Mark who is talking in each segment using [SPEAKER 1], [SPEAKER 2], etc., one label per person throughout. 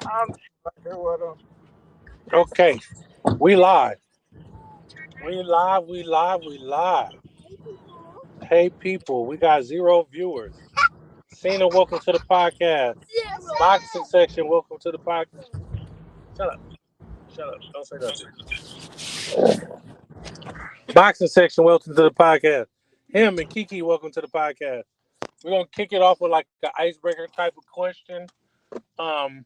[SPEAKER 1] I'm fucking with him.
[SPEAKER 2] Okay, we live. We live. We live. We live. Hey people, we got 0 viewers. Cena, welcome to the podcast. Boxing section, welcome to the podcast. Shut up. Shut up. Don't say nothing. Boxing section, welcome to the podcast. Him and Kiki, welcome to the podcast. We're gonna kick it off with like an icebreaker type of question. Um,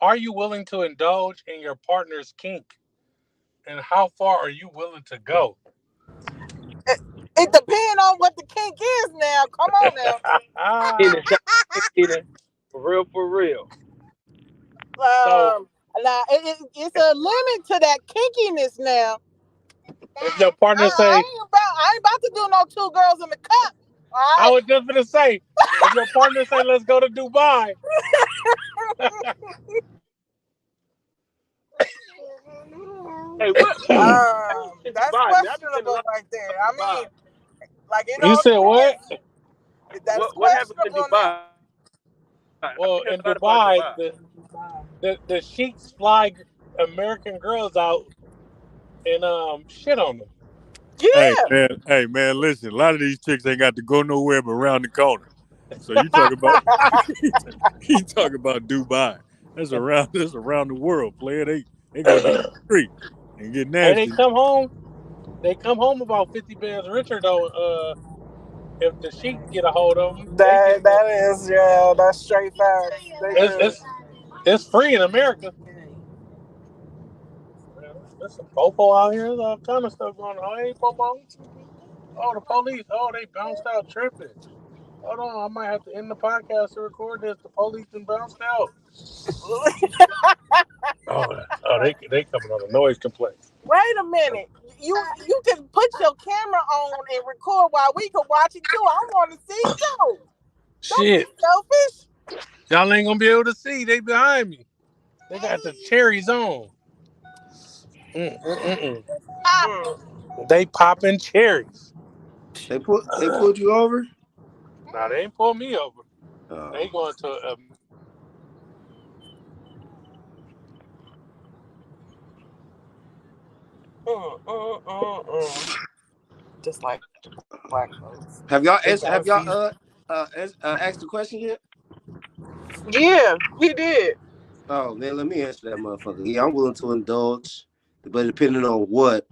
[SPEAKER 2] are you willing to indulge in your partner's kink? And how far are you willing to go?
[SPEAKER 1] It depends on what the kink is now. Come on now.
[SPEAKER 3] Get it. For real.
[SPEAKER 2] So,
[SPEAKER 1] Now it's a limit to that kinkiness now.
[SPEAKER 2] if your partner say,
[SPEAKER 1] I ain't about to do no 2 girls in the cup. All right?
[SPEAKER 2] I was just gonna say, if your partner say, let's go to Dubai.
[SPEAKER 3] Hey, what?
[SPEAKER 1] That's questionable right there. I mean, like it
[SPEAKER 2] You said what?
[SPEAKER 1] That's
[SPEAKER 3] what happened to
[SPEAKER 1] questionable.
[SPEAKER 3] Dubai?
[SPEAKER 2] Well, in Dubai, the sheiks fly American girls out and shit on them.
[SPEAKER 1] Yeah.
[SPEAKER 4] Hey man, listen. A lot of these chicks ain't got to go nowhere but around the corner. So you talk about Dubai. That's around the world, player. They go to the street and get nasty.
[SPEAKER 2] And they come home about 50 bands richer though. If the sheik get a hold of them,
[SPEAKER 1] that's straight facts.
[SPEAKER 2] It's free in America. There's some popo out here. There's all kind of stuff going on. Hey, popo. Oh, the police. Oh, they bounced out tripping. Hold on, I might have to end the podcast to record this. The police done bounced out. They coming on a noise complaint.
[SPEAKER 1] Wait a minute. You can put your camera on and record while we can watch it too. I want to see too.
[SPEAKER 2] Shit.
[SPEAKER 1] Don't be selfish.
[SPEAKER 2] Y'all ain't gonna be able to see. They behind me. They got the cherries on. They popping cherries.
[SPEAKER 5] They pulled you over?
[SPEAKER 2] Nah, they ain't pull me over. They going to
[SPEAKER 1] just like black folks.
[SPEAKER 5] Have y'all asked the question yet?
[SPEAKER 1] Yeah, we did.
[SPEAKER 5] Oh man, let me answer that motherfucker. Yeah, I'm willing to indulge, but depending on what,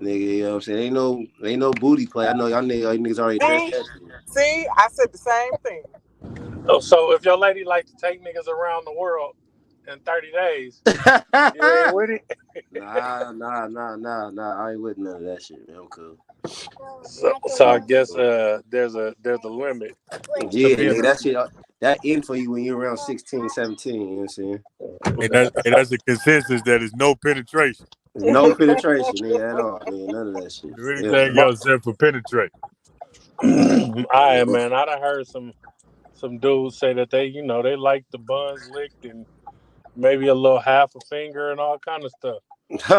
[SPEAKER 5] nigga, you know what I'm saying? Ain't no booty play. I know y'all niggas already dressed that shit.
[SPEAKER 1] See, I said the same thing.
[SPEAKER 2] So if your lady like to take niggas around the world in 30 days, you ain't with it?
[SPEAKER 5] Nah. I ain't with none of that shit, man. I'm cool.
[SPEAKER 2] So I guess there's a limit.
[SPEAKER 5] Yeah, nigga, that shit that in for you when you're around 16, 17, you know what I'm saying?
[SPEAKER 4] And that's a consensus that is no penetration.
[SPEAKER 5] No penetration, nigga, at all. Nigga, none of that shit.
[SPEAKER 4] Do anything else except for penetrate.
[SPEAKER 2] Alright, man. I done heard some dudes say that they like the buns licked and maybe a little half a finger and all kind of stuff.
[SPEAKER 4] Okay,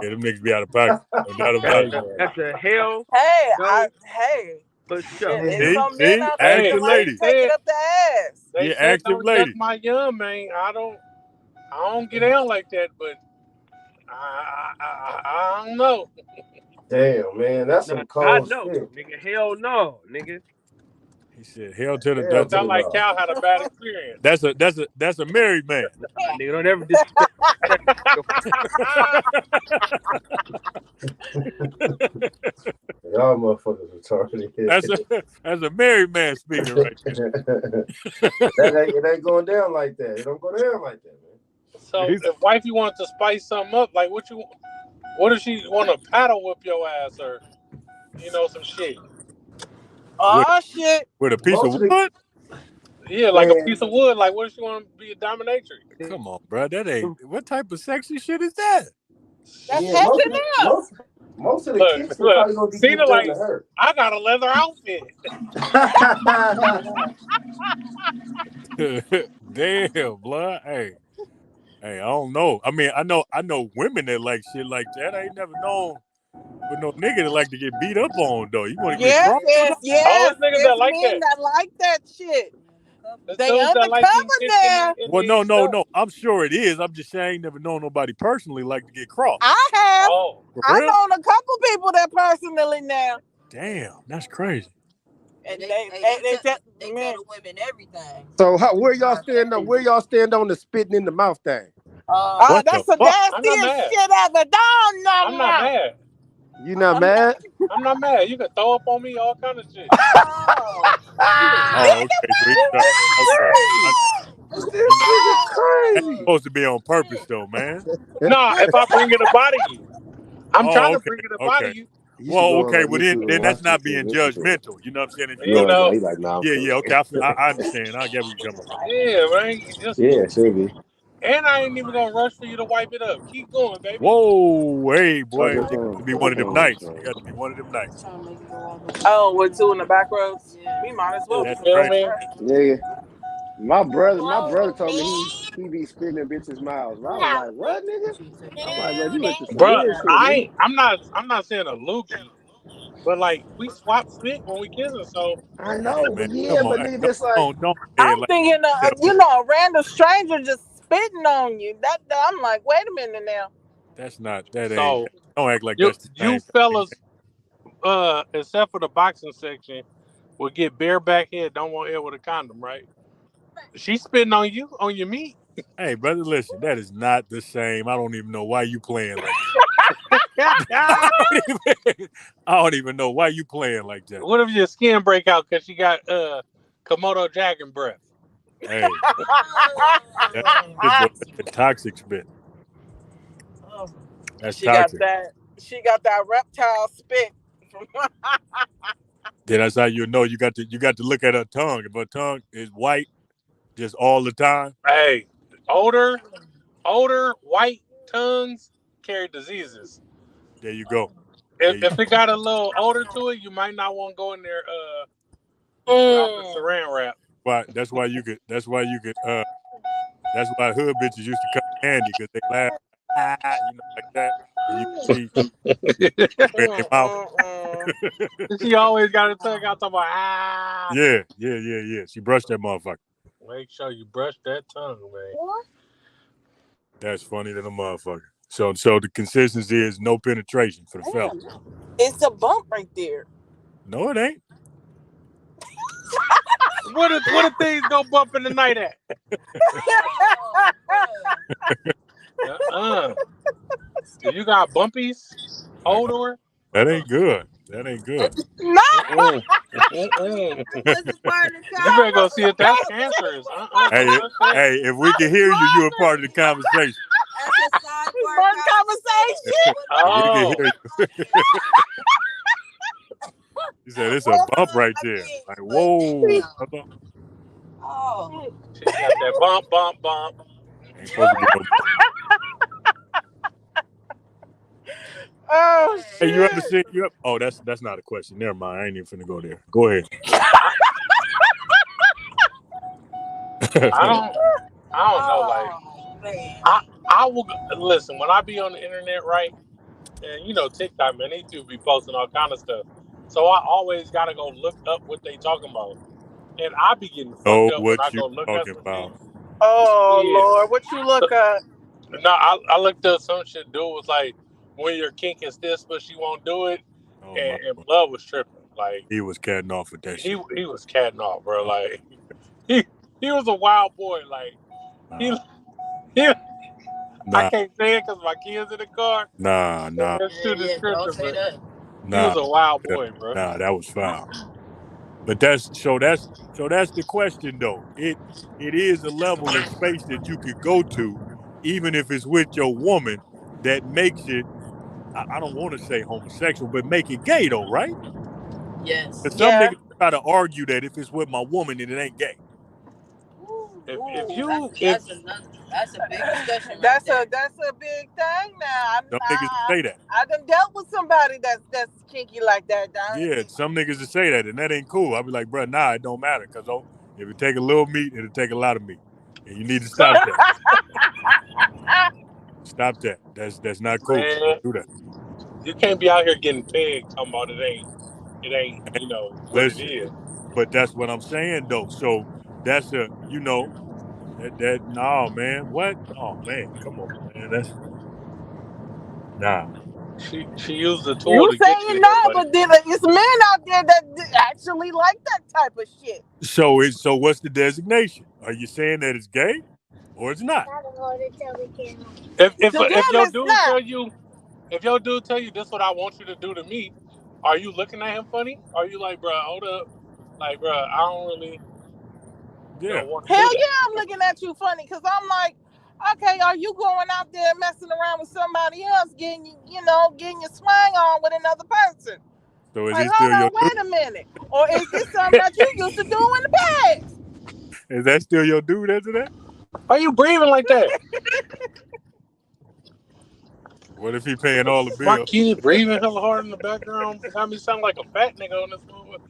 [SPEAKER 4] them niggas be out of pocket. No doubt about it.
[SPEAKER 3] That's a hell.
[SPEAKER 1] Hey.
[SPEAKER 3] For sure.
[SPEAKER 4] See? Active lady.
[SPEAKER 1] Take it up the ass.
[SPEAKER 2] They said
[SPEAKER 4] active
[SPEAKER 2] don't
[SPEAKER 4] lady.
[SPEAKER 2] Yuck my yum, man. I don't get down like that, but I don't know.
[SPEAKER 5] Damn, man, that's some cold
[SPEAKER 3] I know,
[SPEAKER 5] shit.
[SPEAKER 3] nigga. Hell no, nigga.
[SPEAKER 4] He said, "Hell to the
[SPEAKER 2] It sound like Cal had a bad experience.
[SPEAKER 4] That's a married man.
[SPEAKER 3] Nigga, don't ever disrespect.
[SPEAKER 5] Y'all motherfuckers retarded.
[SPEAKER 4] That's a married man speaking right there.
[SPEAKER 5] It ain't going down like that. It don't go down like that, man.
[SPEAKER 2] So if wifey wants to spice something up, like what if she want to paddle whip your ass or some shit?
[SPEAKER 1] Shit.
[SPEAKER 4] With a piece of wood?
[SPEAKER 2] Yeah, like a piece of wood. Like, what if she want to be a dominatrix?
[SPEAKER 4] Come on, bro. That ain't. What type of sexy shit is that?
[SPEAKER 1] That's testing out.
[SPEAKER 5] Most of the kids are probably gonna be
[SPEAKER 2] Cena like,
[SPEAKER 5] to her.
[SPEAKER 2] I got a leather outfit.
[SPEAKER 4] Damn, blood. Hey, I don't know. I mean, I know women that like shit like that. I ain't never known with no nigga that like to get beat up on though. You want to get drunk?
[SPEAKER 1] Yes.
[SPEAKER 2] All niggas that like that.
[SPEAKER 1] That like that shit. They undercover now.
[SPEAKER 4] Well, no. I'm sure it is. I'm just saying I ain't never known nobody personally like to get crossed.
[SPEAKER 1] I have.
[SPEAKER 2] Oh,
[SPEAKER 1] I known a couple people that personally now.
[SPEAKER 4] Damn, that's crazy.
[SPEAKER 1] And they tell the women everything.
[SPEAKER 5] So where y'all stand on? Where y'all stand on the spitting in the mouth thing?
[SPEAKER 1] That's the nastiest shit ever.
[SPEAKER 2] I'm not mad.
[SPEAKER 5] You not mad?
[SPEAKER 2] I'm not mad. You can throw up on me, all kind of shit.
[SPEAKER 4] Oh, okay.
[SPEAKER 5] This nigga crazy.
[SPEAKER 4] That's supposed to be on purpose, though, man.
[SPEAKER 2] Nah, if I bring it about you, I'm trying to bring it about you.
[SPEAKER 4] Well, okay, well then that's not being judgmental. You know what I'm saying?
[SPEAKER 2] You know,
[SPEAKER 4] yeah. Okay, I understand. I get what you're talking about.
[SPEAKER 2] Yeah, man.
[SPEAKER 5] Yeah, should be.
[SPEAKER 2] And I ain't even gonna rush for you to wipe it up. Keep going, baby.
[SPEAKER 4] Whoa, hey, boy, it got to be one of them nights. It got to be one of them nights.
[SPEAKER 1] Oh, with two in the back rows. We might as well.
[SPEAKER 4] That's crazy.
[SPEAKER 5] Yeah. My brother told me he be spitting in bitches' mouths. I was like, what, nigga? I'm like, bro, you into some weird shit.
[SPEAKER 2] I'm not saying a loogie, but like we swap spit when we kissing, so
[SPEAKER 5] I know,
[SPEAKER 4] man,
[SPEAKER 5] but nigga, just like
[SPEAKER 1] I'm thinking, a random stranger just spitting on you. I'm like, wait a minute now.
[SPEAKER 4] That's not that
[SPEAKER 2] so
[SPEAKER 4] ain't. Don't act like that's the same.
[SPEAKER 2] You fellas, except for the boxing section, will get bareback head. Don't want air with a condom, right? She's spitting on you, on your meat.
[SPEAKER 4] Hey, brother, listen, that is not the same. I don't even know why you playing like that. I don't even know why you playing like that.
[SPEAKER 2] What if your skin break out because you got Komodo dragon breath?
[SPEAKER 4] Hey, that's toxic spit. That's toxic.
[SPEAKER 1] She got that reptile spit.
[SPEAKER 4] Then that's how you know you got to look at her tongue. If her tongue is white, just all the time.
[SPEAKER 2] Hey, older white tongues carry diseases.
[SPEAKER 4] There you go.
[SPEAKER 2] If it got a little odor to it, you might not want to go in there without the saran wrap.
[SPEAKER 4] But that's why hood bitches used to cut candy because they laugh, like that. And you see their mouth.
[SPEAKER 2] She always got her tongue out talking about
[SPEAKER 4] Yeah. She brushed that motherfucker.
[SPEAKER 2] Make sure you brush that tongue, man. What?
[SPEAKER 4] That's funny to the motherfucker. So the consistency is no penetration for the fella.
[SPEAKER 1] It's a bump right there.
[SPEAKER 4] No, it ain't.
[SPEAKER 2] What are things go bump in the night at? You got bumpies? Odor?
[SPEAKER 4] That ain't good.
[SPEAKER 1] No.
[SPEAKER 2] You better go see if that's cancerous.
[SPEAKER 4] Hey, if we can hear you a part of the conversation.
[SPEAKER 1] That's a sidebar conversation.
[SPEAKER 4] We can hear you. He said it's a bump right there. Like, whoa.
[SPEAKER 1] Oh.
[SPEAKER 2] She got that bump.
[SPEAKER 4] Ain't supposed to be no
[SPEAKER 1] Oh, shit.
[SPEAKER 4] Hey, you ever seen Oh, that's not a question. Never mind. I ain't even finna go there. Go ahead.
[SPEAKER 2] I don't know. Like, I will listen when I be on the internet, right? And TikTok, man, they too be posting all kind of stuff. So I always gotta go look up what they talking about, and I be getting fucked up when I go look up some things.
[SPEAKER 1] Oh Lord, what you look up?
[SPEAKER 2] No, I looked up some shit. Dude was like, when your kink is this, but she won't do it, and Blood was tripping. Like
[SPEAKER 4] he was catting off with that shit.
[SPEAKER 2] He was catting off, bro. Like he was a wild boy. Like he. I can't say it because my kids in the car.
[SPEAKER 4] Nah.
[SPEAKER 2] That's too descriptive, but he was a wild boy, bro.
[SPEAKER 4] Nah, that was foul. But that's the question though. It is a level of space that you could go to, even if it's with your woman, that makes it. I don't want to say homosexual, but make it gay though, right?
[SPEAKER 1] Yes.
[SPEAKER 4] But some niggas try to argue that if it's with my woman, then it ain't gay.
[SPEAKER 1] That's a big discussion. That's a big thing now.
[SPEAKER 4] Some niggas say that.
[SPEAKER 1] I done dealt with somebody that's kinky like that.
[SPEAKER 4] Yeah, some niggas that say that, and that ain't cool. I'll be like, bro, nah, it don't matter, because if it take a little meat, it'll take a lot of meat, and you need to stop that. Stop that. That's not cool.
[SPEAKER 2] Man,
[SPEAKER 4] don't do that.
[SPEAKER 2] You can't be out here getting pegged talking about it ain't what
[SPEAKER 4] Listen,
[SPEAKER 2] it is.
[SPEAKER 4] But that's what I'm saying though. So that's a that no man. What? Oh man, come on, man. That's nah.
[SPEAKER 2] She used the tool
[SPEAKER 1] You
[SPEAKER 2] to get you
[SPEAKER 1] saying
[SPEAKER 2] there,
[SPEAKER 1] no,
[SPEAKER 2] buddy.
[SPEAKER 1] but then it's men out there that actually like that type of shit.
[SPEAKER 4] So what's the designation? Are you saying that it's gay or it's not?
[SPEAKER 2] If
[SPEAKER 1] To
[SPEAKER 2] if
[SPEAKER 1] them,
[SPEAKER 2] your
[SPEAKER 1] it's
[SPEAKER 2] dude
[SPEAKER 1] not.
[SPEAKER 2] tell you, if your dude tell you this is what I want you to do to me, are you looking at him funny? Are you like, bro, hold up, like, bro, I don't really,
[SPEAKER 4] Yeah.
[SPEAKER 2] want to
[SPEAKER 1] Hell
[SPEAKER 2] do that.
[SPEAKER 1] yeah, I'm looking at you funny because I'm like, okay, are you going out there messing around with somebody else, getting your swang on with another person?
[SPEAKER 4] So is
[SPEAKER 1] Like,
[SPEAKER 4] he
[SPEAKER 1] hold
[SPEAKER 4] still your
[SPEAKER 1] on,
[SPEAKER 4] dude?
[SPEAKER 1] wait a minute. Or is this something that you used to do in the past?
[SPEAKER 4] Is that still your dude after that?
[SPEAKER 2] Why you breathing like that?
[SPEAKER 4] What if he paying all the
[SPEAKER 2] My
[SPEAKER 4] bills?
[SPEAKER 2] kid breathing hella hard in the background. Got me sound like a fat nigga on this moment.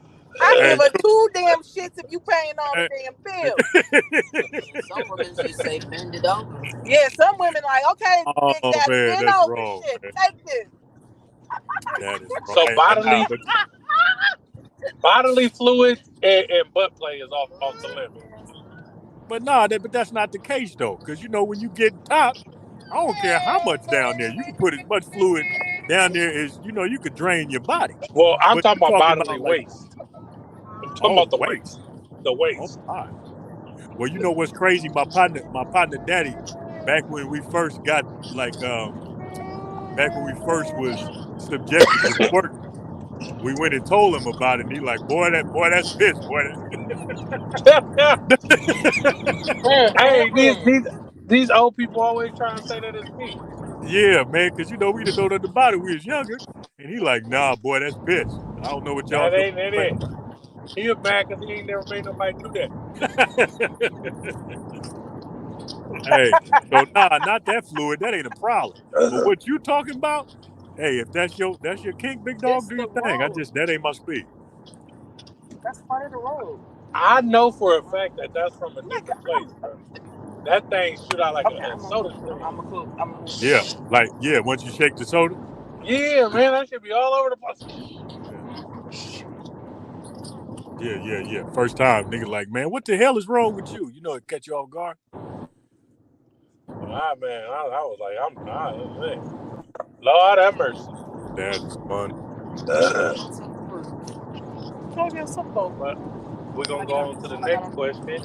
[SPEAKER 1] I
[SPEAKER 4] Hey,
[SPEAKER 1] give a two damn shits if you paying all the
[SPEAKER 4] hey.
[SPEAKER 1] damn bills.
[SPEAKER 6] Some women just say bend it over.
[SPEAKER 1] Yeah, some women like, okay, Big
[SPEAKER 4] Oh
[SPEAKER 1] Daddy,
[SPEAKER 4] man,
[SPEAKER 1] bend
[SPEAKER 4] that's
[SPEAKER 1] over,
[SPEAKER 4] wrong,
[SPEAKER 1] shit,
[SPEAKER 4] man.
[SPEAKER 1] take this.
[SPEAKER 4] That is wrong.
[SPEAKER 2] So
[SPEAKER 4] Hey, nah,
[SPEAKER 2] bodily fluid and butt play is off the limit.
[SPEAKER 4] but that's not the case though, because when you get top, I don't care how much down there. You can put as much fluid down there as you could drain your body.
[SPEAKER 2] Well, I'm
[SPEAKER 4] But
[SPEAKER 2] talking
[SPEAKER 4] you're
[SPEAKER 2] about
[SPEAKER 4] talking
[SPEAKER 2] bodily
[SPEAKER 4] about like,
[SPEAKER 2] waste. I'm talking
[SPEAKER 4] oh
[SPEAKER 2] about the
[SPEAKER 4] wait,
[SPEAKER 2] waste. The
[SPEAKER 4] oh
[SPEAKER 2] waste.
[SPEAKER 4] my. Well, you know what's crazy? My partner daddy, back when we first got back when we first was subjected to squirting, we went and told him about it, and he like, that's piss, boy.
[SPEAKER 2] Hey, these old people always trying to say that it's pee.
[SPEAKER 4] Yeah, man, because we didn't know nothing about it. We was younger, and he like, nah, boy, that's piss. I don't know what y'all
[SPEAKER 2] That
[SPEAKER 4] doing.
[SPEAKER 2] ain't it. He was mad because he ain't never made nobody do that.
[SPEAKER 4] Hey, so nah, not that fluid. That ain't a problem. But what you talking about? Hey, if that's your kink, big dog,
[SPEAKER 6] It's
[SPEAKER 4] do your
[SPEAKER 6] the
[SPEAKER 4] thing.
[SPEAKER 6] road.
[SPEAKER 4] That ain't my speed.
[SPEAKER 1] That's part of the road.
[SPEAKER 2] I know for a fact that that's from a
[SPEAKER 1] Nigga,
[SPEAKER 2] different place, bro. That thing shoot out like
[SPEAKER 1] okay,
[SPEAKER 2] a soda stream.
[SPEAKER 4] Yeah, like once you shake the soda.
[SPEAKER 2] Yeah, man, that should be all over the place.
[SPEAKER 4] Yeah, yeah. First time, nigga, like, man, what the hell is wrong with you? It catch you off guard.
[SPEAKER 2] Ah, man, I was like, I'm not. Lord have mercy.
[SPEAKER 4] That is fun.
[SPEAKER 2] But we're gonna go on to the next question.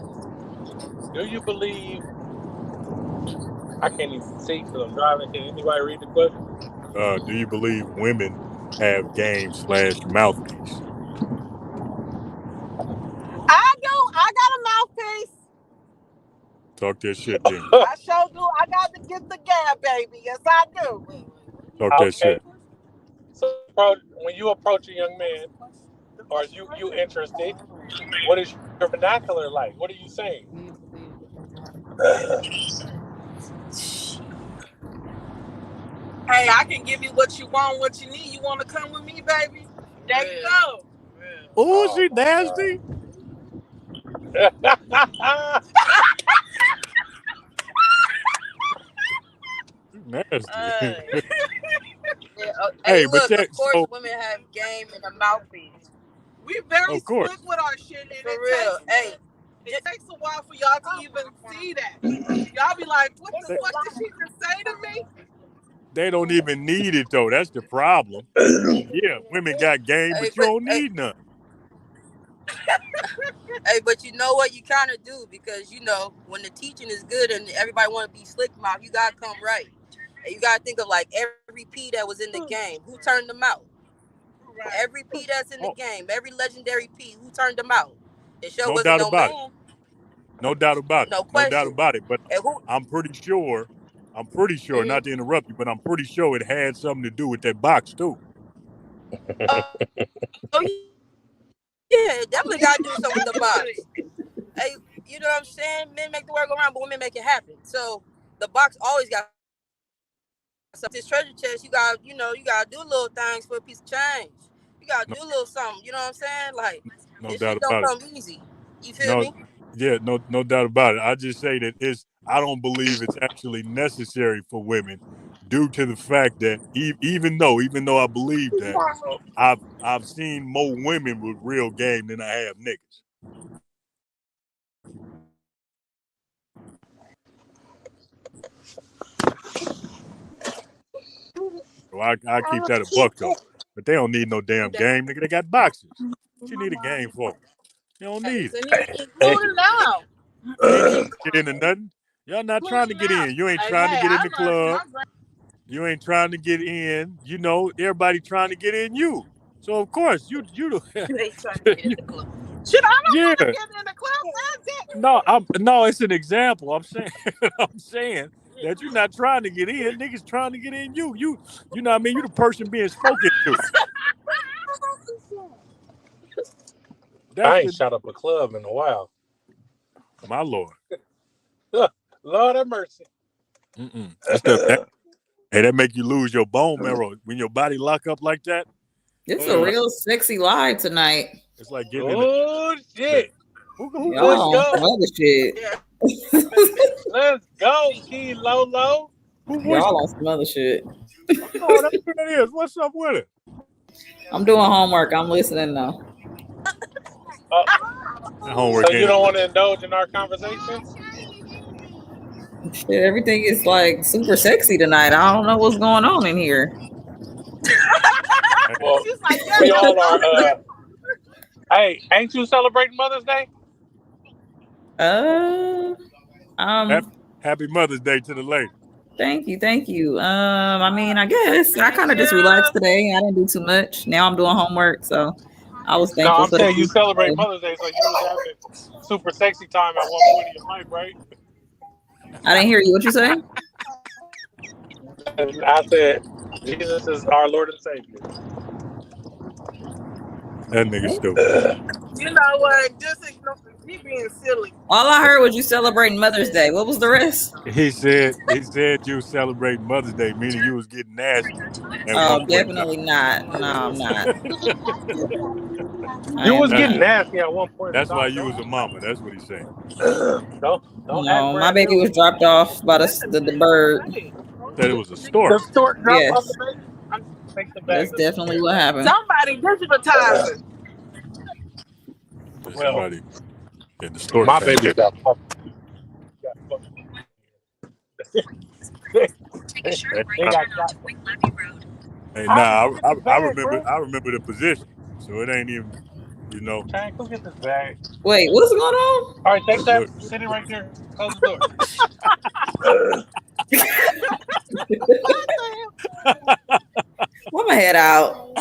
[SPEAKER 2] Do you believe? I can't even see because I'm driving. Can anybody read the question?
[SPEAKER 4] Do you believe women have game/mouthpiece?
[SPEAKER 1] I do. I got a mouthpiece.
[SPEAKER 4] Talk that shit then.
[SPEAKER 1] I sure do. I got to get the gab, baby. Yes, I do.
[SPEAKER 4] Talk that
[SPEAKER 2] Okay.
[SPEAKER 4] shit.
[SPEAKER 2] So when you approach a young man, or you interested, what is your vernacular like? What are you saying?
[SPEAKER 1] Hey, I can give you what you want, what you need. You want to come with me, baby? There you go.
[SPEAKER 4] Oh,
[SPEAKER 2] Oh
[SPEAKER 4] she
[SPEAKER 2] my
[SPEAKER 4] nasty.
[SPEAKER 2] god.
[SPEAKER 4] Nasty.
[SPEAKER 1] Hey.
[SPEAKER 6] Yeah, hey,
[SPEAKER 4] Hey, but
[SPEAKER 6] look,
[SPEAKER 4] check.
[SPEAKER 6] of course
[SPEAKER 4] So,
[SPEAKER 6] women have game and a mouthpiece.
[SPEAKER 1] We very
[SPEAKER 4] of course,
[SPEAKER 1] slick with our shit, and
[SPEAKER 6] For real. Hey,
[SPEAKER 1] it takes a while for y'all to even see that. Y'all be like, what the
[SPEAKER 4] they,
[SPEAKER 1] fuck did she just say to me?
[SPEAKER 4] they don't even need it though. That's the problem. Yeah, women got game,
[SPEAKER 6] hey,
[SPEAKER 4] but you
[SPEAKER 6] but
[SPEAKER 4] don't
[SPEAKER 6] hey,
[SPEAKER 4] need none.
[SPEAKER 6] hey, but you know what you kind of do, because when the teaching is good and everybody want to be slick mouth, you gotta come right. And you gotta think of like every P that was in the game. Who turned them out?
[SPEAKER 1] Right.
[SPEAKER 6] Every P that's in the
[SPEAKER 4] Oh,
[SPEAKER 6] game, every legendary P, who turned them out? It sure
[SPEAKER 4] no
[SPEAKER 6] wasn't
[SPEAKER 4] doubt
[SPEAKER 6] no
[SPEAKER 4] about it.
[SPEAKER 6] man,
[SPEAKER 4] No doubt about it.
[SPEAKER 6] no
[SPEAKER 4] No doubt
[SPEAKER 6] question.
[SPEAKER 4] about it. But
[SPEAKER 6] And who?
[SPEAKER 4] I'm pretty sure. I'm pretty sure.
[SPEAKER 6] Mm-hmm.
[SPEAKER 4] Not to interrupt you, but I'm pretty sure it had something to do with that box too.
[SPEAKER 6] Oh yeah, it definitely got to do something with the box. Hey, you know what I'm saying? Men make the world go around, but women make it happen. So the box always got something. This treasure chest, you gotta do little things for a piece of change. You gotta
[SPEAKER 4] No,
[SPEAKER 6] do a little something. You know what I'm saying? Like,
[SPEAKER 4] no
[SPEAKER 6] this
[SPEAKER 4] doubt
[SPEAKER 6] shit don't
[SPEAKER 4] about it.
[SPEAKER 6] come easy. You feel
[SPEAKER 4] No,
[SPEAKER 6] me?
[SPEAKER 4] yeah, no doubt about it. I just say that I don't believe it's actually necessary for women, due to the fact that even though I believe that, I've seen more women with real game than I have niggas. So I keep that a buck though. But they don't need no damn game, nigga. They got boxes. What you need a game for? You don't need it.
[SPEAKER 1] Including now.
[SPEAKER 4] You ain't trying to get into nothing. Y'all not trying to get in. You ain't trying to get in the club. You ain't trying to get in. You know, everybody trying to get in you. So of course you
[SPEAKER 6] They trying to get in the club.
[SPEAKER 1] Shit, I don't
[SPEAKER 4] yeah.
[SPEAKER 1] want to get in the club. That's it.
[SPEAKER 4] No, it's an example. I'm saying that you're not trying to get in. Niggas trying to get in you. You know what I mean? You the person being spoken to.
[SPEAKER 2] I ain't shot up a club in a while.
[SPEAKER 4] My Lord.
[SPEAKER 2] Lord have mercy.
[SPEAKER 4] That make you lose your bone marrow when your body lock up like that.
[SPEAKER 7] It's a real sexy live tonight.
[SPEAKER 4] It's like getting
[SPEAKER 2] shit.
[SPEAKER 7] Y'all on some other shit.
[SPEAKER 2] Let's go, Key Lolo.
[SPEAKER 7] Y'all on some other shit.
[SPEAKER 4] Oh, that's what it is. What's up with it?
[SPEAKER 7] I'm doing homework. I'm listening though.
[SPEAKER 2] So you don't want to indulge in our conversation?
[SPEAKER 7] Shit, everything is like super sexy tonight. I don't know what's going on in here.
[SPEAKER 2] Well, we all are. Hey, ain't you celebrating Mother's Day?
[SPEAKER 4] Happy Mother's Day to the lady.
[SPEAKER 7] Thank you. I mean, I guess I kind of just relaxed today. I didn't do too much. Now I'm doing homework, so I was thankful.
[SPEAKER 2] No, I'm saying you celebrate Mother's Day, so you was having super sexy time at one point in your life, right?
[SPEAKER 7] I didn't hear you. What you say?
[SPEAKER 2] I said Jesus is our Lord and Savior.
[SPEAKER 4] That nigga stupid.
[SPEAKER 6] You know what? Just ignore me being silly.
[SPEAKER 7] All I heard was you celebrating Mother's Day. What was the rest?
[SPEAKER 4] He said you celebrating Mother's Day, meaning you was getting nasty.
[SPEAKER 7] Oh, definitely not. No, I'm not.
[SPEAKER 2] You was getting nasty at one point.
[SPEAKER 4] That's why you was a mama. That's what he's saying.
[SPEAKER 2] Don't
[SPEAKER 7] no, my baby was dropped off by the bird.
[SPEAKER 4] Said it was a stork.
[SPEAKER 2] The stork dropped off
[SPEAKER 7] Yes.
[SPEAKER 2] the baby?
[SPEAKER 7] That's definitely what happened.
[SPEAKER 6] Somebody digitizing.
[SPEAKER 4] Somebody in the store.
[SPEAKER 2] My baby got fucked.
[SPEAKER 4] Hey, nah, I remember the position, so it ain't even, you know.
[SPEAKER 2] Okay, go get this bag.
[SPEAKER 7] Wait, what's going on?
[SPEAKER 2] All right, take that. Sit it right there. Close the door.
[SPEAKER 7] Let my head out.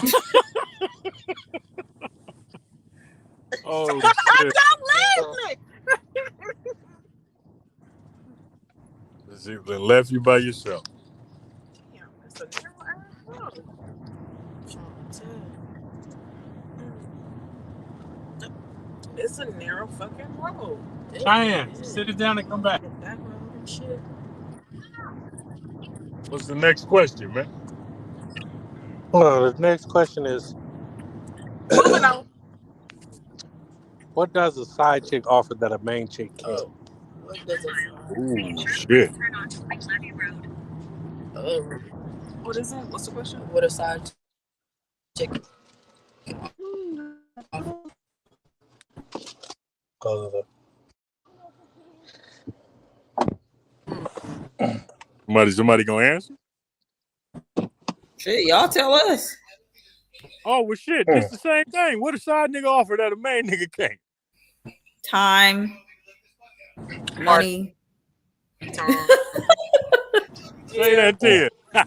[SPEAKER 4] Oh, shit. They left you by yourself.
[SPEAKER 6] It's a narrow fucking road.
[SPEAKER 2] Cheyenne, sit it down and come back.
[SPEAKER 4] What's the next question, man?
[SPEAKER 2] Well, the next question is,
[SPEAKER 6] moving on.
[SPEAKER 2] What does a side chick offer that a main chick can't?
[SPEAKER 4] Ooh, shit.
[SPEAKER 6] What is it? What's the question? What a side chick?
[SPEAKER 4] Somebody gonna answer?
[SPEAKER 7] Shit, y'all tell us.
[SPEAKER 4] Oh, well, shit, it's the same thing. What a side nigga offer that a main nigga can't?
[SPEAKER 7] Time. Money.
[SPEAKER 4] Say that to you.
[SPEAKER 7] I'm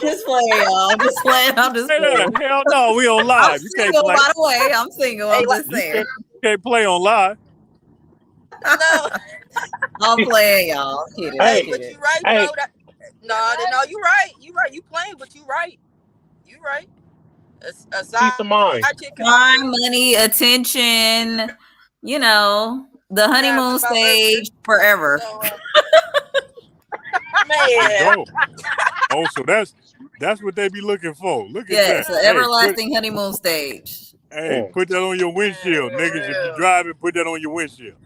[SPEAKER 7] just playing, y'all. I'm just playing.
[SPEAKER 4] Hell no, we on live.
[SPEAKER 7] I'm single,
[SPEAKER 4] play.
[SPEAKER 7] by the way. I'm single. I'm just saying.
[SPEAKER 4] You can't play on live.
[SPEAKER 6] No.
[SPEAKER 7] I'm playing, y'all. I'm kidding.
[SPEAKER 6] Hey, but you right, bro. No, you right. You right. You playing, but you right. You right.
[SPEAKER 2] Peace of mind.
[SPEAKER 7] Time, money, attention. You know, the honeymoon stage forever.
[SPEAKER 6] So, man.
[SPEAKER 4] Oh, so that's what they be looking for. Look at that.
[SPEAKER 7] Yes, an everlasting honeymoon stage.
[SPEAKER 4] Hey, put that on your windshield, niggas. If you're driving, put that on your windshield.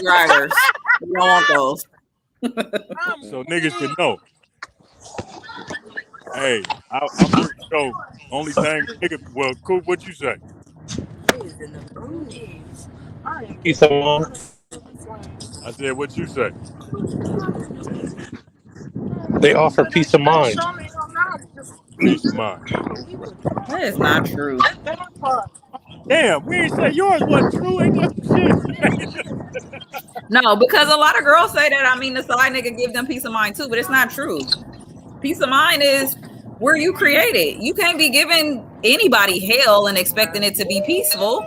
[SPEAKER 7] Drivers. We don't want those.
[SPEAKER 4] So niggas can know. Hey, I'm pretty sure only thing nigga. Well, cool. What you say?
[SPEAKER 2] Peace of mind.
[SPEAKER 4] I said, what you say?
[SPEAKER 2] They offer peace of mind.
[SPEAKER 4] Peace of mind.
[SPEAKER 7] That is not true.
[SPEAKER 4] Damn, we ain't say yours wasn't true. Ain't that some shit?
[SPEAKER 7] No, because a lot of girls say that. I mean, the side nigga give them peace of mind too, but it's not true. Peace of mind is where you create it. You can't be giving anybody hell and expecting it to be peaceful.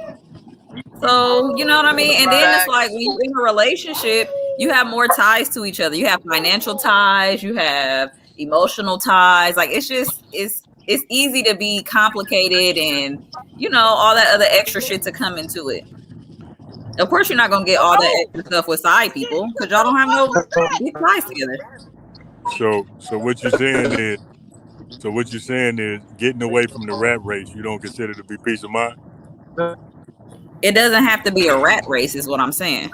[SPEAKER 7] So, you know what I mean? And then it's like when you're in a relationship, you have more ties to each other. You have financial ties, you have emotional ties. Like it's easy to be complicated and all that other extra shit to come into it. Of course, you're not gonna get all that extra stuff with side people because y'all don't have no big ties together.
[SPEAKER 4] So what you're saying is getting away from the rat race, you don't consider to be peace of mind?
[SPEAKER 7] It doesn't have to be a rat race, is what I'm saying.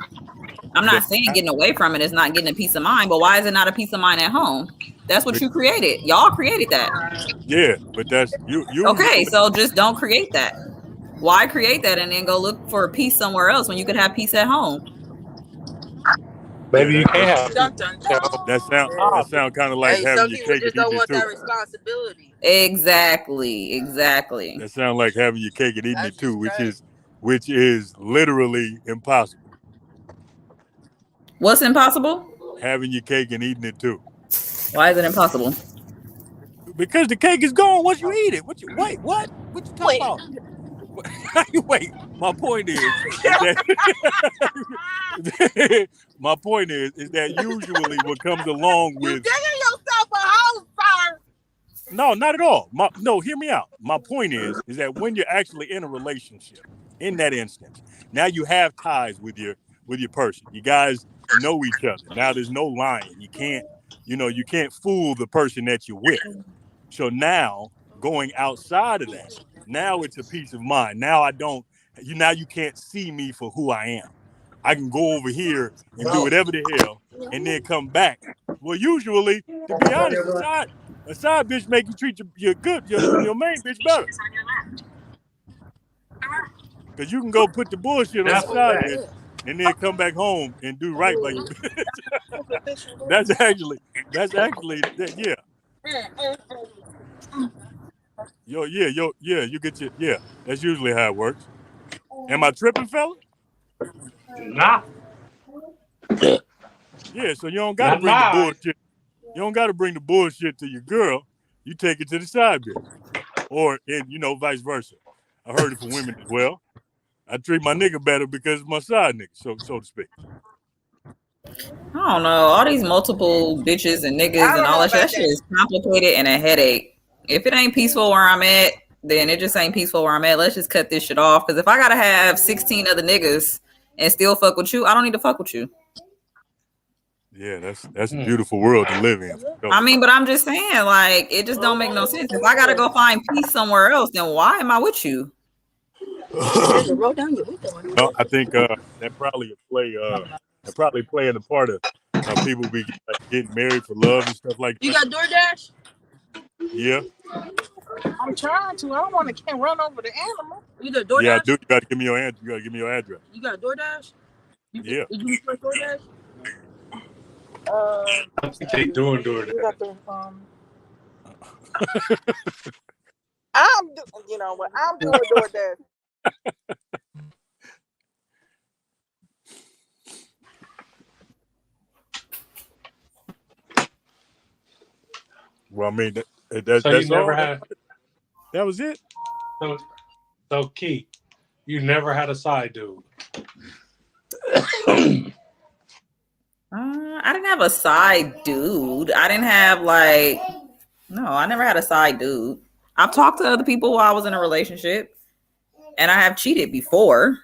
[SPEAKER 7] I'm not saying getting away from it is not getting a peace of mind, but why is it not a peace of mind at home? That's what you created. Y'all created that.
[SPEAKER 4] Yeah, but that's you.
[SPEAKER 7] Okay, so just don't create that. Why create that and then go look for peace somewhere else when you could have peace at home?
[SPEAKER 2] Maybe you can have.
[SPEAKER 4] That sound kind of like having your cake and eating it too.
[SPEAKER 6] That responsibility.
[SPEAKER 7] Exactly.
[SPEAKER 4] That sounds like having your cake and eating it too, which is literally impossible.
[SPEAKER 7] What's impossible?
[SPEAKER 4] Having your cake and eating it too.
[SPEAKER 7] Why is it impossible?
[SPEAKER 4] Because the cake is gone once you eat it. What you talking about? Wait, my point is that usually what comes along with
[SPEAKER 1] you digging yourself a hole, sir.
[SPEAKER 4] No, not at all. No, hear me out. My point is that when you're actually in a relationship, in that instance, now you have ties with your person. You guys know each other. Now there's no lying. You can't fool the person that you're with. So now going outside of that, now it's a peace of mind. Now you can't see me for who I am. I can go over here and do whatever the hell and then come back. Well, usually, to be honest, a side bitch make you treat your main bitch better. Because you can go put the bullshit on the side bitch and then come back home and do right by your bitch. That's actually yeah. You get your that's usually how it works. Am I tripping, fella?
[SPEAKER 2] Nah.
[SPEAKER 4] Yeah, so you don't gotta bring the bullshit. You don't gotta bring the bullshit to your girl. You take it to the side bitch. Or vice versa. I heard it from women as well. I treat my nigga better because it's my side nigga, so to speak.
[SPEAKER 7] I don't know. All these multiple bitches and niggas and all that shit is complicated and a headache. If it ain't peaceful where I'm at, then it just ain't peaceful where I'm at. Let's just cut this shit off. Because if I gotta have 16 other niggas and still fuck with you, I don't need to fuck with you.
[SPEAKER 4] Yeah, that's a beautiful world to live in.
[SPEAKER 7] I mean, but I'm just saying, like, it just don't make no sense. If I gotta go find peace somewhere else, then why am I with you?
[SPEAKER 4] No, I think that probably play in the part of people be getting married for love and stuff like that.
[SPEAKER 6] You got DoorDash?
[SPEAKER 4] Yeah.
[SPEAKER 1] I'm trying to. I don't want to run over the animal.
[SPEAKER 6] You got DoorDash?
[SPEAKER 4] Yeah, I do. You gotta give me your address.
[SPEAKER 6] You got DoorDash?
[SPEAKER 4] Yeah.
[SPEAKER 6] Did you put DoorDash?
[SPEAKER 2] I think they doing DoorDash.
[SPEAKER 1] You got the I'm doing DoorDash.
[SPEAKER 4] Well, I mean,
[SPEAKER 2] So
[SPEAKER 4] that's
[SPEAKER 2] you never
[SPEAKER 4] all.
[SPEAKER 2] had.
[SPEAKER 4] That was it.
[SPEAKER 2] So Key, you never had a side dude.
[SPEAKER 7] I didn't have a side dude. I never had a side dude. I've talked to other people while I was in a relationship, and I have cheated before,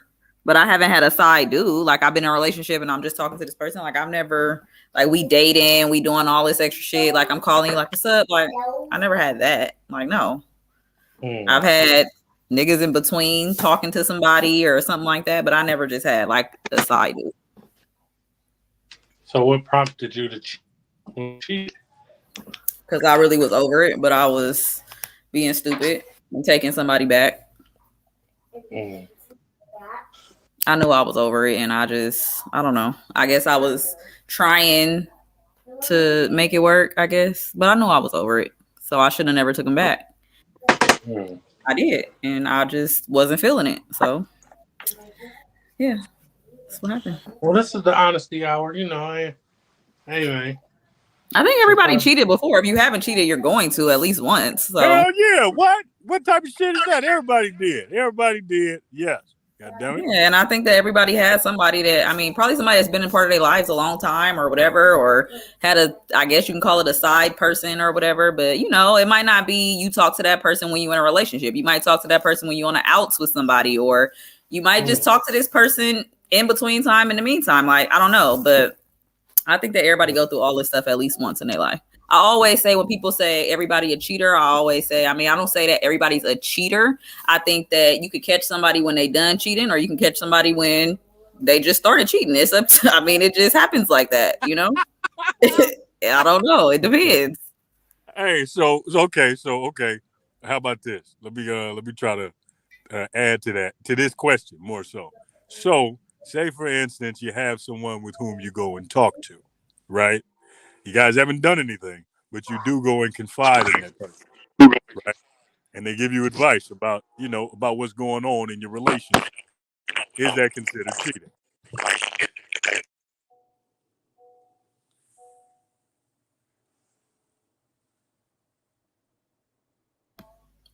[SPEAKER 7] but I haven't had a side dude. Like, I've been in a relationship and I'm just talking to this person. Like, I've never, like, we dating, we doing all this extra shit. Like, I'm calling you, like, what's up? Like, I never had that. Like, no. I've had niggas in between talking to somebody or something like that, but I never just had, like, a side dude.
[SPEAKER 2] So what prompted you to cheat?
[SPEAKER 7] Because I really was over it, but I was being stupid and taking somebody back. I knew I was over it, and I don't know. I guess I was trying to make it work, I guess, but I knew I was over it, so I should have never took him back. I did, and I just wasn't feeling it. So, yeah, that's what happened.
[SPEAKER 2] Well, this is the honesty hour, you know. Anyway,
[SPEAKER 7] I think everybody cheated before. If you haven't cheated, you're going to at least once. So.
[SPEAKER 4] Hell yeah! What type of shit is that? Everybody did. Everybody did. Yes. God damn it.
[SPEAKER 7] Yeah, and I think that everybody has somebody that, I mean, probably somebody that's been in part of their lives a long time or whatever, or had I guess you can call it a side person or whatever. But, you know, it might not be you talk to that person when you're in a relationship. You might talk to that person when you're on the outs with somebody, or you might just talk to this person in between time, in the meantime. Like, I don't know. But I think that everybody go through all this stuff at least once in their life. I always say, when people say everybody a cheater, I always say, I mean, I don't say that everybody's a cheater. I think that you could catch somebody when they done cheating, or you can catch somebody when they just started cheating. It's up to, I mean, it just happens like that, you know? I don't know. It depends.
[SPEAKER 4] Hey, so okay. How about this? Let me try to add to this question more so. So, say for instance, you have someone with whom you go and talk to, right? You guys haven't done anything, but you do go and confide in that person, right? And they give you advice about what's going on in your relationship. Is that considered cheating?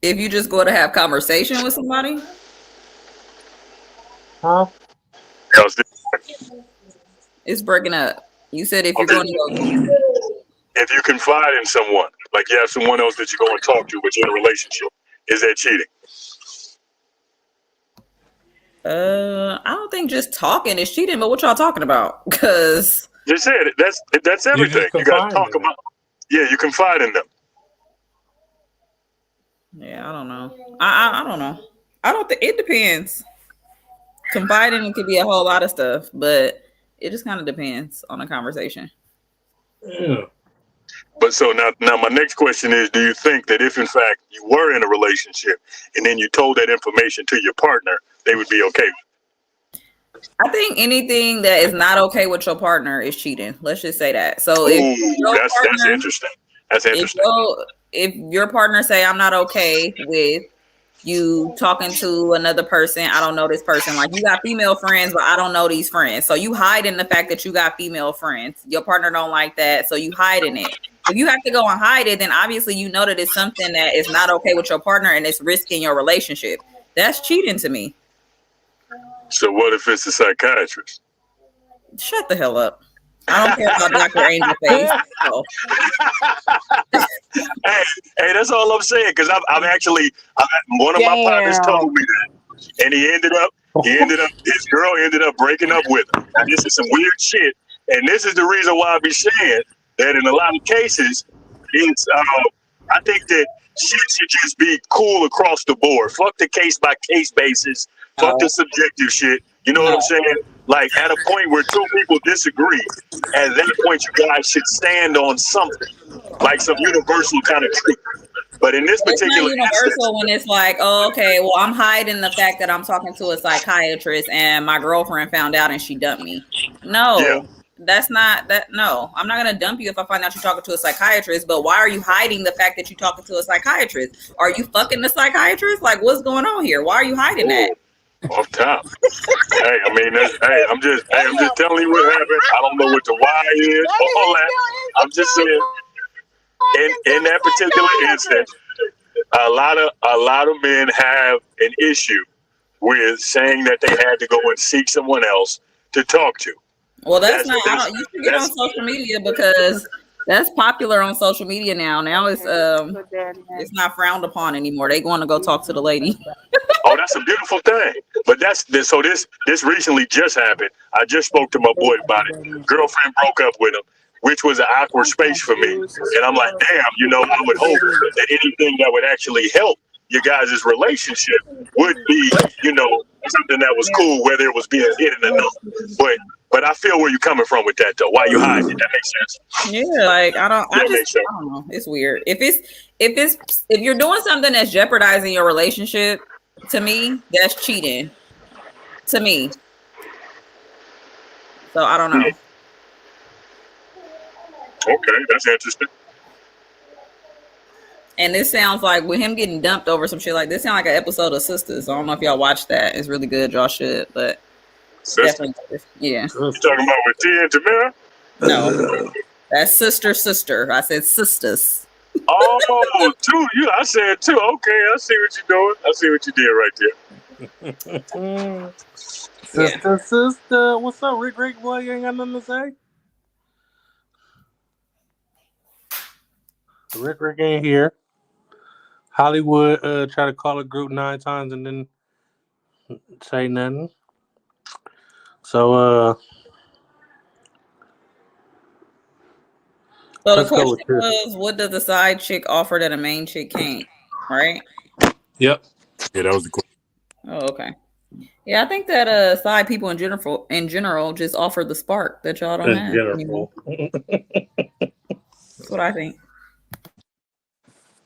[SPEAKER 7] If you just go to have conversation with somebody?
[SPEAKER 2] huh?
[SPEAKER 7] It's breaking up. You said if you're going to go.
[SPEAKER 4] If you confide in someone, like you have someone else that you go and talk to, but you're in a relationship, is that cheating?
[SPEAKER 7] I don't think just talking is cheating, but what y'all talking about? Because
[SPEAKER 4] just said it. That's everything. You got to talk about. Yeah, you confide in them.
[SPEAKER 7] Yeah, I don't know. I don't know. I don't think it depends. Confiding could be a whole lot of stuff, but it just kind of depends on the conversation.
[SPEAKER 2] Yeah.
[SPEAKER 4] But so now my next question is, do you think that if in fact you were in a relationship and then you told that information to your partner, they would be okay with it?
[SPEAKER 7] I think anything that is not okay with your partner is cheating. Let's just say that. So
[SPEAKER 4] that's interesting. That's interesting.
[SPEAKER 7] If your partner say, I'm not okay with you talking to another person, I don't know this person. Like, you got female friends, but I don't know these friends. So you hide in the fact that you got female friends. Your partner don't like that, so you hide in it. If you have to go and hide it, then obviously you know that it's something that is not okay with your partner and it's risking your relationship. That's cheating to me.
[SPEAKER 4] So what if it's a psychiatrist?
[SPEAKER 7] Shut the hell up. I don't care about Dr. Angel Face. So.
[SPEAKER 4] hey, that's all I'm saying. Because I'm actually one of my partners told me that, and his girl ended up breaking up with him. Now, this is some weird shit, and this is the reason why I be saying that in a lot of cases, it's I think that shit should just be cool across the board. Fuck the case by case basis. Fuck the subjective shit. You know what I'm saying? Like, at a point where two people disagree, at that point you guys should stand on something, like some universal kind of truth. But in this particular
[SPEAKER 7] universal when it's like, oh, okay, well, I'm hiding the fact that I'm talking to a psychiatrist and my girlfriend found out and she dumped me. No, that's not that. No, I'm not gonna dump you if I find out you're talking to a psychiatrist. But why are you hiding the fact that you're talking to a psychiatrist? Are you fucking the psychiatrist? Like, what's going on here? Why are you hiding that?
[SPEAKER 4] Off top. Hey, I mean, I'm just telling you what happened. I don't know what the why is, all that. I'm just saying, in that particular instance, a lot of men have an issue with saying that they had to go and seek someone else to talk to.
[SPEAKER 7] Well, you should get on social media because that's popular on social media now. Now it's not frowned upon anymore. They going to go talk to the lady.
[SPEAKER 4] Oh, that's a beautiful thing. But this recently just happened. I just spoke to my boy about it. Girlfriend broke up with him, which was an awkward space for me. And I'm like, damn, I would hope that anything that would actually help your guys' relationship would be, something that was cool, whether it was being hidden or not. But I feel where you're coming from with that, though. Why you hiding it? That makes sense.
[SPEAKER 7] Yeah, like I don't know. It's weird. If you're doing something that's jeopardizing your relationship, to me, that's cheating. To me, So I don't know.
[SPEAKER 4] Okay, that's interesting.
[SPEAKER 7] And this sounds like with him getting dumped over some shit like this, sounds like an episode of Sisters. I don't know if y'all watched that. It's really good. Y'all should, but
[SPEAKER 4] Sister.
[SPEAKER 7] definitely, yeah.
[SPEAKER 4] You talking about with T and Jamila?
[SPEAKER 7] No, that's sister. I said sisters.
[SPEAKER 4] Oh, two. I said two. Okay, I see what you're doing. I see what you did right there.
[SPEAKER 2] Sister, what's up, Rick? Boy, you ain't got nothing to say. Rick ain't here. Hollywood try to call a group 9 times and then say nothing. So
[SPEAKER 7] So the
[SPEAKER 2] let's go
[SPEAKER 7] question was, what does a side chick offer that a main chick can't? Right?
[SPEAKER 2] Yep.
[SPEAKER 4] Yeah, that was the question.
[SPEAKER 7] Oh, okay. Yeah, I think that side people in general just offer the spark that y'all don't have anymore. That's what I think.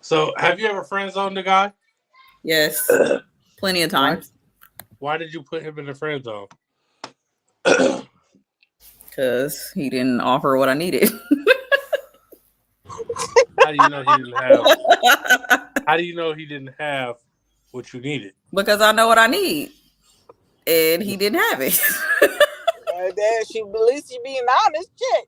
[SPEAKER 2] So, have you ever friend zoned a guy?
[SPEAKER 7] Yes, plenty of times.
[SPEAKER 2] Why did you put him in the friend zone?
[SPEAKER 7] Because he didn't offer what I needed.
[SPEAKER 2] How do you know he didn't have? How do you know he didn't have what you needed?
[SPEAKER 7] Because I know what I need, and he didn't have it.
[SPEAKER 1] She at least you being honest, chick.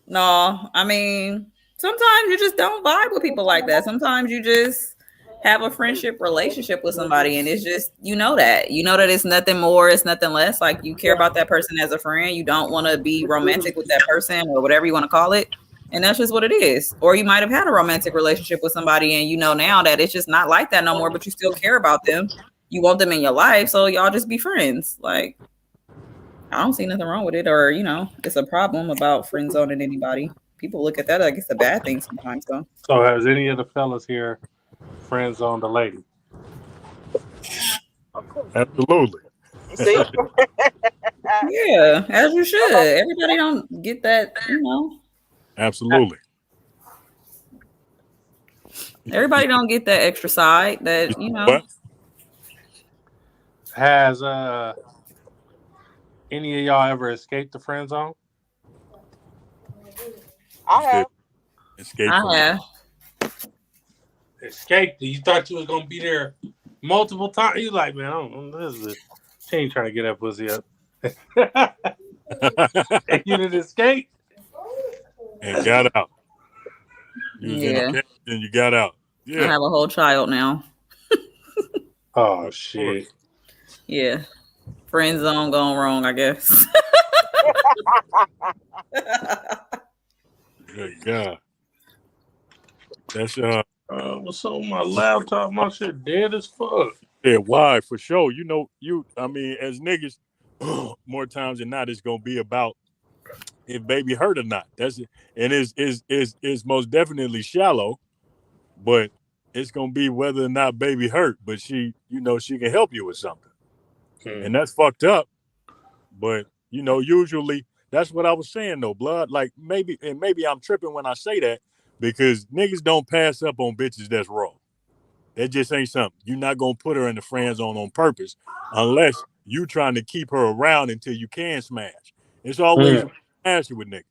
[SPEAKER 7] No, I mean, sometimes you just don't vibe with people like that. Sometimes you just have a friendship relationship with somebody, and it's just you know that it's nothing more, it's nothing less. Like you care about that person as a friend. You don't want to be romantic with that person or whatever you want to call it, and that's just what it is. Or you might have had a romantic relationship with somebody, and you know now that it's just not like that no more. But you still care about them. You want them in your life, so y'all just be friends. Like I don't see nothing wrong with it, or it's a problem about friend zoning anybody. People look at that like it's a bad thing sometimes.
[SPEAKER 2] So has any of the fellas here friend zoned a lady?
[SPEAKER 4] Absolutely.
[SPEAKER 1] See?
[SPEAKER 7] Yeah, as you should. Everybody don't get that,
[SPEAKER 4] Absolutely.
[SPEAKER 7] Everybody don't get that extra side that,
[SPEAKER 4] What?
[SPEAKER 2] Has any of y'all ever escaped the friend zone?
[SPEAKER 1] I have.
[SPEAKER 4] Escape
[SPEAKER 7] I
[SPEAKER 4] from
[SPEAKER 7] have.
[SPEAKER 2] Escaped. You thought you was gonna be there multiple times. You like, man, she ain't trying to get that pussy up. And you didn't escape
[SPEAKER 4] and got out. You was in
[SPEAKER 7] Yeah.
[SPEAKER 4] a cage and you got out. Yeah.
[SPEAKER 7] I have a whole child now.
[SPEAKER 2] Oh shit.
[SPEAKER 7] Yeah. Friend zone gone wrong, I guess.
[SPEAKER 4] Good God. That's
[SPEAKER 2] What's on my laptop? My shit dead as fuck.
[SPEAKER 4] yeah, why for sure. I mean, as niggas, more times than not, it's gonna be about if baby hurt or not. That's it. And is most definitely shallow, but it's gonna be whether or not baby hurt. But she can help you with something. And that's fucked up. But usually that's what I was saying though, blood. Like maybe I'm tripping when I say that because niggas don't pass up on bitches that's raw. That just ain't something. You're not gonna put her in the friend zone on purpose unless you trying to keep her around until you can smash. It's always smashing with niggas.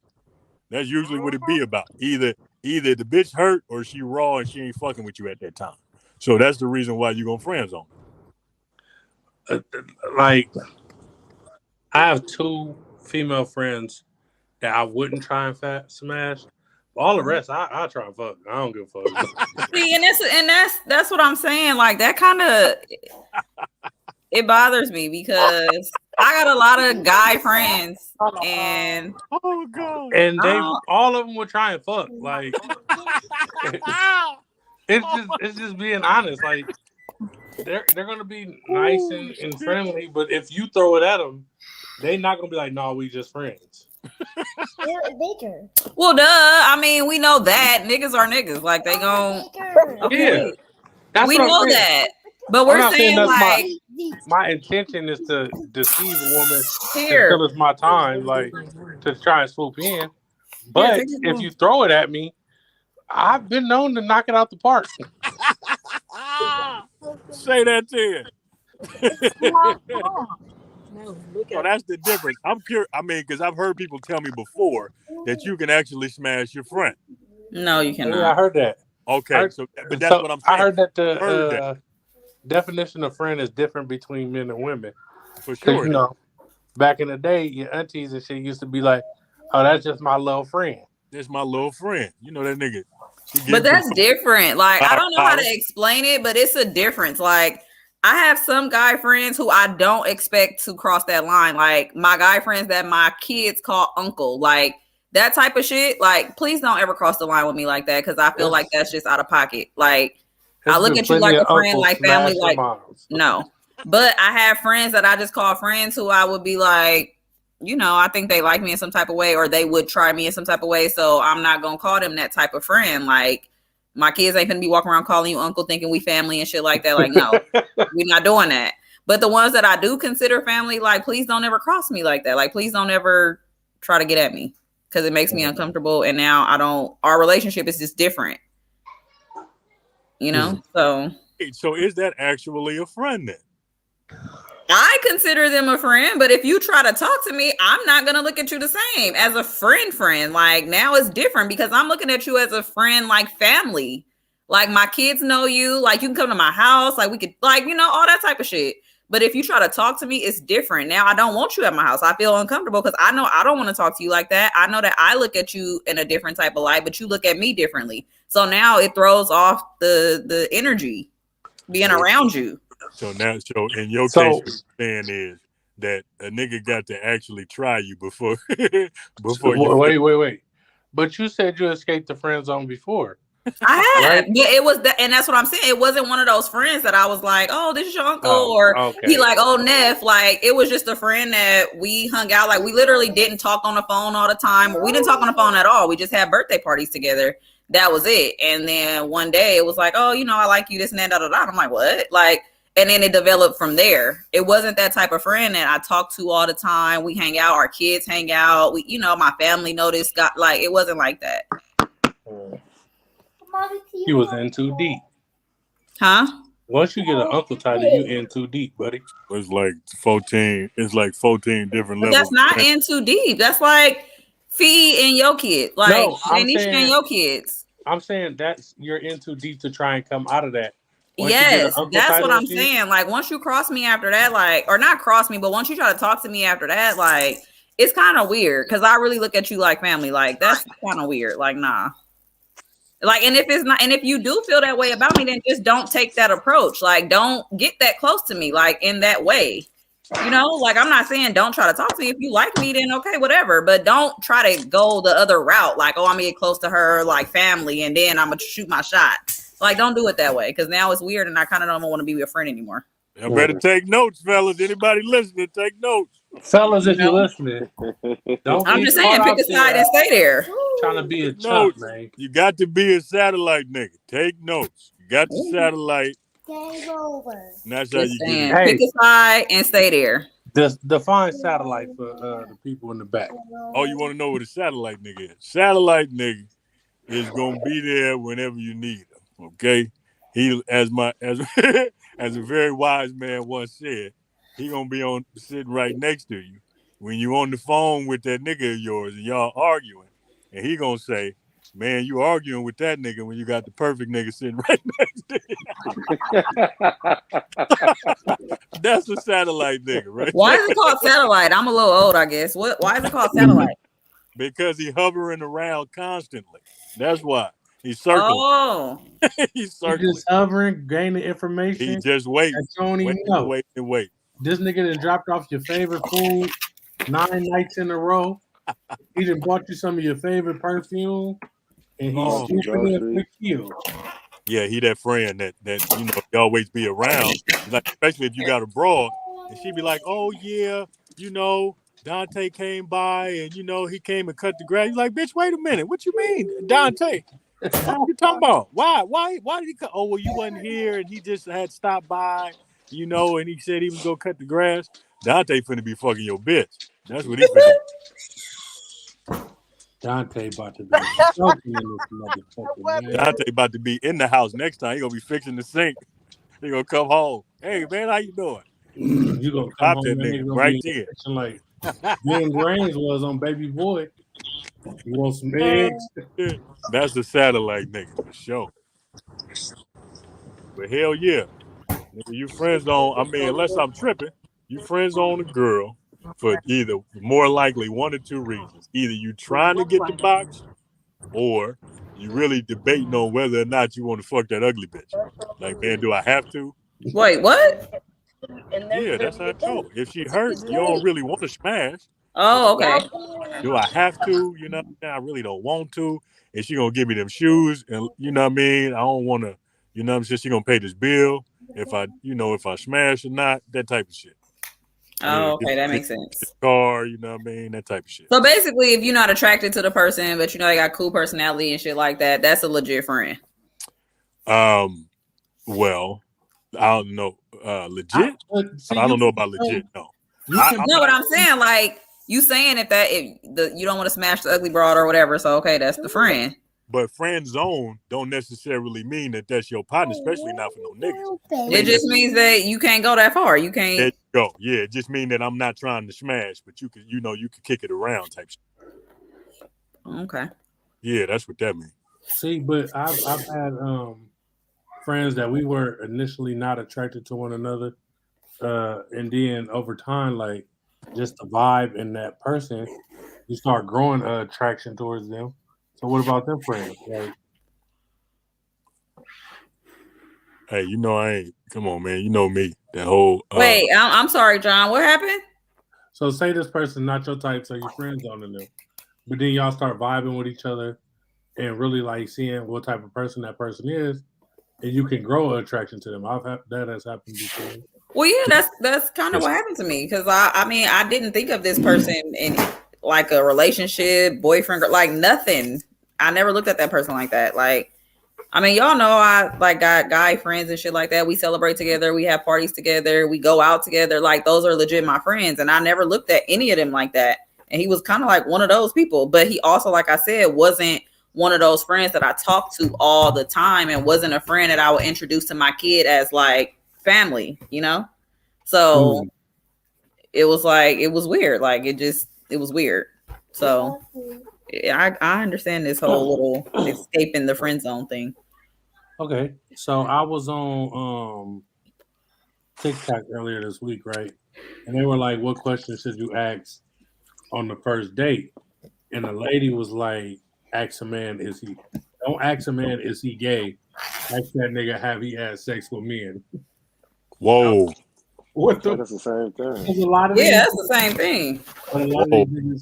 [SPEAKER 4] That's usually what it be about. Either the bitch hurt or she raw and she ain't fucking with you at that time. So that's the reason why you gonna friend zone.
[SPEAKER 2] Like, I have 2 female friends that I wouldn't try and smash. All the rest, I try and fuck. I don't give a fuck.
[SPEAKER 7] See, and that's what I'm saying. Like that kind of it bothers me because I got a lot of guy friends, and
[SPEAKER 4] oh god,
[SPEAKER 2] and all of them would try and fuck. Like it's just being honest. Like they're gonna be nice and friendly, but if you throw it at them, they're not gonna be like, "No, we just friends."
[SPEAKER 7] Well, duh. I mean, we know that niggas are niggas. Like they gon'
[SPEAKER 2] yeah. That's
[SPEAKER 7] we know that, but we're saying like
[SPEAKER 2] my intention is to deceive a woman until it's my time, like to try and swoop in. But if you throw it at me, I've been known to knock it out the park.
[SPEAKER 4] Say that to you. So that's the difference. I'm curious. I mean, because I've heard people tell me before that you can actually smash your friend.
[SPEAKER 7] No, you
[SPEAKER 2] Oh, yeah, I
[SPEAKER 7] cannot.
[SPEAKER 2] heard that.
[SPEAKER 4] Okay, so but that's
[SPEAKER 2] So
[SPEAKER 4] what I'm
[SPEAKER 2] I
[SPEAKER 4] saying.
[SPEAKER 2] heard that
[SPEAKER 4] Heard that
[SPEAKER 2] the definition of friend is different between men and women.
[SPEAKER 4] for
[SPEAKER 2] Because
[SPEAKER 4] sure.
[SPEAKER 2] you know, back in the day, your aunties and shit used to be like, "Oh, that's just my little friend."
[SPEAKER 4] That's my little friend. You know that nigga. She
[SPEAKER 7] But
[SPEAKER 4] give him
[SPEAKER 7] that's different. Like, I don't know how to
[SPEAKER 4] $5.
[SPEAKER 7] explain it, but it's a difference. Like, I have some guy friends who I don't expect to cross that line. Like, my guy friends that my kids call uncle. Like, that type of shit. Like, please don't ever cross the line with me like that because I feel like
[SPEAKER 2] It's,
[SPEAKER 7] that's just out of pocket. Like, I
[SPEAKER 2] it's
[SPEAKER 7] look
[SPEAKER 2] been
[SPEAKER 7] at you
[SPEAKER 2] plenty
[SPEAKER 7] like
[SPEAKER 2] of
[SPEAKER 7] a friend,
[SPEAKER 2] uncles
[SPEAKER 7] like family.
[SPEAKER 2] smashing
[SPEAKER 7] Like,
[SPEAKER 2] moms.
[SPEAKER 7] no. But I have friends that I just call friends who I would be like, you know, I think they like me in some type of way or they would try me in some type of way. So I'm not going to call them that type of friend. Like, my kids ain't gonna be walking around calling you uncle thinking we family and shit like that. Like, no, we're not doing that. But the ones that I do consider family, like, please don't ever cross me like that. Like, please don't ever try to get at me because it makes me uncomfortable. And now our relationship is just different, you know? So
[SPEAKER 4] So is that actually a friend then?
[SPEAKER 7] I consider them a friend, but if you try to talk to me, I'm not gonna look at you the same as a friend. Like, now it's different because I'm looking at you as a friend, like family. Like, my kids know you, like you can come to my house, like we could, like, you know, all that type of shit. But if you try to talk to me, it's different. Now I don't want you at my house. I feel uncomfortable because I know I don't want to talk to you like that. I know that I look at you in a different type of light, but you look at me differently. So now it throws off the energy being around you.
[SPEAKER 4] So now, so in your case, what you're saying is that a nigga got to actually try you before before you.
[SPEAKER 2] Wait. But you said you escaped the friend zone before.
[SPEAKER 7] I have,
[SPEAKER 2] right?
[SPEAKER 7] but it was and that's what I'm saying. It wasn't one of those friends that I was like, "Oh, this is your uncle,"
[SPEAKER 2] Oh,
[SPEAKER 7] or
[SPEAKER 2] okay.
[SPEAKER 7] he like, "Oh, Neff." Like, it was just a friend that we hung out. Like, we literally didn't talk on the phone all the time, or we didn't talk on the phone at all. We just had birthday parties together. That was it. And then one day it was like, "Oh, you know, I like you, this and that." Da, da, da. I'm like, "What?" Like, and then it developed from there. It wasn't that type of friend that I talk to all the time. We hang out, our kids hang out. We, you know, my family noticed. Got like, it wasn't like that.
[SPEAKER 2] You was in too deep.
[SPEAKER 7] Huh?
[SPEAKER 2] Once you get an uncle title, you in too deep, buddy.
[SPEAKER 4] It's like 14. It's like 14 different
[SPEAKER 7] But
[SPEAKER 4] levels.
[SPEAKER 7] that's not in too deep. That's like feeding your kid, like
[SPEAKER 2] No, I'm
[SPEAKER 7] Anisha and
[SPEAKER 2] saying
[SPEAKER 7] your kids.
[SPEAKER 2] I'm saying that's you're in too deep to try and come out of that. Once you get an
[SPEAKER 7] Yes,
[SPEAKER 2] uncle
[SPEAKER 7] that's what
[SPEAKER 2] title
[SPEAKER 7] I'm
[SPEAKER 2] and shit,
[SPEAKER 7] saying. Like, once you cross me after that, like, or not cross me, but once you try to talk to me after that, like, it's kind of weird because I really look at you like family. Like, that's kind of weird. Like, nah. Like, and if it's not, and if you do feel that way about me, then just don't take that approach. Like, don't get that close to me, like, in that way. You know, like, I'm not saying don't try to talk to me. If you like me, then okay, whatever. But don't try to go the other route. Like, oh, I'm gonna get close to her, like family, and then I'm gonna shoot my shot. Like, don't do it that way because now it's weird, and I kind of don't want to be your friend anymore.
[SPEAKER 4] I better take notes, fellas. Anybody listening, take notes.
[SPEAKER 2] fellas, if you're listening, don't
[SPEAKER 7] I'm
[SPEAKER 2] be
[SPEAKER 7] just
[SPEAKER 2] caught
[SPEAKER 7] saying, pick
[SPEAKER 2] out
[SPEAKER 7] a side
[SPEAKER 2] there
[SPEAKER 7] and stay there.
[SPEAKER 2] trying to be a
[SPEAKER 4] Take
[SPEAKER 2] chump,
[SPEAKER 4] notes.
[SPEAKER 2] man.
[SPEAKER 4] You got to be a satellite nigga. Take notes. You got the satellite.
[SPEAKER 8] Game over.
[SPEAKER 4] And that's how
[SPEAKER 7] Just
[SPEAKER 4] you get
[SPEAKER 7] saying,
[SPEAKER 4] it.
[SPEAKER 2] Hey.
[SPEAKER 7] pick a side and stay there.
[SPEAKER 2] Define satellite for the people in the back.
[SPEAKER 4] Oh, you want to know what a satellite nigga is? Satellite nigga is gonna be there whenever you need him. Okay, he as as a very wise man once said, he gonna be on sitting right next to you when you on the phone with that nigga of yours and y'all arguing, and he gonna say, "Man, you arguing with that nigga when you got the perfect nigga sitting right next to you." That's a satellite nigga, right?
[SPEAKER 7] Why is it called satellite? I'm a little old, I guess. Why is it called satellite?
[SPEAKER 4] Because he hovering around constantly. That's why he's circling.
[SPEAKER 7] Oh,
[SPEAKER 4] He's
[SPEAKER 2] He's
[SPEAKER 4] circling.
[SPEAKER 2] just hovering, gaining information.
[SPEAKER 4] He just wait,
[SPEAKER 2] that you don't even
[SPEAKER 4] wait,
[SPEAKER 2] know.
[SPEAKER 4] wait.
[SPEAKER 2] This nigga done dropped off your favorite food 9 nights in a row. He done bought you some of your favorite perfume, and he's
[SPEAKER 4] Oh,
[SPEAKER 2] swooping in for kills.
[SPEAKER 4] Yeah, he that friend that you know he always be around. Like especially if you got a broad, and she be like, "Oh yeah, you know Dante came by and you know he came and cut the grass." He's like, "Bitch, wait a minute, what you mean, Dante? What you talking about? Why did he come? Oh well, you wasn't here, and he just had stopped by, you know, and he said he was gonna cut the grass. Dante finna be fucking your bitch. That's what he finna do.
[SPEAKER 2] Dante about to be choking in this motherfucker, man.
[SPEAKER 4] Dante about to be in the house next time. He gonna be fixing the sink. He gonna come home. Hey man, how you doing?
[SPEAKER 2] You gonna come
[SPEAKER 4] Stop
[SPEAKER 2] home,
[SPEAKER 4] that
[SPEAKER 2] that
[SPEAKER 4] nigga
[SPEAKER 2] nigga gonna
[SPEAKER 4] right
[SPEAKER 2] be in
[SPEAKER 4] there.
[SPEAKER 2] the kitchen like Ben Brains was on Baby Boy. You want some eggs?
[SPEAKER 4] That's the satellite nigga for sure. But hell yeah, nigga, you friends on. I mean, unless I'm tripping, you friends on a girl for either more likely one or two reasons. Either you trying to get the box, or you really debating on whether or not you want to fuck that ugly bitch. Like, man, do I have to?
[SPEAKER 7] Wait, what?
[SPEAKER 4] Yeah, that's how it go. If she hurt, you don't really want to smash. But
[SPEAKER 7] Oh, okay.
[SPEAKER 4] do I have to? You know, I really don't want to. And she gonna give me them shoes, and you know what I mean. I don't want to. You know what I'm saying? She gonna pay this bill if I smash or not. That type of shit.
[SPEAKER 7] Oh,
[SPEAKER 4] Give
[SPEAKER 7] okay, that
[SPEAKER 4] me
[SPEAKER 7] makes
[SPEAKER 4] the
[SPEAKER 7] sense.
[SPEAKER 4] car. You know what I mean? That type of shit.
[SPEAKER 7] So basically, if you're not attracted to the person, but you know they got cool personality and shit like that, that's a legit friend.
[SPEAKER 4] Well, I don't know. Legit? I don't know about legit. No.
[SPEAKER 7] No, what I'm saying, like you saying if you don't want to smash the ugly broad or whatever, so okay, that's the friend.
[SPEAKER 4] But friend zone don't necessarily mean that that's your partner, especially not for no niggas.
[SPEAKER 7] It just means that you can't go that far. You can't.
[SPEAKER 4] There you go. Yeah, it just means that I'm not trying to smash, but you can kick it around type shit.
[SPEAKER 7] Okay.
[SPEAKER 4] Yeah, that's what that means.
[SPEAKER 2] See, but I've had friends that we were initially not attracted to one another, and then over time, like just the vibe in that person, you start growing attraction towards them. So what about them friends? Like,
[SPEAKER 4] hey, I ain't. Come on, man. You know me. That whole.
[SPEAKER 7] Wait, I'm sorry, John. What happened?
[SPEAKER 2] So say this person not your type, so you're friends on them, but then y'all start vibing with each other and really like seeing what type of person that person is, and you can grow an attraction to them. That has happened before.
[SPEAKER 7] Well, yeah, that's kind of what happened to me because I mean I didn't think of this person in like a relationship, boyfriend, like nothing. I never looked at that person like that. Like, I mean, y'all know I like got guy friends and shit like that. We celebrate together, we have parties together, we go out together. Like those are legit my friends, and I never looked at any of them like that. And he was kind of like one of those people, but he also, like I said, wasn't one of those friends that I talked to all the time, and wasn't a friend that I would introduce to my kid as like family, you know? So it was like, it was weird. Like it was weird. So I understand this whole little escaping the friend zone thing.
[SPEAKER 2] Okay. So I was on TikTok earlier this week, right? And they were like, what question should you ask on the first date? And the lady was like, ask a man, don't ask a man, is he gay? Ask that nigga, have he had sex with men?
[SPEAKER 4] Whoa.
[SPEAKER 2] What the?
[SPEAKER 5] That's the same thing.
[SPEAKER 7] That's the same thing.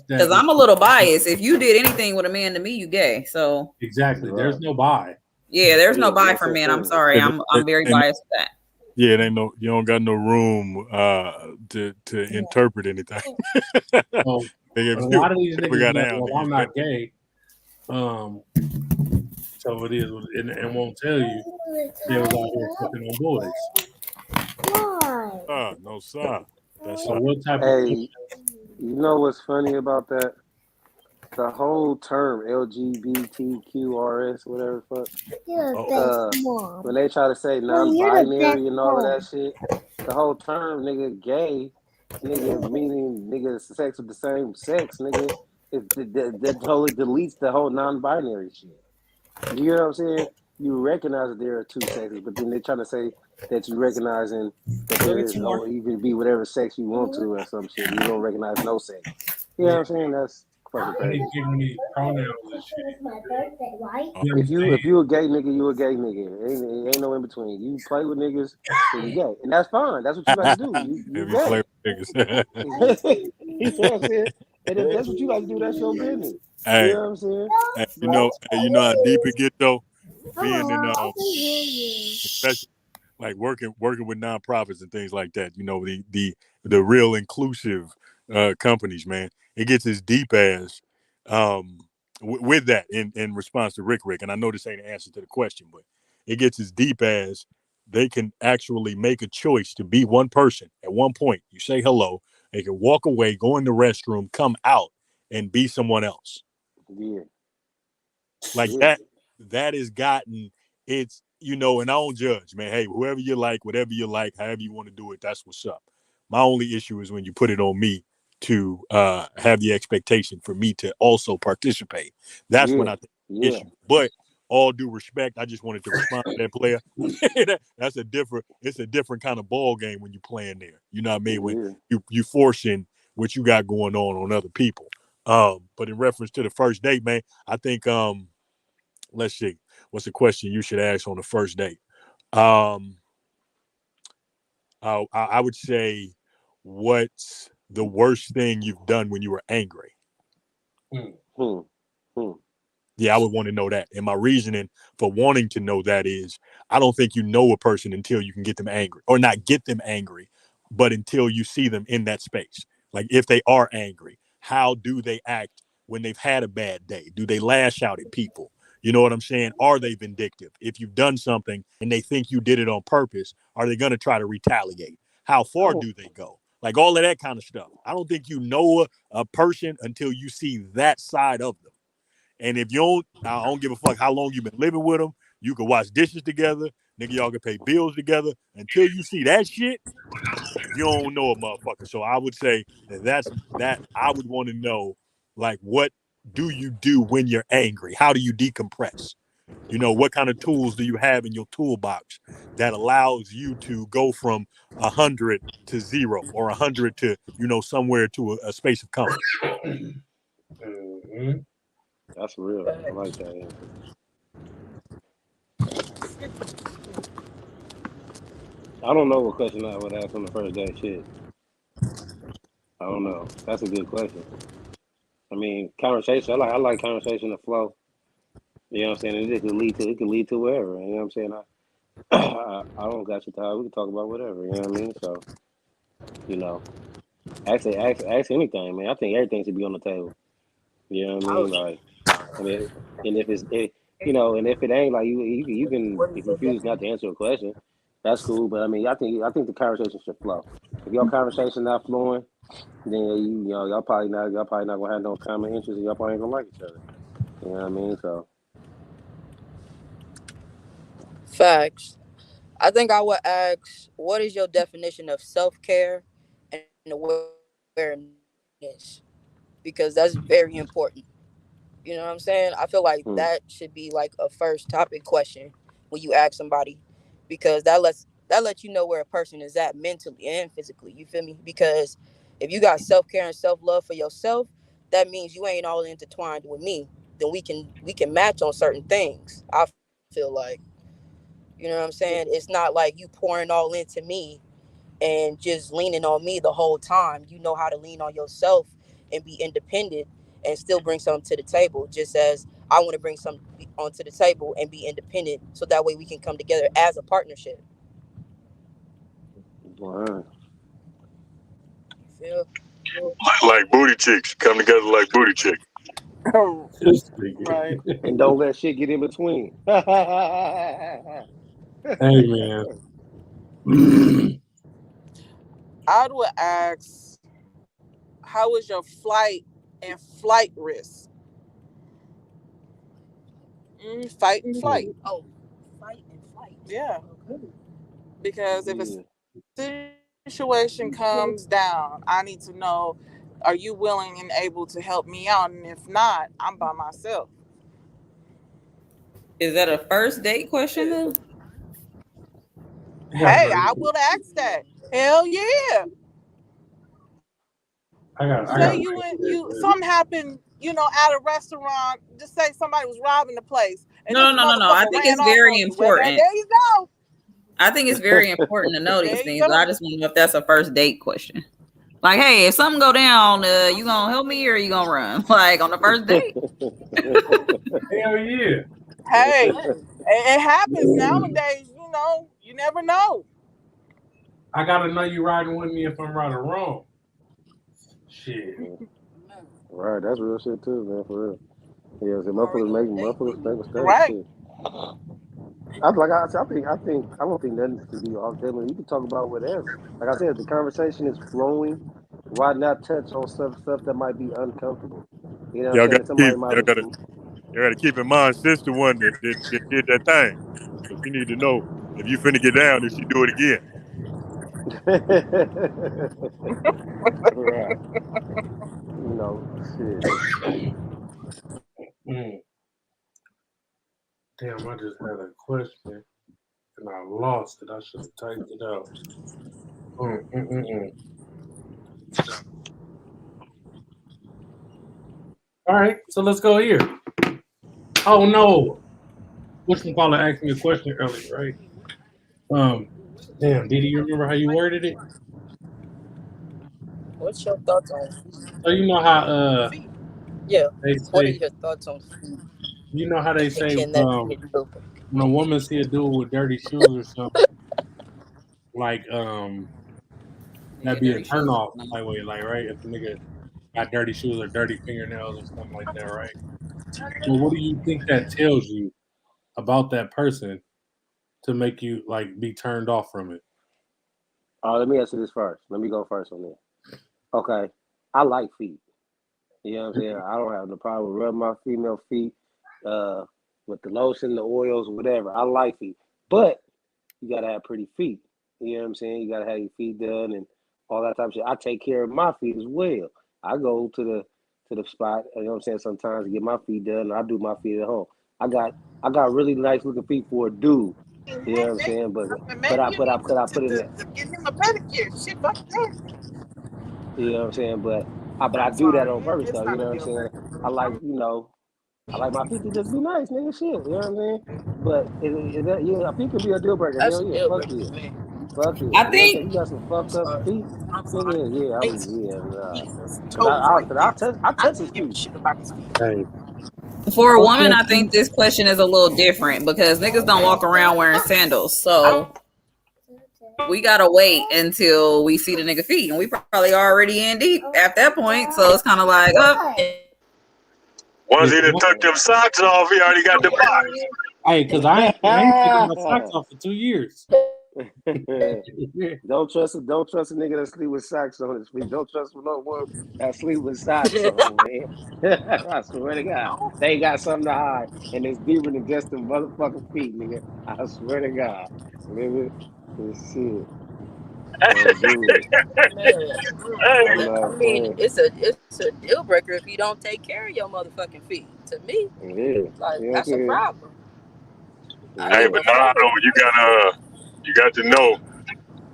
[SPEAKER 7] Because I'm a little biased. If you did anything with a man, to me, you gay. So
[SPEAKER 2] exactly, there's no bi.
[SPEAKER 7] Yeah, there's no bi for men. I'm sorry, I'm very biased with that.
[SPEAKER 4] Yeah, it ain't no. You don't got no room to interpret anything.
[SPEAKER 2] So, a lot of these niggas like, well, I'm not gay. So it is, and won't tell you they was out here fucking on boys.
[SPEAKER 4] No, sir.
[SPEAKER 2] So what type of?
[SPEAKER 5] Hey, you know what's funny about that? The whole term LGBTQRS, whatever the fuck. When they try to say non-binary and all of that shit, the whole term, nigga, gay, nigga, meaning nigga sex with the same sex, nigga, that totally deletes the whole non-binary shit. You know what I'm saying? You recognize that there are two sexes, but then they're trying to say that you recognizing that there is no, you can be whatever sex you want to or some shit. You don't recognize no sex. You know what I'm saying? That's fucking crazy. If you a gay nigga, you a gay nigga. Ain't no in between. You play with niggas, then you gay, and that's fine. That's what you like to do. You
[SPEAKER 4] play with niggas.
[SPEAKER 5] You know what I'm saying? And if that's what you like to do, that's your business.
[SPEAKER 4] Hey,
[SPEAKER 5] you know what I'm saying?
[SPEAKER 4] Hey, you know how deep it gets though. Being in especially like working with nonprofits and things like that. You know, the real inclusive companies, man. It gets as deep as with that in response to Rick. And I know this ain't an answer to the question, but it gets as deep as they can actually make a choice to be one person at one point. You say hello, they can walk away, go in the restroom, come out, and be someone else.
[SPEAKER 5] Yeah.
[SPEAKER 4] Like that has gotten, it's, and I don't judge, man. Hey, whoever you like, whatever you like, however you want to do it, that's what's up. My only issue is when you put it on me to have the expectation for me to also participate. That's when I think the issue. But all due respect, I just wanted to respond to that player. It's a different kind of ball game when you playing there. You know what I mean? When you forcing what you got going on other people. But in reference to the first date, man, I think let's see, what's the question you should ask on the first date? I would say, what's the worst thing you've done when you were angry? Yeah, I would want to know that. And my reasoning for wanting to know that is, I don't think you know a person until you can get them angry, or not get them angry, but until you see them in that space. Like, if they are angry, how do they act when they've had a bad day? Do they lash out at people? You know what I'm saying? Are they vindictive? If you've done something and they think you did it on purpose, are they going to try to retaliate? How far do they go? Like, all of that kind of stuff. I don't think you know a person until you see that side of them. And if you don't, I don't give a fuck how long you've been living with them. You can wash dishes together. Nigga, y'all can pay bills together. Until you see that shit, you don't know a motherfucker. So I would say that I would want to know, like, what do you do when you're angry? How do you decompress? You know, what kind of tools do you have in your toolbox that allows you to go from 100 to 0, or 100 to, somewhere to a space of comfort?
[SPEAKER 5] Mm-hmm. That's real. I like that answer. I don't know what question I would ask on the first date. Shit, I don't know. That's a good question. I mean, conversation. I like conversation to flow. You know what I'm saying? And it could lead to wherever. You know what I'm saying? I don't got your time. We can talk about whatever. You know what I mean? So, you know, ask anything, man. I think everything should be on the table. You know what I mean? Like, I mean, and and if it ain't like you can if you refuse not to answer a question, that's cool. But I mean, I think the conversation should flow. If your conversation not flowing, then y'all probably not gonna have no common interest, and y'all probably ain't gonna like each other. You know what I mean? So
[SPEAKER 6] Facts. I think I would ask, what is your definition of self care and awareness? Because that's very important. You know what I'm saying? I feel like that should be like a first topic question when you ask somebody, because that lets you know where a person is at mentally and physically. You feel me? Because if you got self care and self love for yourself, that means you ain't all intertwined with me. Then we can match on certain things. I feel like, you know what I'm saying? It's not like you pouring all into me and just leaning on me the whole time. You know how to lean on yourself and be independent and still bring something to the table. Just as I want to bring something onto the table and be independent, so that way we can come together as a partnership.
[SPEAKER 5] wow.
[SPEAKER 6] You feel?
[SPEAKER 4] Like booty chicks. Come together like booty chicks.
[SPEAKER 1] Right.
[SPEAKER 5] And don't let shit get in between.
[SPEAKER 2] Hey man.
[SPEAKER 1] I would ask, how was your flight and flight risk? Fight and flight.
[SPEAKER 6] Oh, fight and flight.
[SPEAKER 1] Yeah.
[SPEAKER 6] Okay.
[SPEAKER 1] Because if a
[SPEAKER 5] Yeah.
[SPEAKER 1] situation comes down, I need to know, are you willing and able to help me out? And if not, I'm by myself.
[SPEAKER 7] Is that a first date question though?
[SPEAKER 1] Hey, I will ask that. Hell yeah.
[SPEAKER 2] I
[SPEAKER 1] Say
[SPEAKER 2] got
[SPEAKER 1] something happened, at a restaurant. Just say somebody was robbing the place and this
[SPEAKER 7] No. I
[SPEAKER 1] motherfucker
[SPEAKER 7] think
[SPEAKER 1] ran
[SPEAKER 7] it's
[SPEAKER 1] off
[SPEAKER 7] very
[SPEAKER 1] on you. Well,
[SPEAKER 7] important.
[SPEAKER 1] there you go.
[SPEAKER 7] I think it's very important to know these
[SPEAKER 1] There you
[SPEAKER 7] things. I
[SPEAKER 1] go.
[SPEAKER 7] just want to know if that's a first date question. Like, hey, if something go down, you gonna help me or you gonna run? Like on the first date?
[SPEAKER 2] hell yeah.
[SPEAKER 1] Hey, it happens nowadays. You never know.
[SPEAKER 2] I gotta know you riding with me if I'm right or wrong. Shit.
[SPEAKER 5] Right, that's real shit too, man. For real. Yeah, so
[SPEAKER 6] Already on the date
[SPEAKER 5] motherfuckers
[SPEAKER 6] with me.
[SPEAKER 5] make mistakes
[SPEAKER 1] Right.
[SPEAKER 5] too. I don't think nothing should be off limits. You can talk about whatever. Like I said, if the conversation is flowing, why not touch on stuff that might be uncomfortable? You know what I'm
[SPEAKER 4] Y'all got
[SPEAKER 5] saying?
[SPEAKER 4] to
[SPEAKER 5] Somebody
[SPEAKER 4] keep
[SPEAKER 5] might
[SPEAKER 4] y'all
[SPEAKER 5] have.
[SPEAKER 4] got to y'all got to keep in mind, sister one that did that thing. So she need to know if you finna get down, if she do it again.
[SPEAKER 5] Right. Shit.
[SPEAKER 2] Damn, I just had a question and I lost it. I should have typed it out. All right, so let's go here. Oh no, whatchamacallit asked me a question earlier, right? Damn, Didi, you remember how you worded it?
[SPEAKER 6] What's your thoughts on?
[SPEAKER 2] So you know how
[SPEAKER 6] Yeah.
[SPEAKER 2] they
[SPEAKER 6] What are
[SPEAKER 2] say,
[SPEAKER 6] your thoughts on?
[SPEAKER 2] you know how they say
[SPEAKER 6] Can that be a deal?
[SPEAKER 2] when a woman see a dude with dirty shoes or something, like that'd be a
[SPEAKER 6] Dirty
[SPEAKER 2] turn
[SPEAKER 6] shoes?
[SPEAKER 2] off like way, like right? If the nigga got dirty shoes or dirty fingernails or something like that, right? Well, what do you think that tells you about that person to make you like be turned off from it?
[SPEAKER 5] Let me answer this first. Let me go first on this. Okay. I like feet. You know what I'm saying? I don't have no problem with rubbing my female feet with the lotion, the oils, whatever. I like feet. But you gotta have pretty feet. You know what I'm saying? You gotta have your feet done and all that type of shit. I take care of my feet as well. I go to the spot, you know what I'm saying, sometimes to get my feet done, and I do my feet at home. I got really nice looking feet for a dude. You know what I'm saying? But
[SPEAKER 1] Maybe
[SPEAKER 5] I
[SPEAKER 1] you
[SPEAKER 5] put I
[SPEAKER 1] need
[SPEAKER 5] put I put in
[SPEAKER 1] to
[SPEAKER 5] that.
[SPEAKER 1] get him a pedicure. Shit, fuck that.
[SPEAKER 5] You know what I'm saying? But I
[SPEAKER 1] I'm
[SPEAKER 5] do that
[SPEAKER 1] sorry,
[SPEAKER 5] on purpose
[SPEAKER 1] it's
[SPEAKER 5] though. You
[SPEAKER 1] not a
[SPEAKER 5] know what I'm
[SPEAKER 1] deal
[SPEAKER 5] saying?
[SPEAKER 1] breaker.
[SPEAKER 5] I like I like my feet to just be nice, nigga. Shit, you know what I'm saying? But yeah, feet can be a deal breaker.
[SPEAKER 6] That's
[SPEAKER 5] Hell
[SPEAKER 6] a
[SPEAKER 5] yeah,
[SPEAKER 6] deal
[SPEAKER 5] fuck
[SPEAKER 6] breaker
[SPEAKER 5] yeah.
[SPEAKER 6] for me.
[SPEAKER 5] Fuck yeah. You
[SPEAKER 7] I
[SPEAKER 5] know what I'm saying?
[SPEAKER 7] think
[SPEAKER 5] You got some
[SPEAKER 6] I'm
[SPEAKER 5] fucked up
[SPEAKER 6] sorry.
[SPEAKER 5] feet,
[SPEAKER 6] I'm sorry.
[SPEAKER 5] nigga. Yeah,
[SPEAKER 6] It's,
[SPEAKER 5] nah.
[SPEAKER 1] He's
[SPEAKER 5] Cause
[SPEAKER 1] toes like this.
[SPEAKER 5] I
[SPEAKER 1] I
[SPEAKER 5] touch his
[SPEAKER 1] don't give a
[SPEAKER 5] feet.
[SPEAKER 1] shit about his feet.
[SPEAKER 2] Hey,
[SPEAKER 7] for a
[SPEAKER 2] fuck
[SPEAKER 7] woman,
[SPEAKER 2] your
[SPEAKER 7] I think
[SPEAKER 2] feet.
[SPEAKER 7] this question is a little different because niggas don't walk around wearing sandals. So we gotta wait until we see the nigga feet, and we probably already in deep at that point. So it's kind of like, oh,
[SPEAKER 4] Once
[SPEAKER 2] Yeah,
[SPEAKER 4] he done took them socks off, he already got the box.
[SPEAKER 2] hey, cause I ain't taking my socks off for 2 years.
[SPEAKER 5] Don't trust a nigga that sleep with socks on his feet. Don't trust no one that sleep with socks on, man. I swear to God, they got something to hide, and it's deeper than just them motherfucking feet, nigga. I swear to God, nigga, this shit. Oh, dude,
[SPEAKER 6] man.
[SPEAKER 5] I'm
[SPEAKER 6] I
[SPEAKER 5] not
[SPEAKER 6] mean,
[SPEAKER 5] playing.
[SPEAKER 6] it's a deal breaker if you don't take care of your motherfucking feet. To me,
[SPEAKER 5] Yeah, you
[SPEAKER 6] like
[SPEAKER 5] know what I'm
[SPEAKER 6] that's a
[SPEAKER 5] saying?
[SPEAKER 6] problem. I
[SPEAKER 4] Hey,
[SPEAKER 6] ain't
[SPEAKER 5] Yeah,
[SPEAKER 4] but
[SPEAKER 6] gonna
[SPEAKER 4] nah,
[SPEAKER 6] front with you.
[SPEAKER 4] you got to know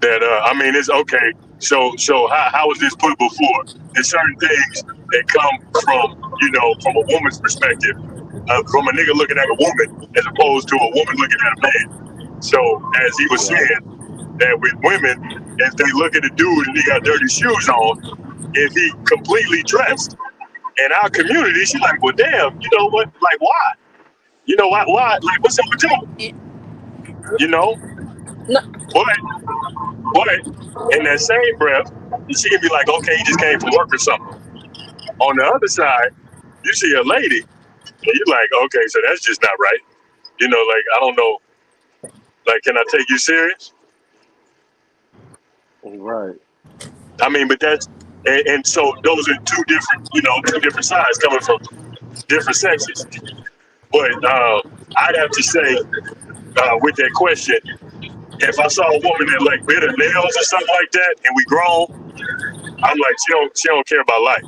[SPEAKER 4] that I mean it's okay. So how was this put before? There's certain things that come from a woman's perspective, from a nigga looking at a woman as opposed to a woman looking at a man. So as he was
[SPEAKER 5] right.
[SPEAKER 4] saying that with women, if they look at a dude and he got dirty shoes on, if he completely dressed in our community, she's like, well, damn, you know what? Like, why? You know why? Why? Like, what's up with you?
[SPEAKER 6] It,
[SPEAKER 4] You know,
[SPEAKER 6] no,
[SPEAKER 4] but in that same breath, she can be like, okay, he just came from work or something. On the other side, you see a lady, and you're like, okay, so that's just not right. You know, like I don't know, like, can I take you serious?
[SPEAKER 5] Right.
[SPEAKER 4] I mean, but and so those are two different sides coming from different sexes. But I'd have to say, with that question, if I saw a woman that like bit her nails or something like that, and we grown, I'm like, she don't care about life.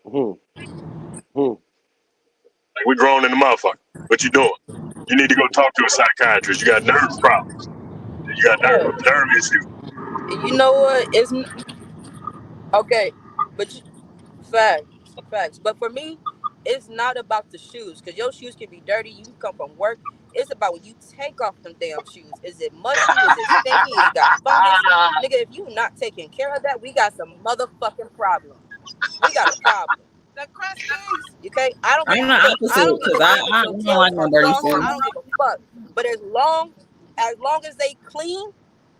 [SPEAKER 5] Hmm. Hmm.
[SPEAKER 4] Like we grown in the motherfucker. What you doing? You need to go talk to a psychiatrist. You got nerve problems. You got
[SPEAKER 6] yeah.
[SPEAKER 4] nerve issues.
[SPEAKER 6] You know what? It's okay, but facts, facts. But for me, it's not about the shoes because your shoes can be dirty. You can come from work. It's about when you take off them damn shoes. Is it musty? Is it stinky? Is it got fungus? Nigga, if you not taking care of that, we got some motherfucking problem. We got a problem.
[SPEAKER 1] The question is,
[SPEAKER 6] Okay, I don't give
[SPEAKER 7] I'm
[SPEAKER 6] a
[SPEAKER 7] the
[SPEAKER 6] fuck. I
[SPEAKER 7] opposite
[SPEAKER 6] don't give
[SPEAKER 7] because
[SPEAKER 6] a damn if
[SPEAKER 7] I
[SPEAKER 6] your
[SPEAKER 7] don't
[SPEAKER 6] tails
[SPEAKER 7] like no
[SPEAKER 6] are
[SPEAKER 7] dirty
[SPEAKER 6] long. I
[SPEAKER 7] shoes.
[SPEAKER 6] don't give a fuck. But as long as they clean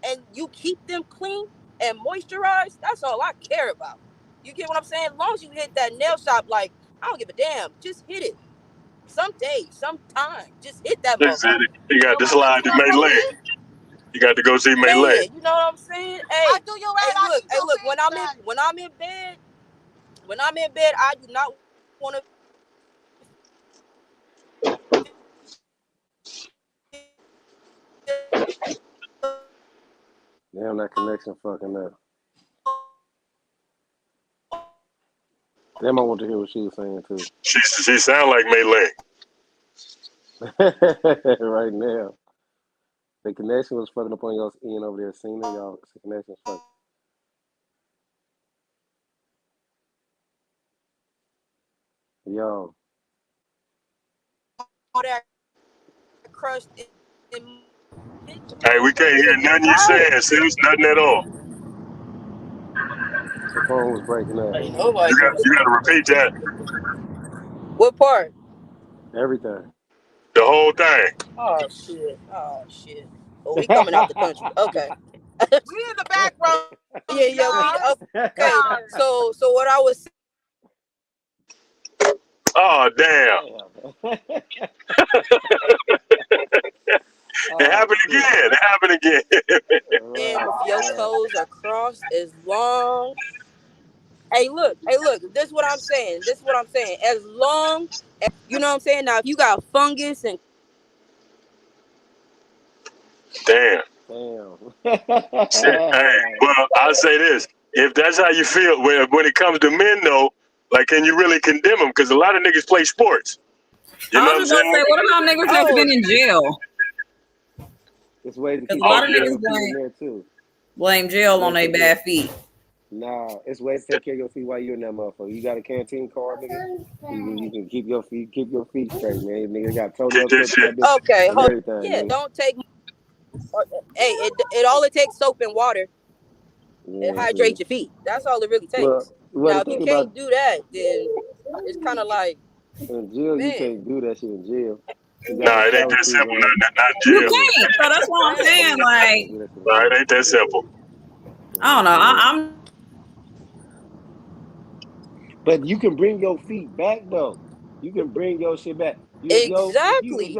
[SPEAKER 6] and you keep them clean and moisturized, that's all I care about. You get what I'm saying? As long as you hit that nail shop, like I don't give a damn. Just hit it. Some days, sometime, just hit that
[SPEAKER 4] They said
[SPEAKER 6] motherfucker.
[SPEAKER 4] you got
[SPEAKER 1] so
[SPEAKER 4] to
[SPEAKER 1] what would
[SPEAKER 4] slide
[SPEAKER 1] you
[SPEAKER 4] to
[SPEAKER 1] gonna
[SPEAKER 4] May
[SPEAKER 1] go
[SPEAKER 4] leg.
[SPEAKER 1] get?
[SPEAKER 4] You got to go see May leg.
[SPEAKER 6] Man, you know what I'm saying?
[SPEAKER 1] I
[SPEAKER 6] Hey,
[SPEAKER 1] do your right. I need
[SPEAKER 6] hey,
[SPEAKER 1] your
[SPEAKER 6] look.
[SPEAKER 1] fanny back.
[SPEAKER 6] When I'm in bed, I do not want to.
[SPEAKER 5] Damn, that connection fucking up. Damn, I want to hear what she was saying too.
[SPEAKER 4] She sound like Maylene.
[SPEAKER 5] Right now. The connection was fucking up on y'all's end over there. Seeing y'all, the connection was fucking. Yo.
[SPEAKER 6] All that crushed in
[SPEAKER 4] Hey, we can't hear nothing you saying, sis. Nothing at all.
[SPEAKER 5] The phone was breaking up.
[SPEAKER 6] Ain't nobody
[SPEAKER 4] You got to repeat that.
[SPEAKER 6] What part?
[SPEAKER 5] Everything.
[SPEAKER 4] The whole thing.
[SPEAKER 6] Oh shit. Well, we coming out the country. Okay.
[SPEAKER 1] We in the back row.
[SPEAKER 6] Yeah. Okay. So what I was
[SPEAKER 4] Oh, damn. It happened again. It happened again.
[SPEAKER 6] saying, if your toes are crossed as long. Hey, look. This is what I'm saying. As long as, you know what I'm saying? Now, if you got fungus and
[SPEAKER 4] Damn. Hey, well, I'll say this. If that's how you feel, when it comes to men, though, like, can you really condemn them? Because a lot of niggas play sports. You know what I'm saying?
[SPEAKER 7] Say, what about niggas that's been in jail?
[SPEAKER 5] It's ways to keep
[SPEAKER 7] a lot of
[SPEAKER 5] your
[SPEAKER 7] niggas
[SPEAKER 5] feet in there too.
[SPEAKER 7] Blame jail on their bad feet.
[SPEAKER 5] Nah, it's ways to take care of your feet while you're in that motherfucker. You got a canteen card, nigga. You can keep your feet straight, man. Nigga got toenail clips.
[SPEAKER 6] okay,
[SPEAKER 5] and everything.
[SPEAKER 6] Yeah,
[SPEAKER 5] nigga.
[SPEAKER 6] don't take. Hey, it all it takes soap and water.
[SPEAKER 5] Yeah,
[SPEAKER 6] and hydrate your feet. That's all it really takes.
[SPEAKER 5] Well,
[SPEAKER 6] now, if you can't do that, then it's kind of like
[SPEAKER 5] in jail. You can't do that shit in jail.
[SPEAKER 4] Nah, it ain't that simple. Not in
[SPEAKER 7] You
[SPEAKER 4] jail.
[SPEAKER 7] can't. So that's what I'm saying. Like,
[SPEAKER 4] nah, it ain't that simple.
[SPEAKER 7] I don't know. I'm.
[SPEAKER 5] But you can bring your feet back though. You can bring your shit back.
[SPEAKER 6] Exactly.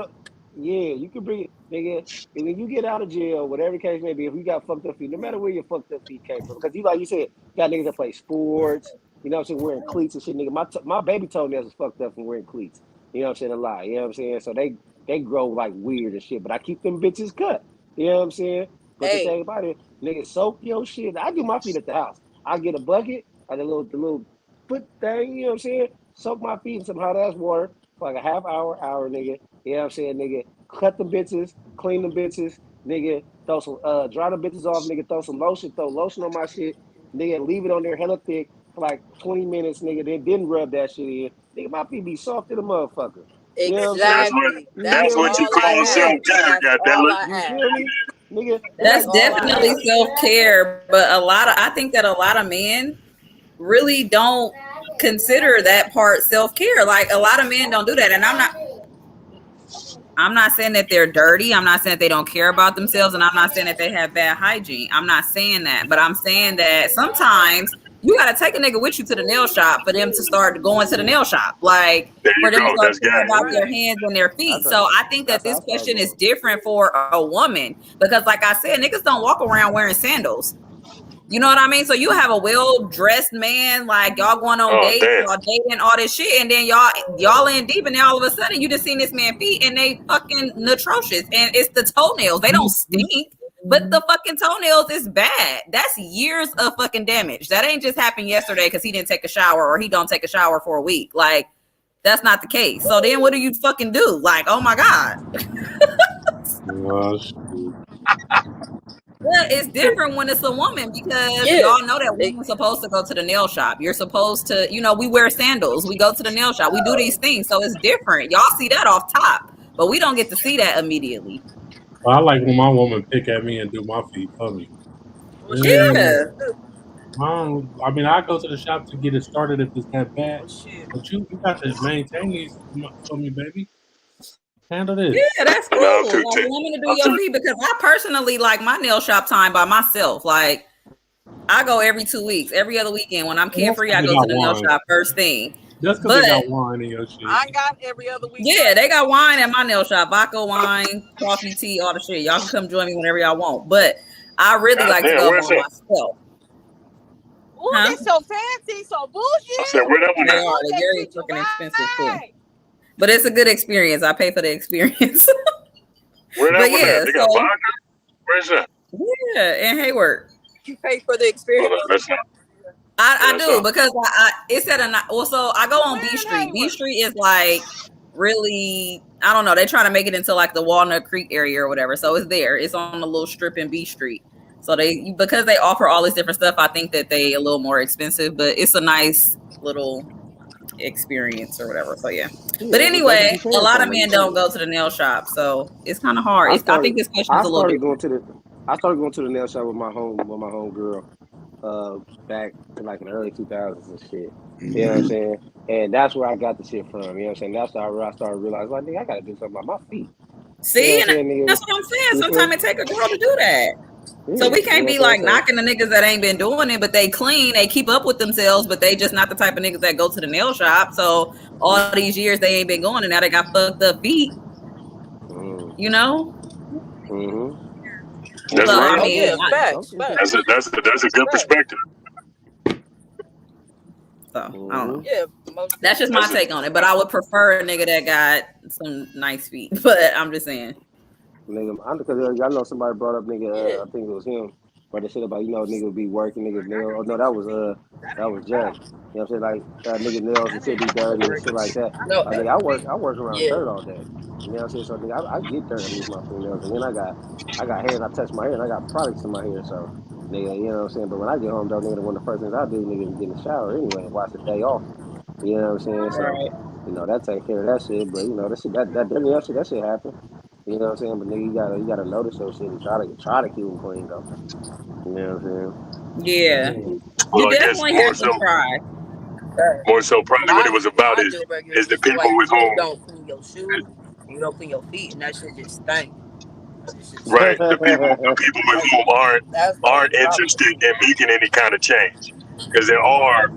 [SPEAKER 5] You can bring it, nigga. And when you get out of jail, whatever case may be, if you got fucked up feet, no matter where your fucked up feet came from, because you like you said, got niggas that play sports, you know what I'm saying, wearing cleats and shit, nigga. My baby toenails is fucked up from wearing cleats. You know what I'm saying? A lot. You know what I'm saying? So they grow like weird and shit, but I keep them bitches cut. You know what I'm saying? But the thing about it, nigga, soak your shit. I do my feet at the house. I get a bucket, the little foot thing, you know what I'm saying? Soak my feet in some hot ass water for like a half hour, nigga. You know what I'm saying, nigga? Cut them bitches, clean them bitches, nigga. Throw some dry them bitches off, nigga. Throw lotion on my shit, nigga. Leave it on there hella thick for like 20 minutes, nigga. Then rub that shit in. Nigga, my feet be soft to the motherfucker. You know what I'm saying?
[SPEAKER 4] That's what you call self-care, goddammit.
[SPEAKER 5] You feel me? Nigga,
[SPEAKER 7] that's definitely self-care, but I think that a lot of men really don't consider that part self-care. Like, a lot of men don't do that, and I'm not saying that they're dirty. I'm not saying that they don't care about themselves, and I'm not saying that they have bad hygiene. I'm not saying that, but I'm saying that sometimes you got to take a nigga with you to the nail shop for them to start going to the nail shop, like for them to start thinking about their hands and their feet. So I think that this question is different for a woman because, like I said, niggas don't walk around wearing sandals. You know what I mean? So you have a well-dressed man, like y'all going on dates, y'all dating, all this shit, and then y'all in deep, and then all of a sudden you just seen this man feet, and they fucking atrocious, and it's the toenails. They don't stink, but the fucking toenails is bad. That's years of fucking damage. That ain't just happened yesterday because he didn't take a shower or he don't take a shower for a week. Like, that's not the case. So then what do you fucking do? Like, oh my God. Well, it's different when it's a woman because y'all know that we're supposed to go to the nail shop. You're supposed to, we wear sandals. We go to the nail shop. We do these things. So it's different. Y'all see that off top, but we don't get to see that immediately.
[SPEAKER 2] Well, I like when my woman pick at me and do my feet for me.
[SPEAKER 7] Yeah.
[SPEAKER 2] I mean, I go to the shop to get it started if it's that bad. But you got to maintain these for me, baby. Handle this.
[SPEAKER 7] Yeah, that's cool. Like, want me to do your feet because I personally like my nail shop time by myself. Like, I go every 2 weeks, every other weekend. When I'm carefree, I go to the nail shop first thing.
[SPEAKER 2] Just because they got wine in your shit.
[SPEAKER 1] I got every other week.
[SPEAKER 7] Yeah, they got wine at my nail shop. Vodka, wine, coffee, tea, all the shit. Y'all can come join me whenever y'all want. But I really like to go by myself.
[SPEAKER 1] Ooh, they so fancy, so bougie.
[SPEAKER 4] I said, where that one?
[SPEAKER 7] They are. They're very fucking expensive too. But it's a good experience. I pay for the experience.
[SPEAKER 4] Where that one at? They got vodka? Where's that?
[SPEAKER 7] Yeah, in Hayward.
[SPEAKER 6] You pay for the experience.
[SPEAKER 7] I do because it said so I go on B Street. B Street is like really, I don't know. They try to make it into like the Walnut Creek area or whatever. So it's there. It's on a little strip in B Street. So because they offer all this different stuff, I think that they a little more expensive, but it's a nice little experience or whatever. So yeah. But anyway, a lot of men don't go to the nail shop, so it's kind of hard. I think this question is a little bit.
[SPEAKER 5] I started going to the nail shop with my home girl back in like in the early 2000s and shit. You know what I'm saying? And that's where I got the shit from. You know what I'm saying? That's how I started realizing, like, nigga, I gotta do something about my feet.
[SPEAKER 7] See, and that's what I'm saying. Sometimes it take a girl to do that. So we can't be like knocking the niggas that ain't been doing it, but they clean, they keep up with themselves, but they just not the type of niggas that go to the nail shop. So all these years they ain't been going, and now they got fucked up feet. You know?
[SPEAKER 8] That's right.
[SPEAKER 7] I mean,
[SPEAKER 6] facts.
[SPEAKER 8] That's a good perspective.
[SPEAKER 7] So I don't know.
[SPEAKER 6] Yeah,
[SPEAKER 7] that's just my take on it. But I would prefer a nigga that got some nice feet. But I'm just saying.
[SPEAKER 5] Nigga, because I know somebody brought up nigga. I think it was him. But they said about nigga would be working nigga nails. Oh no, that was Jay. You know what I'm saying? Like nigga nails and shit be dirty and shit like that.
[SPEAKER 6] No,
[SPEAKER 5] I work around dirt all day. You know what I'm saying? So nigga, I get dirt underneath my fingernails, and then I got hair and I touch my hair and I got products in my hair. So nigga, you know what I'm saying? But when I get home though, nigga, one of the first things I do, nigga, is get in the shower anyway and watch the day off. You know what I'm saying? So that take care of that shit. But that shit, that dirty ass shit, that shit happen. You know what I'm saying? But nigga, you gotta notice those shit and try to keep them clean though. You know what I'm saying?
[SPEAKER 7] Yeah.
[SPEAKER 8] Well,
[SPEAKER 7] you definitely have to try.
[SPEAKER 8] More so, probably what it was about is the people with whom
[SPEAKER 6] you don't clean your shoes, you don't clean your feet, and that shit just stank.
[SPEAKER 8] Right, the people with whom aren't interested in making any kind of change, because there are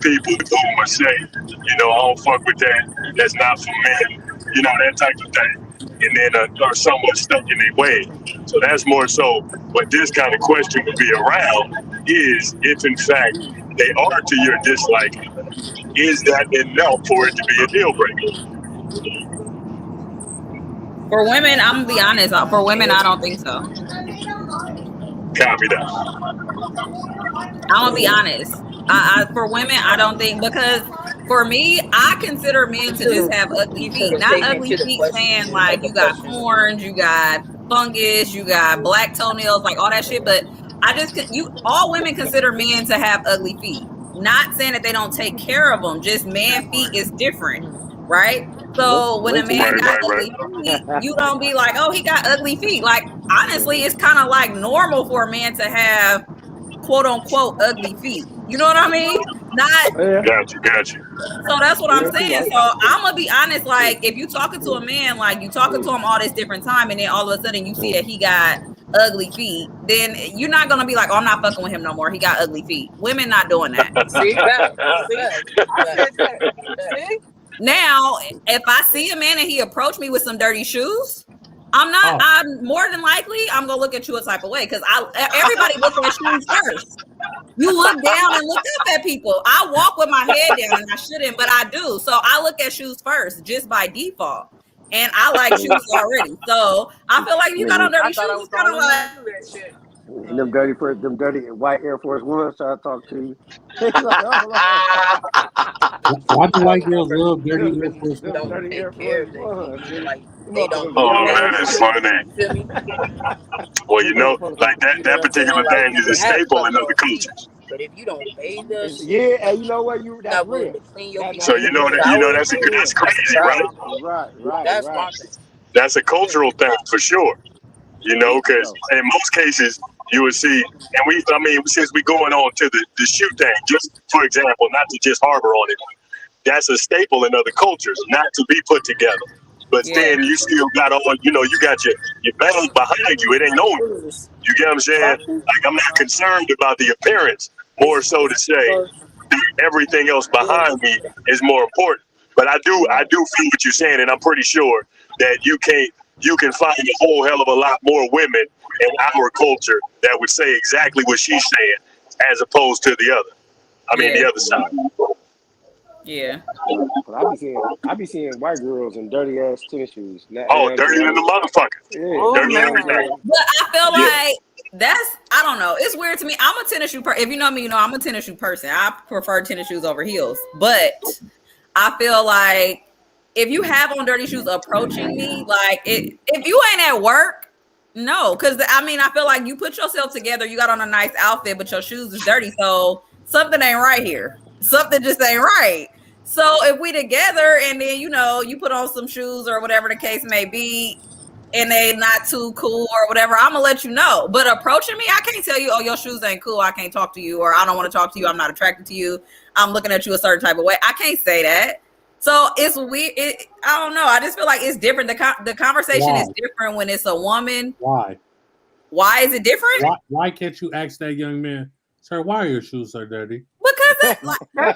[SPEAKER 8] people who would say, I don't fuck with that. That's not for men. That type of thing. And then are somewhat stuck in their way. So that's more so what this kind of question would be around is if in fact they are to your dislike, is that enough for it to be a deal breaker?
[SPEAKER 7] For women, I'm gonna be honest. For women, I don't think so.
[SPEAKER 8] Copy that.
[SPEAKER 7] I'm gonna be honest. For women, I don't think, because for me, I consider men to just have ugly feet. Not ugly feet saying like you got corns, you got fungus, you got black toenails, like all that shit. But all women consider men to have ugly feet. Not saying that they don't take care of them, just man feet is different, right? So when a man got ugly feet, you don't be like, oh, he got ugly feet. Like, honestly, it's kind of like normal for a man to have quote unquote ugly feet. You know what I mean?
[SPEAKER 8] Got you.
[SPEAKER 7] So that's what I'm saying. So I'm gonna be honest, like if you talking to a man, like you talking to him all this different time, and then all of a sudden you see that he got ugly feet, then you're not gonna be like, oh, I'm not fucking with him no more. He got ugly feet. Women not doing that.
[SPEAKER 6] See?
[SPEAKER 7] Now, if I see a man and he approached me with some dirty shoes, I'm more than likely I'm gonna look at you a type of way, because everybody looks at shoes first. You look down and look up at people. I walk with my head down and I shouldn't, but I do. So I look at shoes first just by default. And I like shoes already. So I feel like you got on dirty shoes, it's kind of like
[SPEAKER 5] them dirty white Air Force Ones try to talk to you.
[SPEAKER 2] Why do white girls love dirty Air Force Ones?
[SPEAKER 6] Don't take care of them. Like they don't.
[SPEAKER 8] Oh, that is funny. Well, like that particular thing is a staple in other cultures.
[SPEAKER 6] But if you don't bathe us,
[SPEAKER 5] and you know what, that's real.
[SPEAKER 8] So that's crazy, right?
[SPEAKER 5] Right.
[SPEAKER 6] That's my thing.
[SPEAKER 8] That's a cultural thing for sure. Because in most cases you would see, and since we going on to the shoe thing, just for example, not to just harbor on it, that's a staple in other cultures, not to be put together. But then you still got on, you got your bag behind you. It ain't no one. You get what I'm saying? Like, I'm not concerned about the appearance, more so to say everything else behind me is more important. But I do feel what you're saying, and I'm pretty sure that you can find a whole hell of a lot more women in our culture that would say exactly what she's saying, as opposed to the other. The other side.
[SPEAKER 7] Yeah.
[SPEAKER 5] But I be seeing white girls in dirty ass tennis shoes.
[SPEAKER 8] Oh, dirty than the motherfucker.
[SPEAKER 5] Yeah,
[SPEAKER 1] Oh,
[SPEAKER 8] Dirty
[SPEAKER 1] man.
[SPEAKER 8] everything.
[SPEAKER 7] But I feel
[SPEAKER 8] Yeah.
[SPEAKER 7] like I don't know. It's weird to me. I'm a tennis shoe person. If you know me, you know I'm a tennis shoe person. I prefer tennis shoes over heels. But I feel like if you have on dirty shoes approaching me, like if you ain't at work, no. Because I mean, I feel like you put yourself together, you got on a nice outfit, but your shoes is dirty. So something ain't right here. Something just ain't right. So if we together and then you put on some shoes or whatever the case may be, and they not too cool or whatever, I'm gonna let you know. But approaching me, I can't tell you, oh, your shoes ain't cool, I can't talk to you, or I don't want to talk to you, I'm not attracted to you, I'm looking at you a certain type of way. I can't say that. So it's weird. I don't know. I just feel like it's different. The conversation is different when it's a woman.
[SPEAKER 2] Why?
[SPEAKER 7] Why is it different?
[SPEAKER 2] Why can't you ask that young man, sir, why are your shoes so dirty?
[SPEAKER 7] Because this man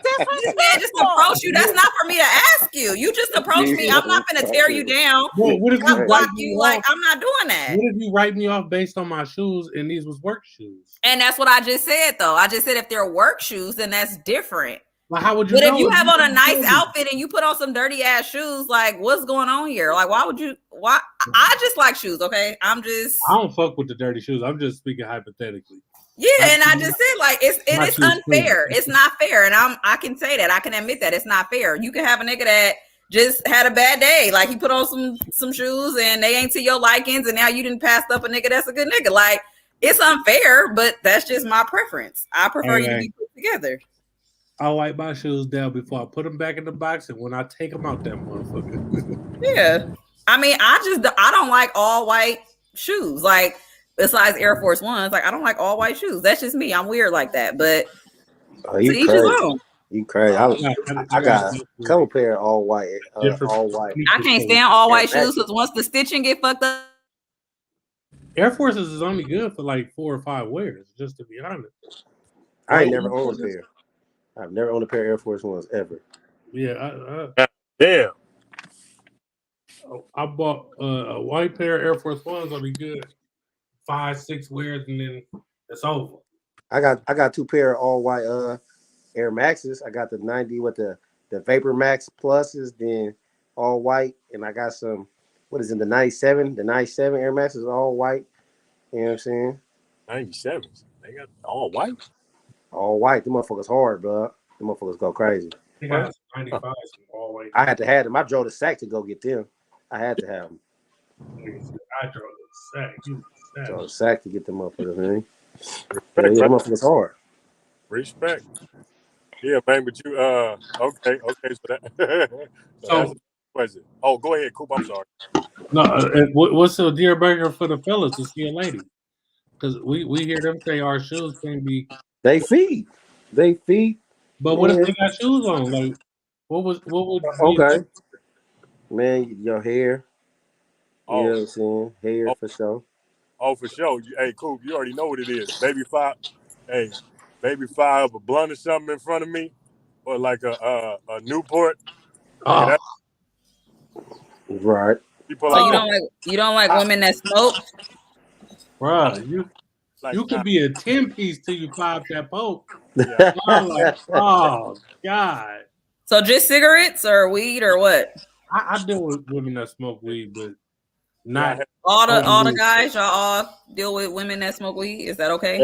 [SPEAKER 7] just approached you. That's not for me to ask you. You just approach me. I'm not gonna tear you down.
[SPEAKER 2] Well, what if you
[SPEAKER 7] block you? Like, I'm not doing that.
[SPEAKER 2] What if you write me off based on my shoes and these was work shoes?
[SPEAKER 7] And that's what I just said, though. I just said if they're work shoes, then that's different.
[SPEAKER 2] Well, how would you?
[SPEAKER 7] But
[SPEAKER 2] know
[SPEAKER 7] if you have on a nice
[SPEAKER 2] shoes?
[SPEAKER 7] outfit and you put on some dirty ass shoes, like what's going on here? Like, why would you? Why? I just like shoes. Okay, I don't
[SPEAKER 2] fuck with the dirty shoes. I'm just speaking hypothetically.
[SPEAKER 7] Yeah, and I just said like it's unfair. It's not fair, and I can say that. I can admit that it's not fair. You can have a nigga that just had a bad day, like he put on some shoes and they ain't to your likings, and now you didn't pass up a nigga that's a good nigga. Like it's unfair, but that's just my preference. I prefer you to be put together.
[SPEAKER 2] I wipe my shoes down before I put them back in the box, and when I take them out, that motherfucker.
[SPEAKER 7] Yeah, I mean, I don't like all white shoes. Like besides Air Force Ones, like I don't like all white shoes. That's just me. I'm weird like that. But
[SPEAKER 5] you crazy? You crazy? I got a couple pair of all white. All white.
[SPEAKER 7] I can't stand all white shoes because once the stitching get fucked up.
[SPEAKER 2] Air Forces is only good for like 4 or 5 wears. Just to be honest,
[SPEAKER 5] I ain't never owned a pair. I've never owned a pair of Air Force Ones ever.
[SPEAKER 2] Yeah,
[SPEAKER 8] damn.
[SPEAKER 2] I bought a white pair of Air Force Ones. I'll be good. 5, 6 wears, and then it's over.
[SPEAKER 5] I got 2 pair of all white Air Maxes. I got the 90 with the Vapor Max Pluses, then all white, and I got some. What is it? The 97. The 97 Air Maxes all white. You know what I'm saying?
[SPEAKER 8] 97s. They got all white.
[SPEAKER 5] All white. The motherfuckers hard, bro. The motherfuckers go crazy.
[SPEAKER 2] They got 95 all white.
[SPEAKER 5] I had to have them. I drove the sack to go get them. I had to have them.
[SPEAKER 2] I drove the sack.
[SPEAKER 5] Drove the sack to get them motherfuckers, man. Yeah, the motherfuckers hard.
[SPEAKER 8] Respect. Yeah, man, but you okay, so that so that's it. Oh, go ahead, Coop. I'm sorry.
[SPEAKER 2] No, what's the deal breaker for the fellas to see a lady? Because we hear them say our shoes can be
[SPEAKER 5] they feet.
[SPEAKER 2] But what if they got shoes on? Like what would
[SPEAKER 5] okay. Man, your hair.
[SPEAKER 8] Oh.
[SPEAKER 5] You know what I'm saying? Hair for sure.
[SPEAKER 8] Oh, for sure. Hey, Coop, you already know what it is. Baby fire up a blunt or something in front of me, or like a Newport.
[SPEAKER 2] Oh.
[SPEAKER 5] Right.
[SPEAKER 7] So you don't like women that smoke?
[SPEAKER 2] Bro, you could be a 10-piece till you pop that poke. Yeah. Like, oh God.
[SPEAKER 7] So just cigarettes or weed or what?
[SPEAKER 2] I deal with women that smoke weed, but not
[SPEAKER 7] all the guys. Y'all all deal with women that smoke weed. Is that okay?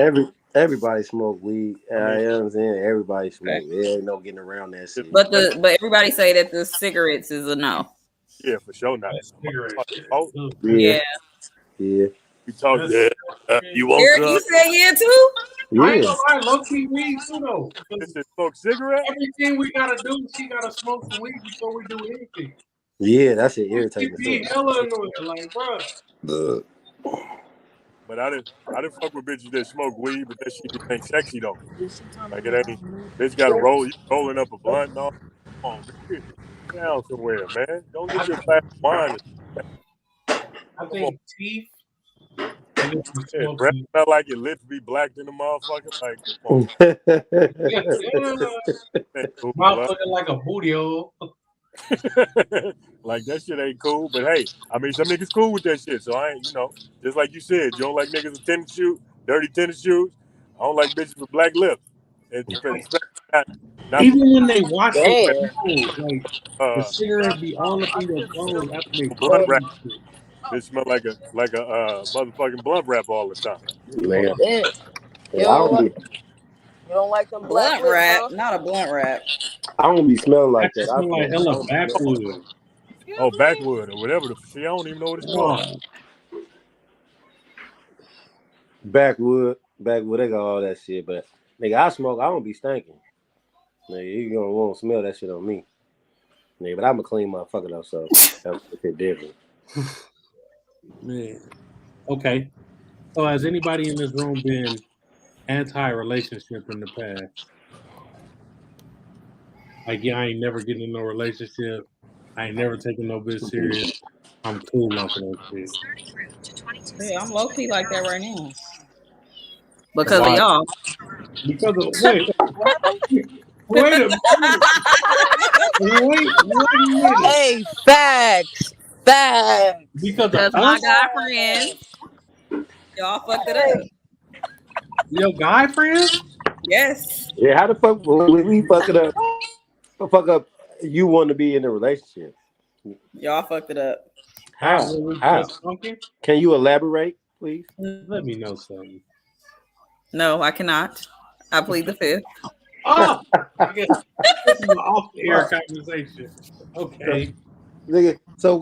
[SPEAKER 5] Everybody smoke weed. You know what I'm saying? Everybody smoke. There ain't no getting around that shit.
[SPEAKER 7] But everybody say that the cigarettes is a no.
[SPEAKER 8] Yeah, for sure not.
[SPEAKER 7] Yeah.
[SPEAKER 5] Yeah.
[SPEAKER 8] You talk. You want
[SPEAKER 7] Eric, you said yeah too?
[SPEAKER 5] Yeah.
[SPEAKER 2] I ain't gonna lie, low-key weed too though.
[SPEAKER 8] Smoke cigarettes?
[SPEAKER 2] Everything we gotta do, she gotta smoke some weed before we do anything.
[SPEAKER 5] Yeah, that shit irritating.
[SPEAKER 2] She be hella annoying, like, bro.
[SPEAKER 8] But I didn't fuck with bitches that smoke weed, but that shit just ain't sexy though. Like it ain't. Bitch got to roll. You rolling up a blunt and all. Come on, bitch. Down somewhere, man. Don't get your glass of wine.
[SPEAKER 2] I think teeth.
[SPEAKER 8] Breath smell like your lips be blacked in the motherfucker. Like,
[SPEAKER 2] mouth looking like a booty hole.
[SPEAKER 8] Like that shit ain't cool. But hey, I mean, some niggas cool with that shit. So I ain't, just like you said, you don't like niggas with dirty tennis shoes. I don't like bitches with black lips. Especially
[SPEAKER 2] Even when they wash your
[SPEAKER 6] Damn.
[SPEAKER 2] clothes, like the cigarette be all up in your clothes after they
[SPEAKER 4] blunt
[SPEAKER 2] fold
[SPEAKER 4] wrap.
[SPEAKER 2] and shit.
[SPEAKER 4] It smell like a motherfucking blunt wrap all the time.
[SPEAKER 5] Man,
[SPEAKER 6] Damn.
[SPEAKER 5] I don't be,
[SPEAKER 6] You don't like them black
[SPEAKER 7] Blunt
[SPEAKER 6] lips,
[SPEAKER 7] wrap,
[SPEAKER 6] huh?
[SPEAKER 7] not a blunt wrap.
[SPEAKER 5] I don't be smelling
[SPEAKER 2] That
[SPEAKER 5] like
[SPEAKER 2] just
[SPEAKER 5] that. I
[SPEAKER 2] smell like
[SPEAKER 5] smoke. I
[SPEAKER 2] hella
[SPEAKER 5] don't be smelling.
[SPEAKER 2] backwood.
[SPEAKER 4] Oh, backwood or whatever the shit. I don't even know what it's called.
[SPEAKER 2] Oh,
[SPEAKER 5] Backwood, they got all that shit. But nigga, I smoke. I don't be stinking. Nigga, you gonna won't smell that shit on me. Nigga, but I'm a clean motherfucker though, so that's a bit different.
[SPEAKER 2] man. Okay. So has anybody in this room been anti-relationship in the past? Like, yeah, I ain't never getting in no relationship. I ain't never taking no bitch serious. I'm cool off of that shit.
[SPEAKER 7] Yeah, I'm low key like that right now. Because of
[SPEAKER 2] Why?
[SPEAKER 7] y'all.
[SPEAKER 2] Because of wait a minute.
[SPEAKER 6] Hey, facts.
[SPEAKER 2] Because of
[SPEAKER 7] Because my
[SPEAKER 2] us,
[SPEAKER 7] guy friends, y'all fucked it up.
[SPEAKER 2] your guy friends.
[SPEAKER 7] Yes.
[SPEAKER 5] Yeah, how the fuck we fuck it up? Fuck up. You want to be in a relationship?
[SPEAKER 7] Y'all fucked it up.
[SPEAKER 2] How?
[SPEAKER 5] How?
[SPEAKER 2] Just talking?
[SPEAKER 5] Can you elaborate, please?
[SPEAKER 2] Let me know something.
[SPEAKER 7] No, I cannot. I plead the fifth.
[SPEAKER 2] Oh, okay. This is an off-air conversation. Okay.
[SPEAKER 5] Nigga, so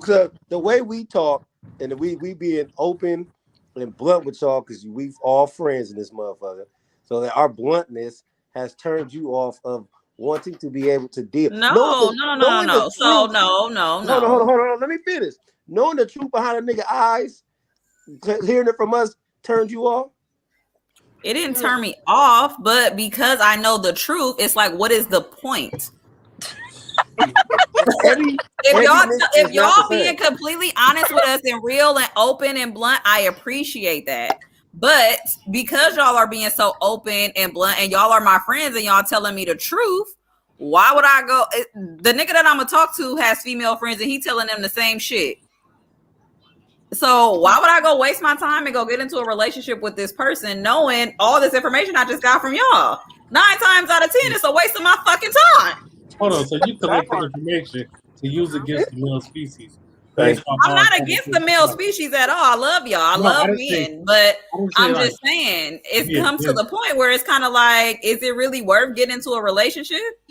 [SPEAKER 5] the way we talk and we being open and blunt with y'all because we've all friends in this motherfucker. So that our bluntness has turned you off of wanting to be able to deal.
[SPEAKER 7] No.
[SPEAKER 5] Knowing the
[SPEAKER 7] So
[SPEAKER 5] truth.
[SPEAKER 7] no.
[SPEAKER 5] Hold on. Let me finish. Knowing the truth behind a nigga eyes, hearing it from us turned you off.
[SPEAKER 7] It didn't turn me off, but because I know the truth, it's like, what is the point? If y'all being completely honest with us and real and open and blunt, I appreciate that. But because y'all are being so open and blunt and y'all are my friends and y'all telling me the truth, why would I go? The nigga that I'm gonna talk to has female friends and he telling them the same shit. So why would I go waste my time and go get into a relationship with this person knowing all this information I just got from y'all? 9 times out of 10, it's a waste of my fucking time.
[SPEAKER 2] Hold on. So you collect the information to use against the male species.
[SPEAKER 5] Right.
[SPEAKER 7] I'm not against the male species at all. I love y'all. I love men, but I'm just saying it's come to the point where it's kind of like, is it really worth getting into a relationship?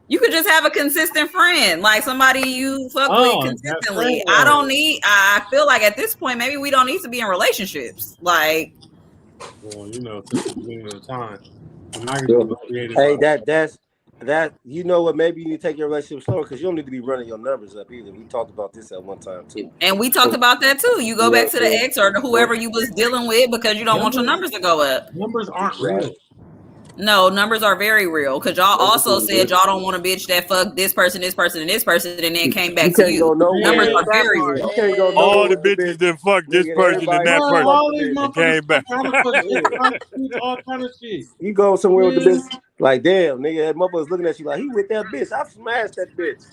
[SPEAKER 7] You could just have a consistent friend, like somebody you fuck with consistently. I feel like at this point, maybe we don't need to be in relationships. Like,
[SPEAKER 2] well, you know, since the beginning of time,
[SPEAKER 5] hey, that you know what? Maybe you need to take your relationship slower because you don't need to be running your numbers up either. We talked about this at one time too,
[SPEAKER 7] and we talked about that too. You go back to the ex or whoever you was dealing with because you don't want your numbers to go up.
[SPEAKER 2] Numbers aren't real.
[SPEAKER 7] No, numbers are very real because y'all also said y'all don't want a bitch that fuck this person, and then came back to you. Numbers are very real.
[SPEAKER 4] All the bitches that fuck this person and that person and came back.
[SPEAKER 2] All kind of shit.
[SPEAKER 5] You go somewhere with the bitch, like damn, nigga, that motherfucker's looking at you like he with that bitch. I've smashed that bitch.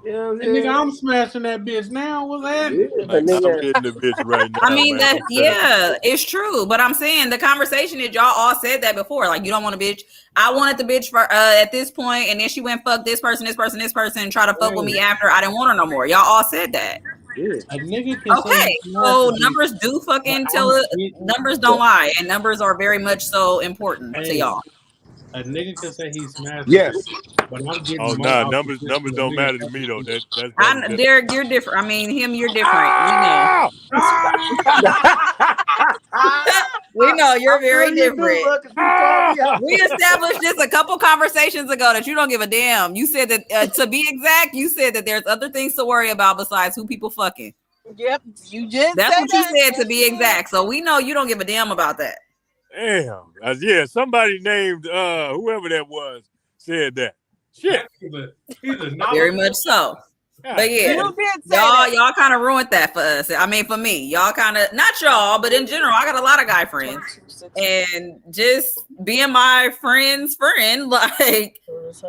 [SPEAKER 5] You know what I'm saying?
[SPEAKER 2] Nigga, I'm smashing that bitch now. What's happening?
[SPEAKER 4] Like, I'm hitting the bitch right now.
[SPEAKER 7] I mean, it's true. But I'm saying the conversation is y'all all said that before. Like, you don't want a bitch. I wanted the bitch for at this point, and then she went fuck this person, and try to fuck with me after I didn't want her no more. Y'all all said that.
[SPEAKER 2] Yeah. A nigga can
[SPEAKER 7] okay, so numbers do fucking tell it. Numbers don't lie, and numbers are very much so important to y'all.
[SPEAKER 2] A nigga can say he's smashed.
[SPEAKER 5] Yes.
[SPEAKER 2] But I'm getting
[SPEAKER 4] numbers don't matter to me though. That's
[SPEAKER 7] Derek, you're different. I mean, him, you're different. We know you're very different. We established this a couple conversations ago that you don't give a damn. You said that to be exact, you said that there's other things to worry about besides who people fucking.
[SPEAKER 1] Yep, you just.
[SPEAKER 7] That's what you said to be exact. So we know you don't give a damn about that.
[SPEAKER 4] Damn. Yeah, somebody named whoever that was said that. Shit.
[SPEAKER 7] Very much so. But yeah, y'all kind of ruined that for us. I mean, for me, y'all kind of, not y'all, but in general, I got a lot of guy friends. And just being my friend's friend, like,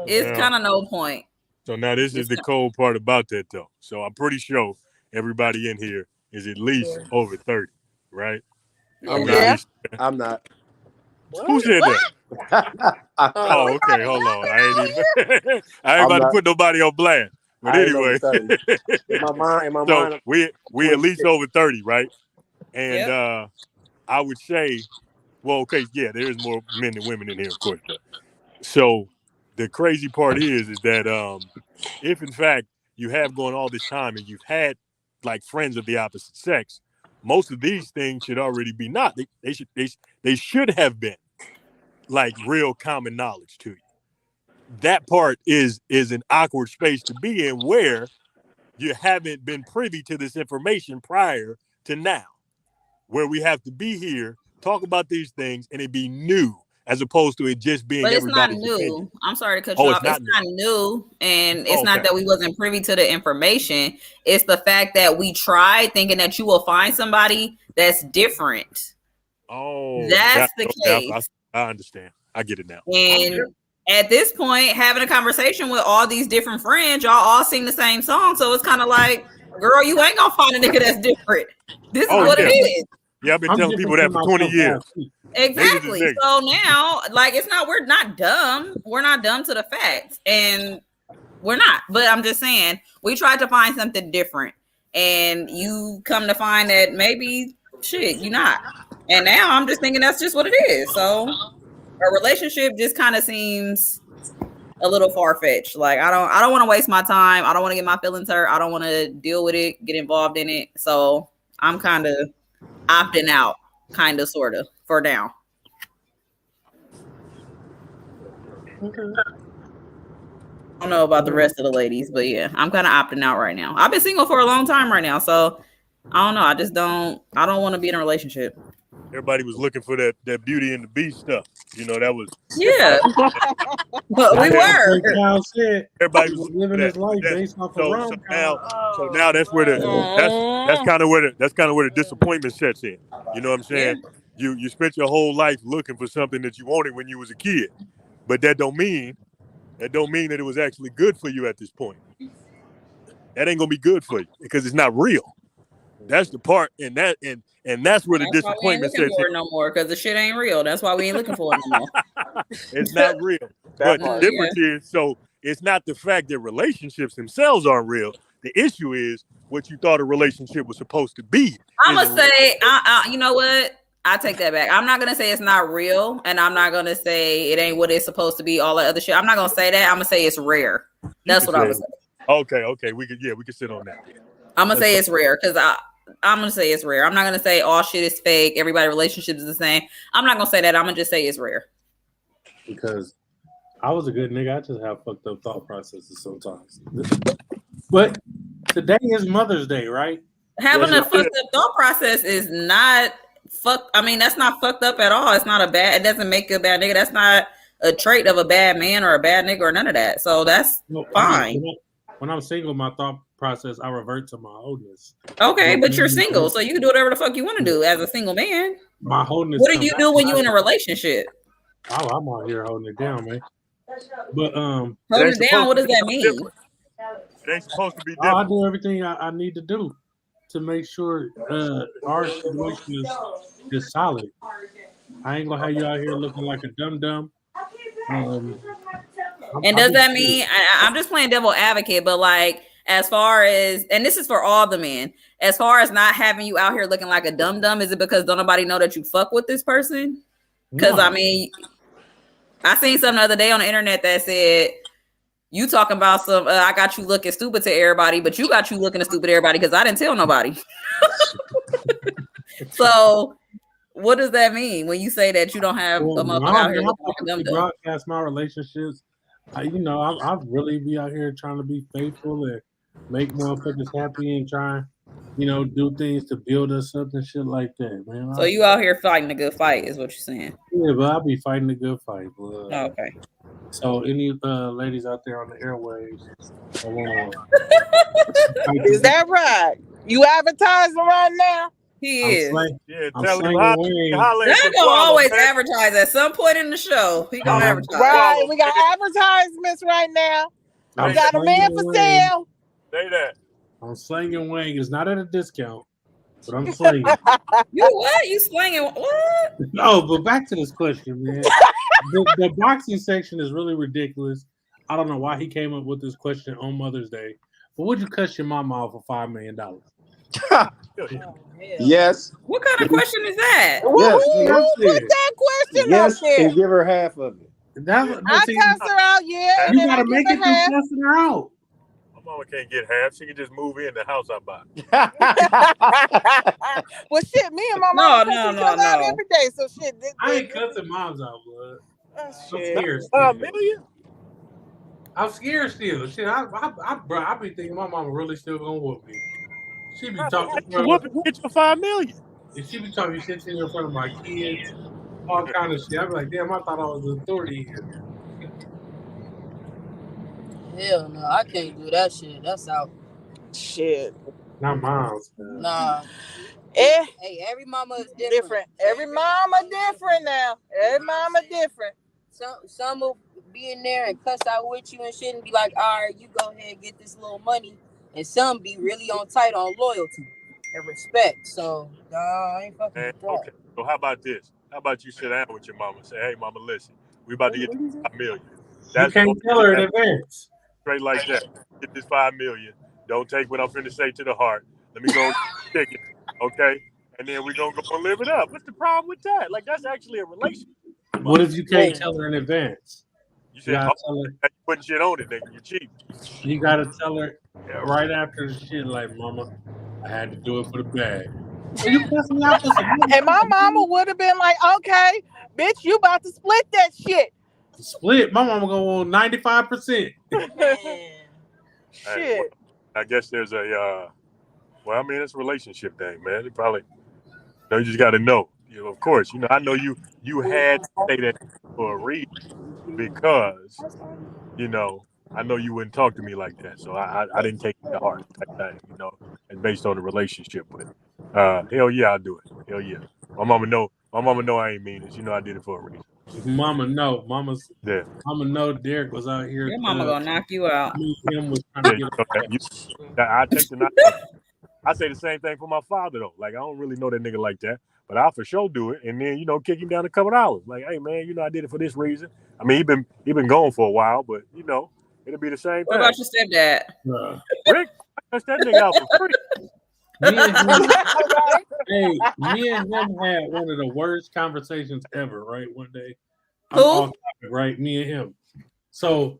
[SPEAKER 7] it's kind of no point.
[SPEAKER 4] So now this is the cold part about that, though. So I'm pretty sure everybody in here is at least over 30, right?
[SPEAKER 5] I'm not.
[SPEAKER 4] Who said that?
[SPEAKER 5] Oh,
[SPEAKER 4] okay. Hold on. I ain't even. I ain't about to put nobody on blast. But anyway,
[SPEAKER 2] in my mind,
[SPEAKER 4] so we at least over 30, right? And
[SPEAKER 7] Yep.
[SPEAKER 4] I would say, well, okay, yeah, there's more men than women in here, of course. But so the crazy part is that if in fact you have gone all this time and you've had like friends of the opposite sex, most of these things should already be not. They should have been like real common knowledge to you. That part is an awkward space to be in where you haven't been privy to this information prior to now, where we have to be here, talk about these things, and it be new as opposed to it just being
[SPEAKER 7] But it's not
[SPEAKER 4] everybody's
[SPEAKER 7] new.
[SPEAKER 4] opinion.
[SPEAKER 7] I'm sorry to cut you off. It's not new. And it's not that we wasn't privy to the information. It's the fact that we tried thinking that you will find somebody that's different.
[SPEAKER 4] Oh,
[SPEAKER 7] that's the case.
[SPEAKER 4] I understand. I get it now.
[SPEAKER 7] And at this point, having a conversation with all these different friends, y'all all sing the same song. So it's kind of like, girl, you ain't gonna find a nigga that's different. This is what it is.
[SPEAKER 4] Yeah, I've been telling people that for 20 years.
[SPEAKER 7] Exactly. So now, like, we're not dumb. We're not dumb to the facts. And we're not. But I'm just saying, we tried to find something different. And you come to find that maybe, shit, you're not. And now I'm just thinking that's just what it is. So a relationship just kind of seems a little far-fetched. Like, I don't want to waste my time. I don't want to get my feelings hurt. I don't want to deal with it, get involved in it. So I'm kind of opting out, kind of, sort of, for now. I don't know about the rest of the ladies, but yeah, I'm kind of opting out right now. I've been single for a long time right now, so I don't know. I don't want to be in a relationship.
[SPEAKER 4] Everybody was looking for that Beauty and the Beast stuff. You know, that was
[SPEAKER 7] but we were.
[SPEAKER 4] Everybody was living his life based off of so now that's where that's kind of where the disappointment sets in. You know what I'm saying? Yeah. You spent your whole life looking for something that you wanted when you was a kid, but that don't mean that it was actually good for you at this point. That ain't gonna be good for you because it's not real. That's the part, and that's where the disappointment sets in.
[SPEAKER 7] No more because the shit ain't real. That's why we ain't looking for it no more.
[SPEAKER 4] It's not real. But the difference is, so it's not the fact that relationships themselves aren't real. The issue is what you thought a relationship was supposed to be.
[SPEAKER 7] I'm gonna say, you know what? I take that back. I'm not gonna say it's not real, and I'm not gonna say it ain't what it's supposed to be. All that other shit. I'm not gonna say that. I'm gonna say it's rare. That's what I was saying.
[SPEAKER 4] Okay. We could sit on that.
[SPEAKER 7] I'm gonna say it's rare because I'm gonna say it's rare. I'm not gonna say all shit is fake. Everybody relationships is the same. I'm not gonna say that. I'm gonna just say it's rare.
[SPEAKER 2] Because I was a good nigga. I just have fucked up thought processes sometimes. But today is Mother's Day, right?
[SPEAKER 7] Having a fucked up thought process is not I mean, that's not fucked up at all. It's not it doesn't make you a bad nigga. That's not a trait of a bad man or a bad nigga or none of that. So that's fine.
[SPEAKER 2] When I'm single, my thought process, I revert to my wholeness.
[SPEAKER 7] Okay, but you're single, so you can do whatever the fuck you want to do as a single man.
[SPEAKER 2] My wholeness.
[SPEAKER 7] What do you do when you're in a relationship?
[SPEAKER 2] Oh, I'm out here holding it down, man. But
[SPEAKER 7] holding it down, what does that mean?
[SPEAKER 4] It ain't supposed to be different.
[SPEAKER 2] I do everything I need to do to make sure our situation is solid. I ain't gonna have you out here looking like a dum-dum.
[SPEAKER 7] And does that mean I'm just playing devil advocate, but like as far as, and this is for all the men, as far as not having you out here looking like a dum-dum, is it because don't nobody know that you fuck with this person? Because I mean, I seen something the other day on the internet that said you talking about some I got you looking stupid to everybody, but you got you looking stupid to everybody because I didn't tell nobody. So what does that mean when you say that you don't have a motherfucker out here looking like a dum-dum?
[SPEAKER 2] Broadcast my relationships. I really be out here trying to be faithful and make motherfuckers happy and try, do things to build us up and shit like that, man.
[SPEAKER 7] So you out here fighting a good fight is what you're saying?
[SPEAKER 2] Yeah, but I'll be fighting a good fight. But,
[SPEAKER 7] okay.
[SPEAKER 2] So any ladies out there on the airwaves,
[SPEAKER 1] is that right? You advertising right now?
[SPEAKER 7] He is.
[SPEAKER 4] Tell him
[SPEAKER 7] They're gonna always advertise at some point in the show. He gonna advertise.
[SPEAKER 1] Right, we got advertisements right now. We got a man for sale.
[SPEAKER 4] Say that.
[SPEAKER 2] I'm slanging wing. It's not at a discount.
[SPEAKER 9] But I'm slinging.
[SPEAKER 7] You what? You slinging what?
[SPEAKER 9] No, but back to this question, man. The boxing section is really ridiculous. I don't know why he came up with this question on Mother's Day. But would you cut your mama off for $5 million?
[SPEAKER 5] Yes.
[SPEAKER 7] What kind of question is that?
[SPEAKER 5] Yes.
[SPEAKER 1] Who put that question
[SPEAKER 5] Yes,
[SPEAKER 1] up there?
[SPEAKER 5] and give her half of it.
[SPEAKER 1] I cuss her out, yeah, and
[SPEAKER 9] you
[SPEAKER 1] then I
[SPEAKER 9] gotta
[SPEAKER 1] give
[SPEAKER 9] make
[SPEAKER 1] her
[SPEAKER 9] it through
[SPEAKER 1] half.
[SPEAKER 9] cussing her out.
[SPEAKER 4] My mama can't get half. She can just move in the house I buy.
[SPEAKER 1] Well, shit, me and my
[SPEAKER 7] No,
[SPEAKER 1] mama
[SPEAKER 7] no,
[SPEAKER 1] cuss each
[SPEAKER 7] no,
[SPEAKER 1] other out
[SPEAKER 7] no.
[SPEAKER 1] every day. So shit,
[SPEAKER 9] I ain't cussing moms out, blood. I'm
[SPEAKER 1] shit.
[SPEAKER 9] scared
[SPEAKER 4] $5
[SPEAKER 9] still.
[SPEAKER 4] million?
[SPEAKER 9] I'm scared still. Shit, I be thinking my mama really still gonna whoop me. She be talking.
[SPEAKER 4] Get your $5 million.
[SPEAKER 9] If she be talking shit in front of my kids, all kind of shit. I be like, damn, I thought I was the authority here.
[SPEAKER 6] Hell no, I can't do that shit. That's out.
[SPEAKER 1] Shit.
[SPEAKER 9] Not moms, man.
[SPEAKER 6] Nah.
[SPEAKER 1] Eh.
[SPEAKER 6] Hey, every mama is
[SPEAKER 1] Different. Every mama different now. Every mama different.
[SPEAKER 6] Some will be in there and cuss out with you and shit and be like, all right, you go ahead and get this little money. And some be really on tight on loyalty and respect. So, I ain't fucking with that.
[SPEAKER 4] Okay, so how about this? How about you sit down with your mama and say, hey, mama, listen, we about to get this $5 million.
[SPEAKER 9] You can't tell her in advance.
[SPEAKER 4] Straight like that. Get this $5 million. Don't take what I'm finna say to the heart. Let me go take it, okay? And then we're gonna go and live it up. What's the problem with that? Like, that's actually a relationship.
[SPEAKER 9] What if you can't tell her in advance?
[SPEAKER 4] You said, you putting shit on it, nigga. You're cheap.
[SPEAKER 9] You gotta tell her right after the shit, like, mama, I had to do it for the bag. So you cussing me out for some money.
[SPEAKER 1] And my mama would have been like, okay, bitch, you about to split that shit.
[SPEAKER 9] Split? My mama go on 95%.
[SPEAKER 1] Shit.
[SPEAKER 4] Hey, well, I guess there's a, well, I mean, it's a relationship thing, man. It probably, you just got to know. You know, of course, I know you had to say that for a reason because, I know you wouldn't talk to me like that. So I didn't take it to heart like that, and based on the relationship. But hell yeah, I'll do it. Hell yeah. My mama know I ain't mean it. I did it for a reason.
[SPEAKER 9] Mama know. Mama know Derek was out here.
[SPEAKER 7] Your mama gonna knock you out.
[SPEAKER 9] Him was trying to get
[SPEAKER 4] I take the knock. I say the same thing for my father though. Like I don't really know that nigga like that, but I'll for sure do it, and then kick him down a couple hours. Like, hey man, I did it for this reason. I mean, he been gone for a while, but it'll be the same
[SPEAKER 7] what
[SPEAKER 4] thing.
[SPEAKER 7] What about your stepdad?
[SPEAKER 4] Rick, I cussed that nigga out for free.
[SPEAKER 9] Me and him had one of the worst conversations ever. Right, one day.
[SPEAKER 7] Who?
[SPEAKER 9] Right, me and him. So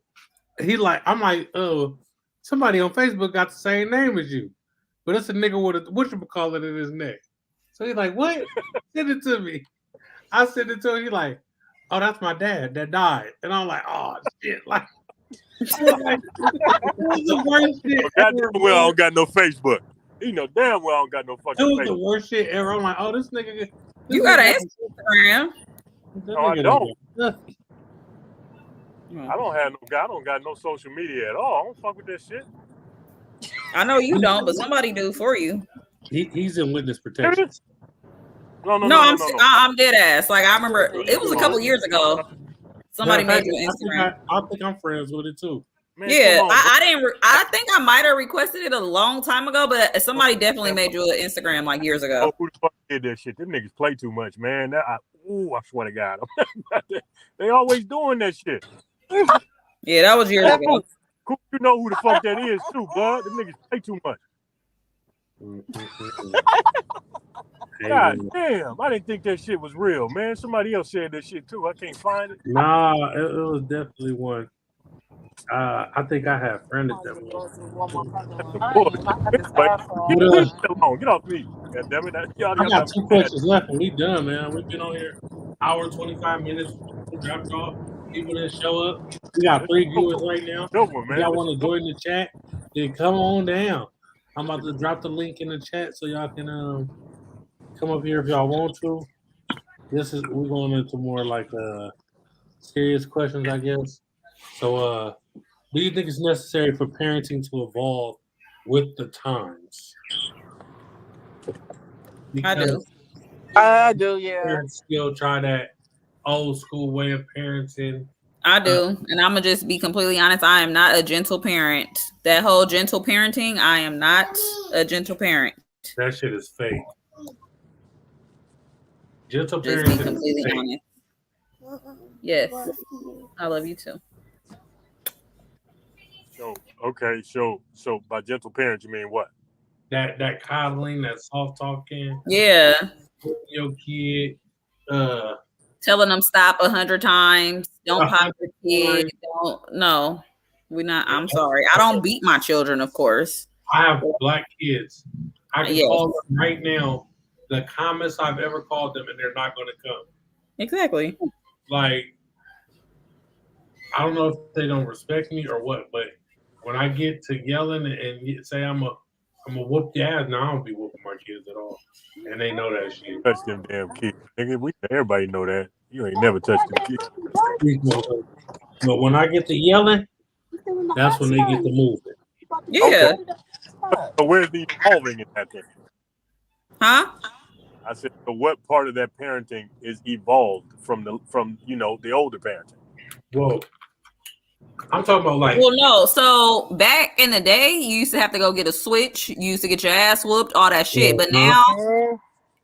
[SPEAKER 9] I'm like, oh, somebody on Facebook got the same name as you, but it's a nigga with a whatchamacallit in his neck. So he's like, what? Send it to me. I sent it to him. He's like, oh, that's my dad that died. And I'm like, oh shit, like. It was the worst shit ever.
[SPEAKER 4] Well, I don't got no Facebook. Damn well I don't got no fucking Facebook.
[SPEAKER 9] It was the worst shit ever. I'm like, oh, this nigga.
[SPEAKER 7] You got an Instagram?
[SPEAKER 4] No, I don't. I don't got no social media at all. I don't fuck with that shit.
[SPEAKER 7] I know you don't, but somebody do for you.
[SPEAKER 9] He's in witness protection.
[SPEAKER 4] No,
[SPEAKER 7] I'm dead ass. Like I remember, it was a couple years ago. Somebody made you an Instagram.
[SPEAKER 9] I think I'm friends with it too.
[SPEAKER 7] Man, yeah, I didn't. I think I might have requested it a long time ago, but somebody definitely made you an Instagram like years ago.
[SPEAKER 4] Oh, who the fuck did that shit? Them niggas play too much, man. I swear to God, they always doing that shit.
[SPEAKER 7] Yeah, that was years ago.
[SPEAKER 4] Cool, you know who the fuck that is too, bud. Them niggas play too much. God damn, I didn't think that shit was real, man. Somebody else said that shit too. I can't find it.
[SPEAKER 9] Nah, it was definitely one. I think I have friended them.
[SPEAKER 4] Get off me. God damn it.
[SPEAKER 9] I got 2 questions left and we done, man. We've been on here hour 25 minutes. Dropped off. People didn't show up. We got 3 viewers right now. Y'all want to join the chat? Then come on down. I'm about to drop the link in the chat so y'all can come up here if y'all want to. We're going into more like serious questions, I guess. So do you think it's necessary for parenting to evolve with the times? Because
[SPEAKER 1] I do, yeah.
[SPEAKER 9] Parents still try that old school way of parenting.
[SPEAKER 7] I do. And I'm going to just be completely honest. I am not a gentle parent. That whole gentle parenting, I am not a gentle parent.
[SPEAKER 9] That shit is fake. Gentle
[SPEAKER 7] Just be
[SPEAKER 9] parenting is
[SPEAKER 7] completely
[SPEAKER 9] fake.
[SPEAKER 7] honest. Yes. I love you too.
[SPEAKER 4] So okay, so by gentle parents you mean what?
[SPEAKER 9] That coddling, that soft talking,
[SPEAKER 7] Yeah.
[SPEAKER 9] your kid,
[SPEAKER 7] Telling them stop 100 times. Don't pop
[SPEAKER 9] 100
[SPEAKER 7] your kid.
[SPEAKER 9] times.
[SPEAKER 7] Don't. No, we're not. I'm sorry. I don't beat my children, of course.
[SPEAKER 9] I have black kids. I can
[SPEAKER 7] Yes.
[SPEAKER 9] call them right now the calmest I've ever called them, and they're not going to come.
[SPEAKER 7] Exactly.
[SPEAKER 9] Like, I don't know if they don't respect me or what, but when I get to yelling and say I'm a whoop your ass, now I don't be whooping my kids at all, and they know that shit.
[SPEAKER 4] Touch them damn kids. Nigga, everybody know that. You ain't never touched them kids.
[SPEAKER 9] But when I get to yelling, that's when they get to moving.
[SPEAKER 7] Yeah.
[SPEAKER 4] Okay. So where's the evolving in that thing?
[SPEAKER 7] Huh?
[SPEAKER 4] I said, so what part of that parenting is evolved from the older parenting?
[SPEAKER 9] Well, I'm talking about like.
[SPEAKER 7] Well, no. So back in the day, you used to have to go get a switch. You used to get your ass whooped, all that shit. But now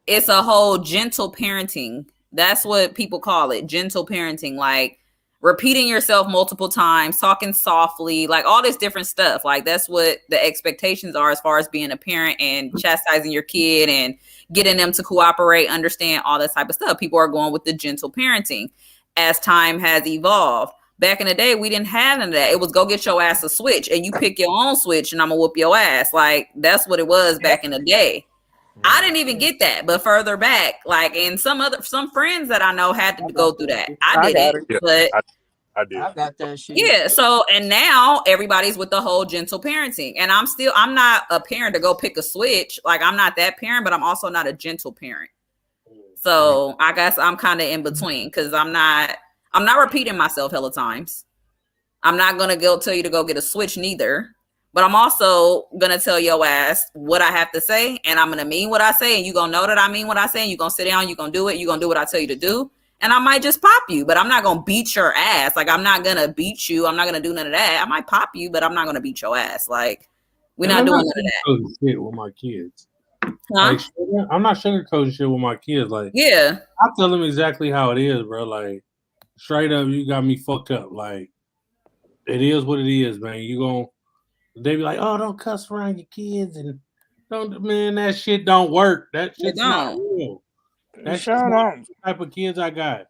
[SPEAKER 7] it's a whole gentle parenting. That's what people call it, gentle parenting. Like repeating yourself multiple times, talking softly, like all this different stuff. Like that's what the expectations are as far as being a parent and chastising your kid and getting them to cooperate, understand all that type of stuff. People are going with the gentle parenting as time has evolved. Back in the day, we didn't have none of that. It was go get your ass a switch and you pick your own switch and I'm gonna whoop your ass. Like that's what it was back in the day. I didn't even get that, but further back, like in some friends that I know had to go through that. I didn't, but
[SPEAKER 4] I did.
[SPEAKER 6] I got that shit.
[SPEAKER 7] Yeah. So and now everybody's with the whole gentle parenting, and I'm not a parent to go pick a switch. Like I'm not that parent, but I'm also not a gentle parent. So I guess I'm kind of in between because I'm not repeating myself hella times. I'm not gonna go tell you to go get a switch neither. But I'm also going to tell your ass what I have to say, and I'm going to mean what I say, and you're going to know that I mean what I say, and you're going to sit down, you're going to do it, you're going to do what I tell you to do, and I might just pop you, but I'm not going to beat your ass. Like, I'm not going to beat you. I'm not going to do none of that. I might pop you, but I'm not going to beat your ass. Like, we're not doing none of that.
[SPEAKER 9] Shit with my kids.
[SPEAKER 7] Huh?
[SPEAKER 9] Like, I'm not sugarcoating shit with my kids. Like,
[SPEAKER 7] yeah.
[SPEAKER 9] I tell them exactly how it is, bro. Like, straight up, you got me fucked up. Like, it is what it is, man. You going to. They be like, oh, don't cuss around your kids and don't, man, that shit don't work. That shit's not real. That's not the type of kids I got.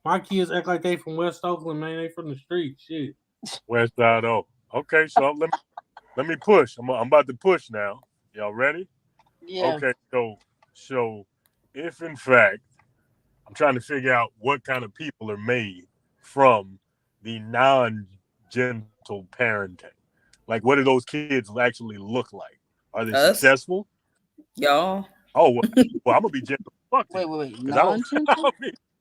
[SPEAKER 9] My kids act like they from West Oakland, man. They from the street, shit.
[SPEAKER 4] West Side, oh. Okay, so let me push. I'm about to push now. Y'all ready?
[SPEAKER 6] Yeah.
[SPEAKER 4] Okay, so if in fact, I'm trying to figure out what kind of people are made from the non-gentle parenting. Like, what do those kids actually look like? Are they successful?
[SPEAKER 7] Y'all.
[SPEAKER 4] Oh, well, I'm going to be gentle. Fuck
[SPEAKER 6] wait. Non-gentle?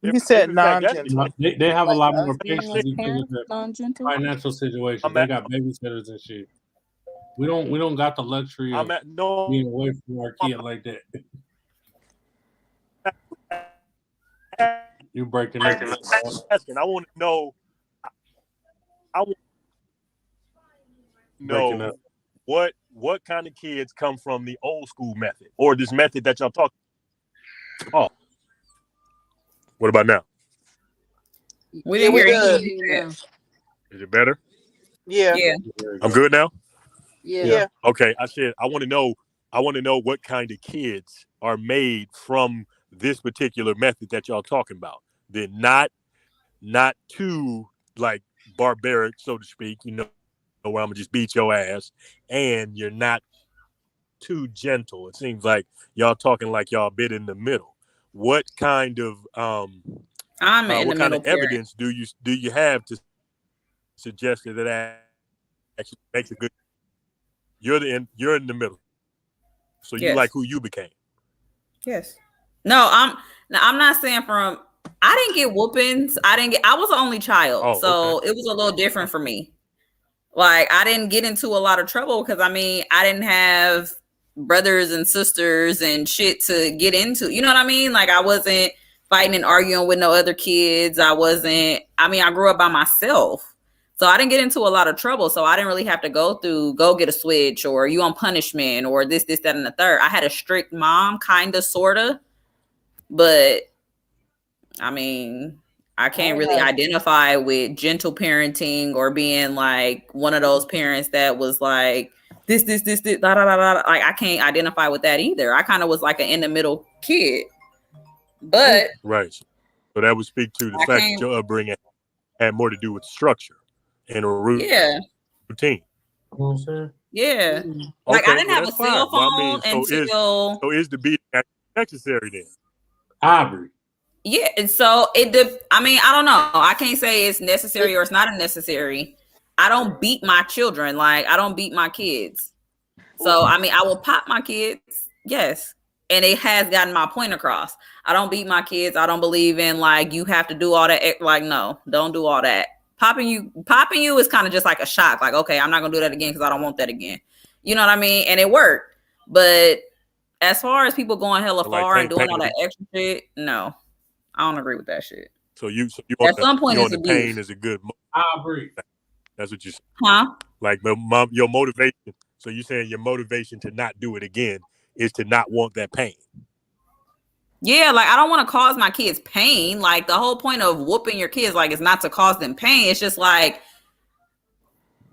[SPEAKER 1] You said non-gentle.
[SPEAKER 9] They have
[SPEAKER 6] like
[SPEAKER 9] a lot more patience
[SPEAKER 6] because of
[SPEAKER 9] non-gentle financial situations. They got babysitters and shit. We don't got the luxury of being away from our kid like that. You breaking up.
[SPEAKER 4] I want to know. I want to know what kind of kids come from the old school method or this method that y'all talking. Oh, what about now?
[SPEAKER 7] We didn't hear
[SPEAKER 6] you.
[SPEAKER 4] Is it better?
[SPEAKER 1] Yeah.
[SPEAKER 4] I'm good now.
[SPEAKER 6] Yeah.
[SPEAKER 4] Okay, I said I want to know what kind of kids are made from this particular method that y'all talking about. They're not too like barbaric, so to speak, where I'm gonna just beat your ass, and you're not too gentle. It seems like y'all talking like y'all a bit in the middle. What kind of evidence do you have to suggest that actually makes a good? You're in the middle, so you like who you became.
[SPEAKER 7] Yes. No, I'm not saying from. I didn't get whoopings. I was the only child, so it was a little different for me. Like I didn't get into a lot of trouble because I didn't have brothers and sisters and shit to get into. You know what I mean? Like I wasn't fighting and arguing with no other kids. I grew up by myself. So I didn't get into a lot of trouble. So I didn't really have to go get a switch or you on punishment or this, that, and the third. I had a strict mom, kind of, sort of. But I mean, I can't really identify with gentle parenting or being like one of those parents that was like this, da, da, da, da. Like I can't identify with that either. I kind of was like an in the middle kid. But
[SPEAKER 4] right. So that would speak to the fact that your upbringing had more to do with structure and a routine.
[SPEAKER 7] Yeah. Like I didn't have a cell phone until.
[SPEAKER 4] So is the beating necessary then?
[SPEAKER 9] Aubrey.
[SPEAKER 7] Yeah, and so I mean, I don't know. I can't say it's necessary or it's not necessary. I don't beat my children. Like I don't beat my kids. So I mean, I will pop my kids. Yes. And it has gotten my point across. I don't beat my kids. I don't believe in like you have to do all that. Like, no, don't do all that. Popping you is kind of just like a shock. Like, okay, I'm not gonna do that again because I don't want that again. You know what I mean? And it worked. But as far as people going hella far and doing all that extra shit, no, I don't agree with that shit.
[SPEAKER 4] So you
[SPEAKER 7] at some point it's
[SPEAKER 4] the pain is a good.
[SPEAKER 9] I agree.
[SPEAKER 4] That's what you said.
[SPEAKER 7] Huh?
[SPEAKER 4] Like your motivation. So you saying your motivation to not do it again is to not want that pain.
[SPEAKER 7] Yeah, like I don't want to cause my kids pain. Like the whole point of whooping your kids, like, it's not to cause them pain. It's just like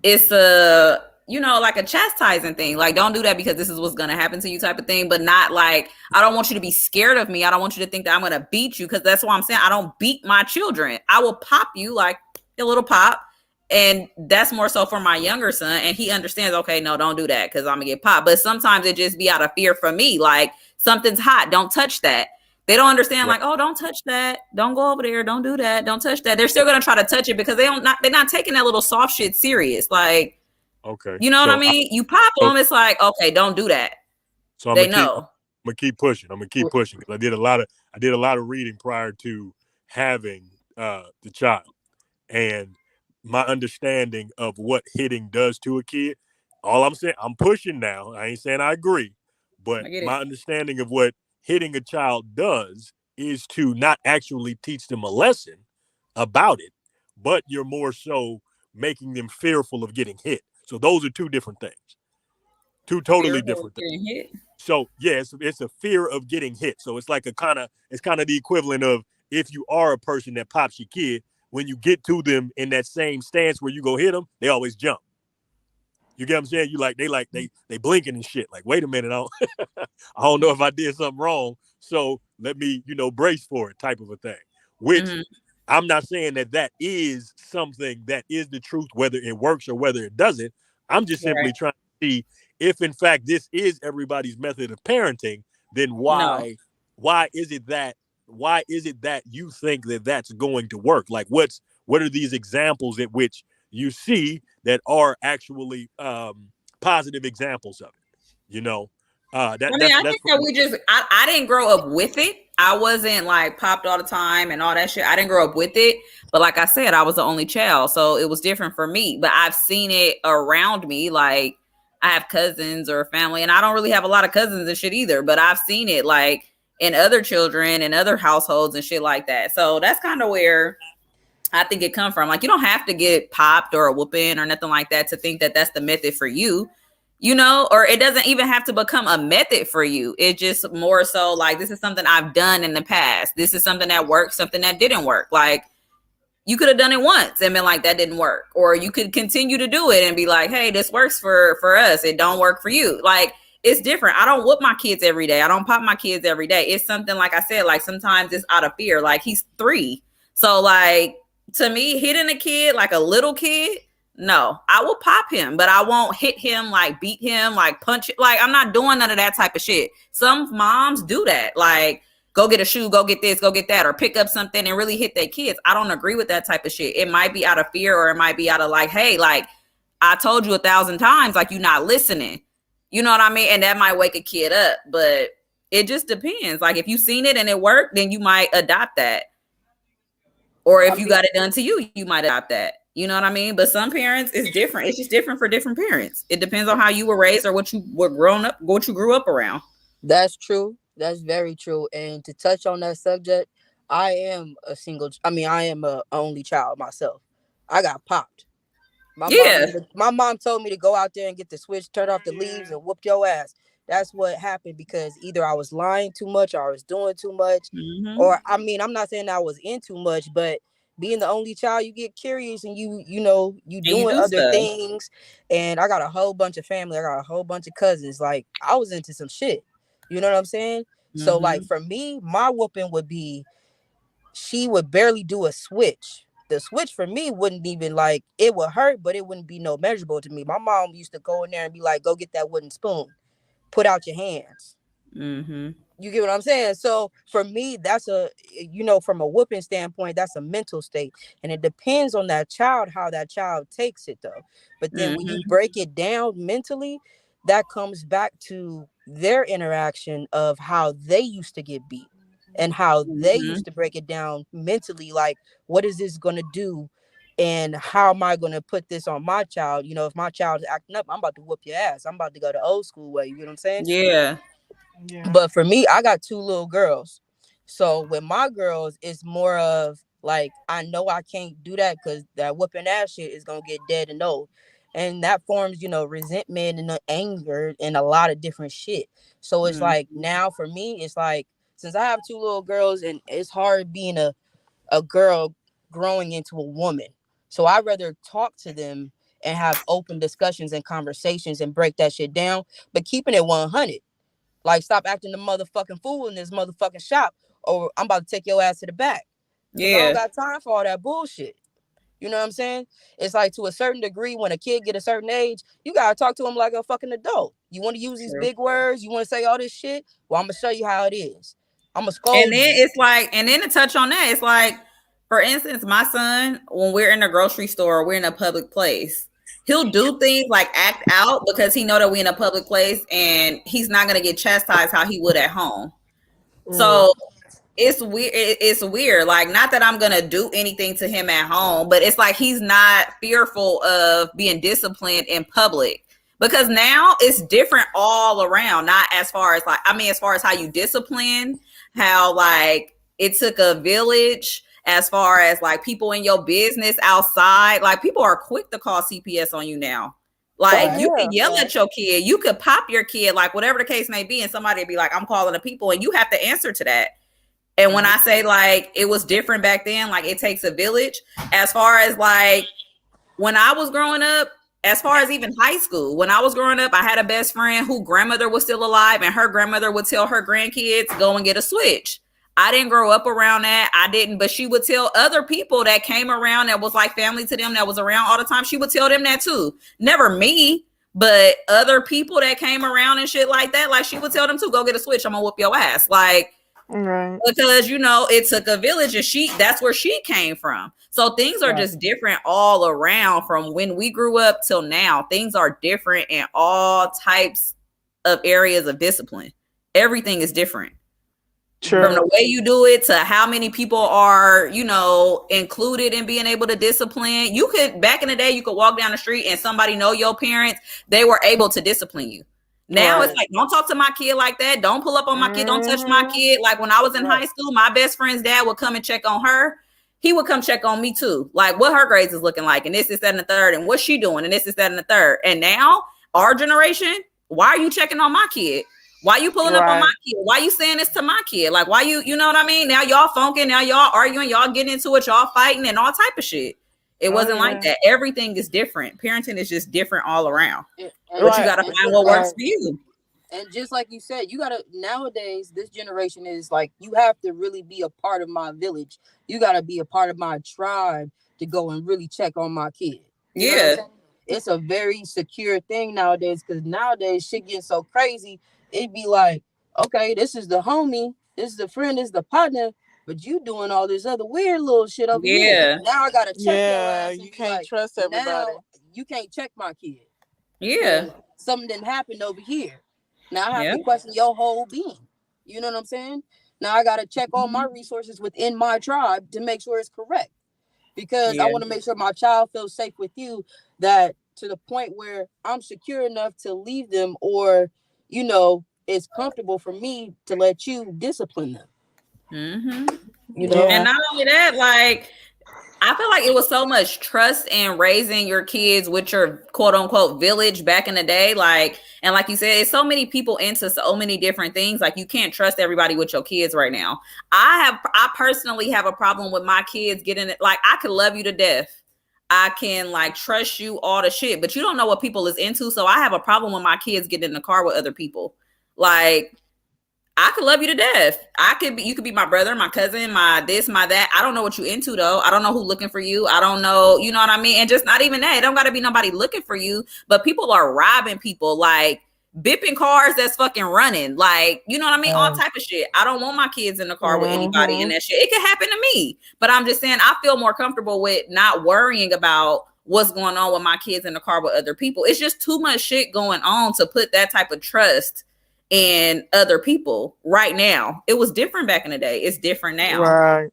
[SPEAKER 7] it's a, you know, like a chastising thing. Like, don't do that because this is what's gonna happen to you, type of thing. But not like I don't want you to be scared of me. I don't want you to think that I'm gonna beat you, because that's why I'm saying I don't beat my children. I will pop you like a little pop. And that's more so for my younger son. And he understands, okay, no, don't do that because I'm gonna get popped. But sometimes it just be out of fear for me. Like something's hot, don't touch that. They don't understand, like, oh, don't touch that. Don't go over there. Don't do that. Don't touch that. They're still gonna try to touch it because they're not taking that little soft shit serious. Like,
[SPEAKER 4] okay,
[SPEAKER 7] you know what I mean? You pop them, it's like, okay, don't do that.
[SPEAKER 4] So I'm gonna keep pushing. I'm gonna keep pushing because I did a lot of reading prior to having the child, and my understanding of what hitting does to a kid. All I'm saying, I'm pushing now. I ain't saying I agree, but my understanding of what hitting a child does is to not actually teach them a lesson about it, but you're more so making them fearful of getting hit. So those are two different things. Two totally different things. So yes, it's a fear of getting hit. So it's like it's kind of the equivalent of if you are a person that pops your kid, when you get to them in that same stance where you go hit them, they always jump. You get what I'm saying? They blinking and shit. Like, wait a minute, I don't know if I did something wrong, so let me, brace for it, type of a thing. Which I'm not saying that is something that is the truth, whether it works or whether it doesn't. I'm just simply trying to see if, in fact, this is everybody's method of parenting. Then why is it that you think that that's going to work? Like, what are these examples at which you see that are actually positive examples of it? I think
[SPEAKER 7] that I didn't grow up with it. I wasn't like popped all the time and all that shit. I didn't grow up with it. But like I said, I was the only child. So it was different for me. But I've seen it around me. Like I have cousins or family, and I don't really have a lot of cousins and shit either. But I've seen it like in other children and other households and shit like that. So that's kind of where I think it come from. Like, you don't have to get popped or a whooping or nothing like that to think that that's the method for you, or it doesn't even have to become a method for you. It's just more so like, this is something I've done in the past. This is something that worked, something that didn't work. Like, you could have done it once and been like, that didn't work. Or you could continue to do it and be like, hey, this works for us. It don't work for you. Like, it's different. I don't whoop my kids every day. I don't pop my kids every day. It's something, like I said, like sometimes it's out of fear. Like, he's 3. So like, to me, hitting a kid like a little kid, no, I will pop him, but I won't hit him, like beat him, like punch it. Like, I'm not doing none of that type of shit. Some moms do that. Like, go get a shoe, go get this, go get that, or pick up something and really hit their kids. I don't agree with that type of shit. It might be out of fear, or it might be out of like, hey, like I told you 1,000 times, like you're not listening. You know what I mean? And that might wake a kid up, but it just depends. Like, if you've seen it and it worked, then you might adopt that. Or if you got it done to you, you might adopt that. You know what I mean? But some parents, it's different. It's just different for different parents. It depends on how you were raised or what you were what you grew up around.
[SPEAKER 6] That's true. That's very true. And to touch on that subject, I am an only child myself. I got popped. My mom told me to go out there and get the switch, turn off the leaves, and whoop your ass. That's what happened because either I was lying too much or I was doing too much. Or I mean, I'm not saying I was in too much, but being the only child, you get curious and you doing other things. And I got a whole bunch of family. I got a whole bunch of cousins. Like I was into some shit. You know what I'm saying? So like for me, my whooping would be she would barely do a switch. The switch for me wouldn't even like it would hurt, but it wouldn't be no measurable to me. My mom used to go in there and be like, "Go get that wooden spoon, put out your hands." You get what I'm saying? So for me, that's from a whooping standpoint, that's a mental state, and it depends on that child how that child takes it though. But then when you break it down mentally, that comes back to their interaction of how they used to get beat. And how they used to break it down mentally, like, what is this going to do? And how am I going to put this on my child? You know, if my child is acting up, I'm about to whoop your ass. I'm about to go the old school way. You know what I'm saying?
[SPEAKER 7] Yeah.
[SPEAKER 6] But for me, I got 2 little girls. So with my girls, it's more of like, I know I can't do that because that whooping ass shit is going to get dead and old. And that forms, resentment and anger and a lot of different shit. So it's like now for me, it's like, since I have 2 little girls and it's hard being a girl growing into a woman. So I'd rather talk to them and have open discussions and conversations and break that shit down, but keeping it 100. Like, stop acting the motherfucking fool in this motherfucking shop or I'm about to take your ass to the back. Because I don't got time for all that bullshit. You know what I'm saying? It's like to a certain degree, when a kid get a certain age, you got to talk to them like a fucking adult. You want to use these big words? You want to say all this shit? Well, I'm going to show you how it is. I'm going to scold you.
[SPEAKER 7] And then it's like, and then to touch on that, it's like, for instance, my son, when we're in a grocery store, we're in a public place, he'll do things like act out because he know that we're in a public place and he's not going to get chastised how he would at home. So it's weird. It's weird. Like, not that I'm going to do anything to him at home, but it's like he's not fearful of being disciplined in public. Because now it's different all around. Not as far as like, as far as how you discipline, how like it took a village, as far as like people in your business outside, like people are quick to call CPS on you now. Like you can yell at your kid, you could pop your kid, like whatever the case may be, and somebody would be like, I'm calling the people, and you have to answer to that. And when I say like it was different back then, like it takes a village, as far as like when I was growing up, as far as even high school, when I was growing up, I had a best friend whose grandmother was still alive, and her grandmother would tell her grandkids, go and get a switch. I didn't grow up around that. I didn't, but she would tell other people that came around that was like family to them, that was around all the time. She would tell them that too. Never me, but other people that came around and shit like that. Like she would tell them to go get a switch. I'm gonna whoop your ass. Like, because it took a village, and that's where she came from. So things are just different all around from when we grew up till now. Things are different in all types of areas of discipline. Everything is different. From the way you do it to how many people are, included in being able to discipline. You could, back in the day, you could walk down the street and somebody know your parents. They were able to discipline you. Now it's like, don't talk to my kid like that. Don't pull up on my kid. Don't touch my kid. Like when I was in high school, my best friend's dad would come and check on her. He would come check on me too. Like what her grades is looking like. And this, that, and the third. And what's she doing? And this, that, and the third. And now our generation, why are you checking on my kid? Why you pulling up on my kid? Why you saying this to my kid? Like, why you know what I mean? Now y'all funking. Now y'all arguing. Y'all getting into it. Y'all fighting and all type of shit. It wasn't like that. Everything is different. Parenting is just different all around. But you got to find what works for you.
[SPEAKER 6] And just like you said, you got to, nowadays, this generation is like, you have to really be a part of my village. You got to be a part of my tribe to go and really check on my kid. You know what I'm saying? It's a very secure thing nowadays, because nowadays shit gets so crazy. It'd be like, okay, this is the homie, this is the friend, this is the partner, but you doing all this other weird little shit over here. Now I gotta check your ass. You can't trust everybody. Now you can't check my kid. Something didn't happen over here. Now I have to question your whole being. You know what I'm saying? Now I gotta check all my resources within my tribe to make sure it's correct. Because I want to make sure my child feels safe with you, that to the point where I'm secure enough to leave them, or it's comfortable for me to let you discipline them.
[SPEAKER 7] And not only that, like I feel like it was so much trust in raising your kids with your quote unquote village back in the day. Like, and like you said, it's so many people into so many different things. Like, you can't trust everybody with your kids right now. I personally have a problem with my kids getting it. Like, I could love you to death. I can like trust you all the shit, but you don't know what people is into. So I have a problem when my kids get in the car with other people. Like, I could love you to death. You could be my brother, my cousin, my this, my that. I don't know what you into though. I don't know who looking for you. I don't know, you know what I mean? And just not even that. It don't gotta be nobody looking for you, but people are robbing people, like bipping cars that's fucking running. Like, you know what I mean? All type of shit. I don't want my kids in the car with anybody in that shit. It could happen to me. But I'm just saying I feel more comfortable with not worrying about what's going on with my kids in the car with other people. It's just too much shit going on to put that type of trust and other people right now. It was different back in the day. It's different now.
[SPEAKER 1] Right.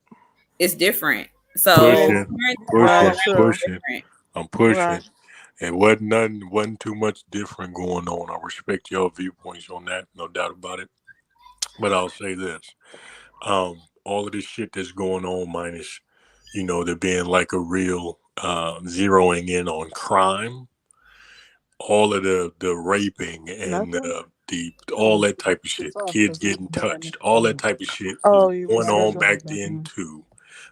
[SPEAKER 7] It's different. So
[SPEAKER 4] pushing. I'm pushing.
[SPEAKER 1] Right.
[SPEAKER 4] And wasn't too much different going on. I respect your viewpoints on that, no doubt about it. But I'll say this. All of this shit that's going on, minus, there being like a real zeroing in on crime, all of the raping and all that type of shit, kids getting touched, all that type of shit was going on back then too,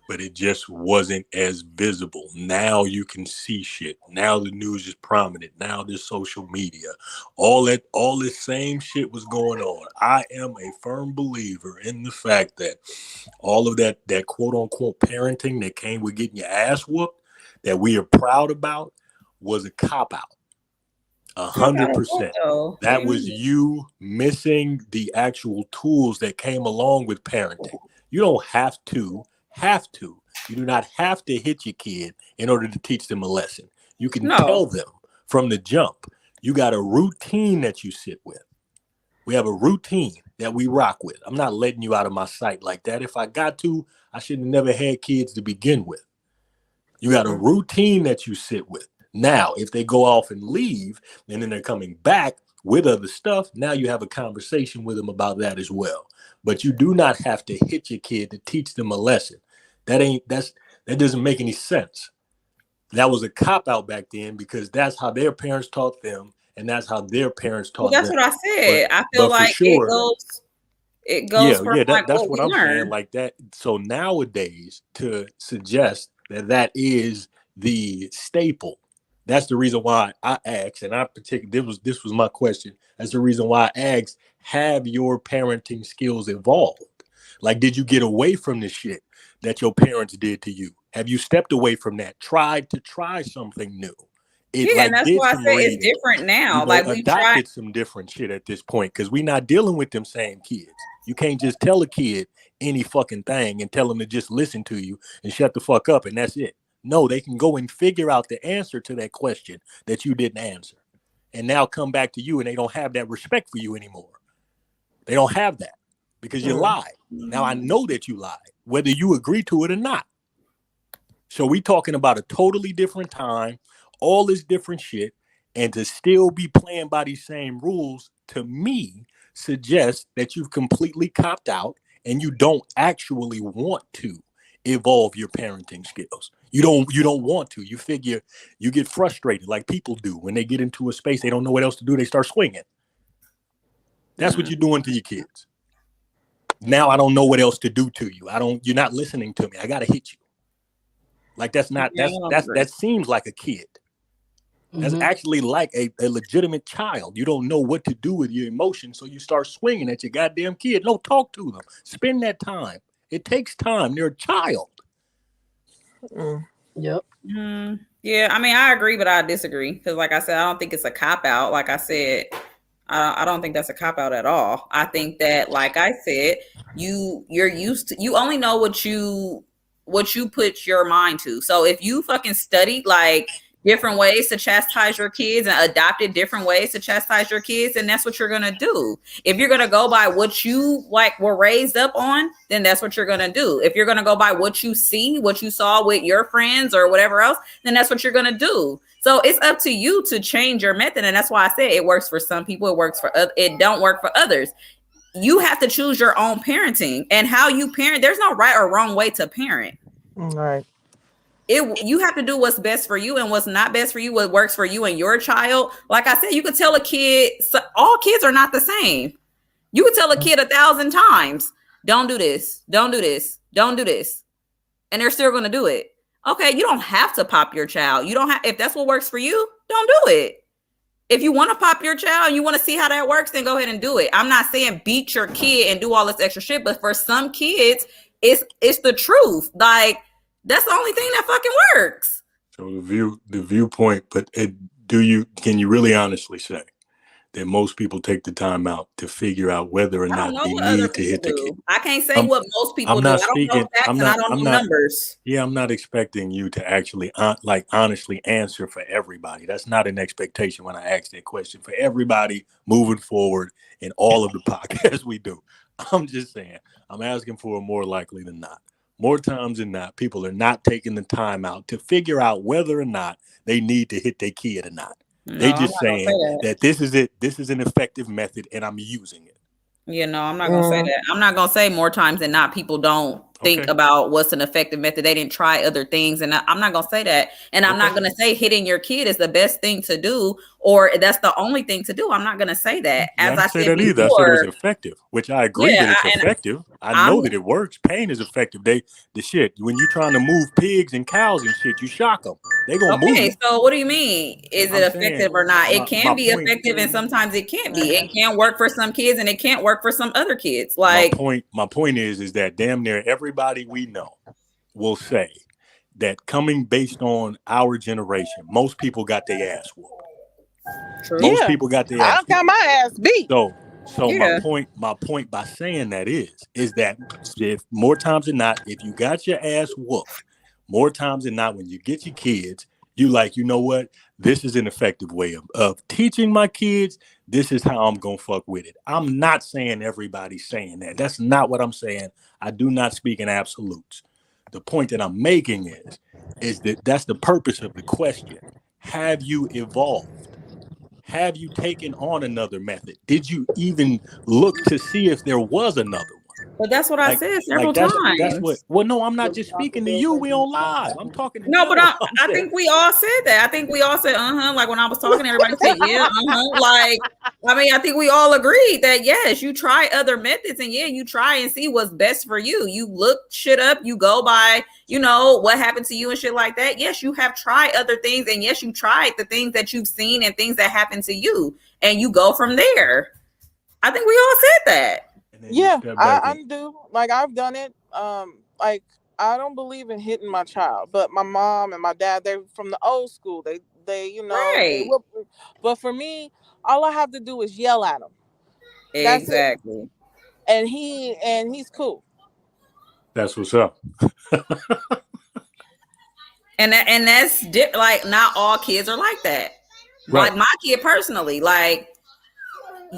[SPEAKER 4] but it just wasn't as visible. Now you can see shit. Now the news is prominent. Now there's social media. All this same shit was going on. I am a firm believer in the fact that all of that quote unquote parenting that came with getting your ass whooped, that we are proud about, was a cop out. 100%. That was you missing the actual tools that came along with parenting. You don't have to. You do not have to hit your kid in order to teach them a lesson. You can tell them from the jump. You got a routine that you sit with. We have a routine that we rock with. I'm not letting you out of my sight like that. If I got to, I should have never had kids to begin with. You got a routine that you sit with. Now, if they go off and leave, and then they're coming back with other stuff, now you have a conversation with them about that as well. But you do not have to hit your kid to teach them a lesson. That doesn't make any sense. That was a cop-out back then because that's how their parents taught them, and that's how their parents taught them.
[SPEAKER 7] That's what I said. I feel like sure, it goes
[SPEAKER 4] that's what I'm saying, like that. So nowadays, to suggest that is the staple, that's the reason why I asked, and this was my question. That's the reason why I asked, have your parenting skills evolved? Like, did you get away from the shit that your parents did to you? Have you stepped away from that? Tried to try something new?
[SPEAKER 7] And that's why I say it's different now. Like, we
[SPEAKER 4] adopted some different shit at this point because we're not dealing with them same kids. You can't just tell a kid any fucking thing and tell them to just listen to you and shut the fuck up and that's it. No, they can go and figure out the answer to that question that you didn't answer and now come back to you, and they don't have that respect for you anymore. They don't have that because you lied. Now I know that you lied, whether you agree to it or not. So we talking about a totally different time, all this different shit, and to still be playing by these same rules, to me, suggests that you've completely copped out and you don't actually want to evolve your parenting skills. You don't want to. You figure you get frustrated like people do when they get into a space they don't know what else to do. They start swinging. That's what you're doing to your kids. Now I don't know what else to do to you. You're not listening to me. I gotta hit you. Like that seems like a kid. That's actually like a legitimate child. You don't know what to do with your emotions, so you start swinging at your goddamn kid. No, talk to them. Spend that time. It takes time. They're a child.
[SPEAKER 6] Yep.
[SPEAKER 7] Yeah, I mean, I agree, but I disagree because, like I said, I don't think it's a cop out. Like I said, I don't think that's a cop out at all. I think that, like I said, you only know what you put your mind to. So if you fucking studied like different ways to chastise your kids and adopted different ways to chastise your kids, and that's what you're gonna do. If you're gonna go by what you like were raised up on, then that's what you're gonna do. If you're gonna go by what you see, what you saw with your friends or whatever else, then that's what you're gonna do. So it's up to you to change your method, and that's why I said it works for some people, it don't work for others. You have to choose your own parenting and how you parent. There's no right or wrong way to parent.
[SPEAKER 1] Right.
[SPEAKER 7] You have to do what's best for you and what's not best for you, what works for you and your child. Like I said, you could tell a kid, all kids are not the same. You could tell a kid 1,000 times, don't do this, don't do this, don't do this. And they're still going to do it. Okay, you don't have to pop your child. You don't have, if that's what works for you, don't do it. If you want to pop your child and you want to see how that works, then go ahead and do it. I'm not saying beat your kid and do all this extra shit, but for some kids, it's the truth. Like, that's the only thing that fucking works.
[SPEAKER 4] So the viewpoint, but can you really honestly say that most people take the time out to figure out whether or not they need to hit the kid?
[SPEAKER 7] I can't say what most people do. I don't know facts and I don't know numbers.
[SPEAKER 4] Yeah, I'm not expecting you to actually honestly answer for everybody. That's not an expectation when I ask that question for everybody moving forward in all of the podcasts we do. I'm just saying, I'm asking for a more likely than not. More times than not, people are not taking the time out to figure out whether or not they need to hit their kid or not. No, they just saying that this is it. This is an effective method, and I'm using it.
[SPEAKER 7] Yeah, no, I'm not gonna say that. I'm not gonna say more times than not people don't think about what's an effective method. They didn't try other things, and I'm not gonna say that. And I'm not gonna say hitting your kid is the best thing to do, or that's the only thing to do. I'm not gonna say that. As I said before,
[SPEAKER 4] either. I said it was effective, which I agree that it's effective. I know that it works. Pain is effective. The shit when you're trying to move pigs and cows and shit, you shock them. They gonna move.
[SPEAKER 7] Okay, so what do you mean? Is it effective or not? It can be effective, and sometimes it can't be. It can work for some kids, and it can't work for some other kids. Like
[SPEAKER 4] my point is that damn near everybody we know will say that coming based on our generation, most people got their ass whooped.
[SPEAKER 1] True.
[SPEAKER 4] Most people got their ass.
[SPEAKER 1] I got my ass beat.
[SPEAKER 4] So my point by saying that is that if more times than not, if you got your ass whooped, more times than not, when you get your kids, you like, you know what? This is an effective way of teaching my kids. This is how I'm going to fuck with it. I'm not saying everybody's saying that. That's not what I'm saying. I do not speak in absolutes. The point that I'm making is that that's the purpose of the question. Have you evolved? Have you taken on another method? Did you even look to see if there was another one?
[SPEAKER 7] But that's what I said several times.
[SPEAKER 4] That's what. Well, no, I'm not just speaking to you. We on live. I'm talking to
[SPEAKER 7] no,
[SPEAKER 4] you.
[SPEAKER 7] But I think we all said that. I think we all said, like when I was talking, everybody said, yeah, Like, I mean, I think we all agreed that, yes, you try other methods and yeah, you try and see what's best for you. You look shit up, you go by, what happened to you and shit like that. Yes, you have tried other things. And yes, you tried the things that you've seen and things that happened to you. And you go from there. I think we all said that.
[SPEAKER 1] Yeah, I do. Like, I've done it. Like, I don't believe in hitting my child, but my mom and my dad, they're from the old school. They
[SPEAKER 7] right.
[SPEAKER 1] But for me, all I have to do is yell at them.
[SPEAKER 7] Exactly.
[SPEAKER 1] And he's cool.
[SPEAKER 4] That's what's up.
[SPEAKER 7] and that's like, not all kids are like that. Right. Like my kid personally, like,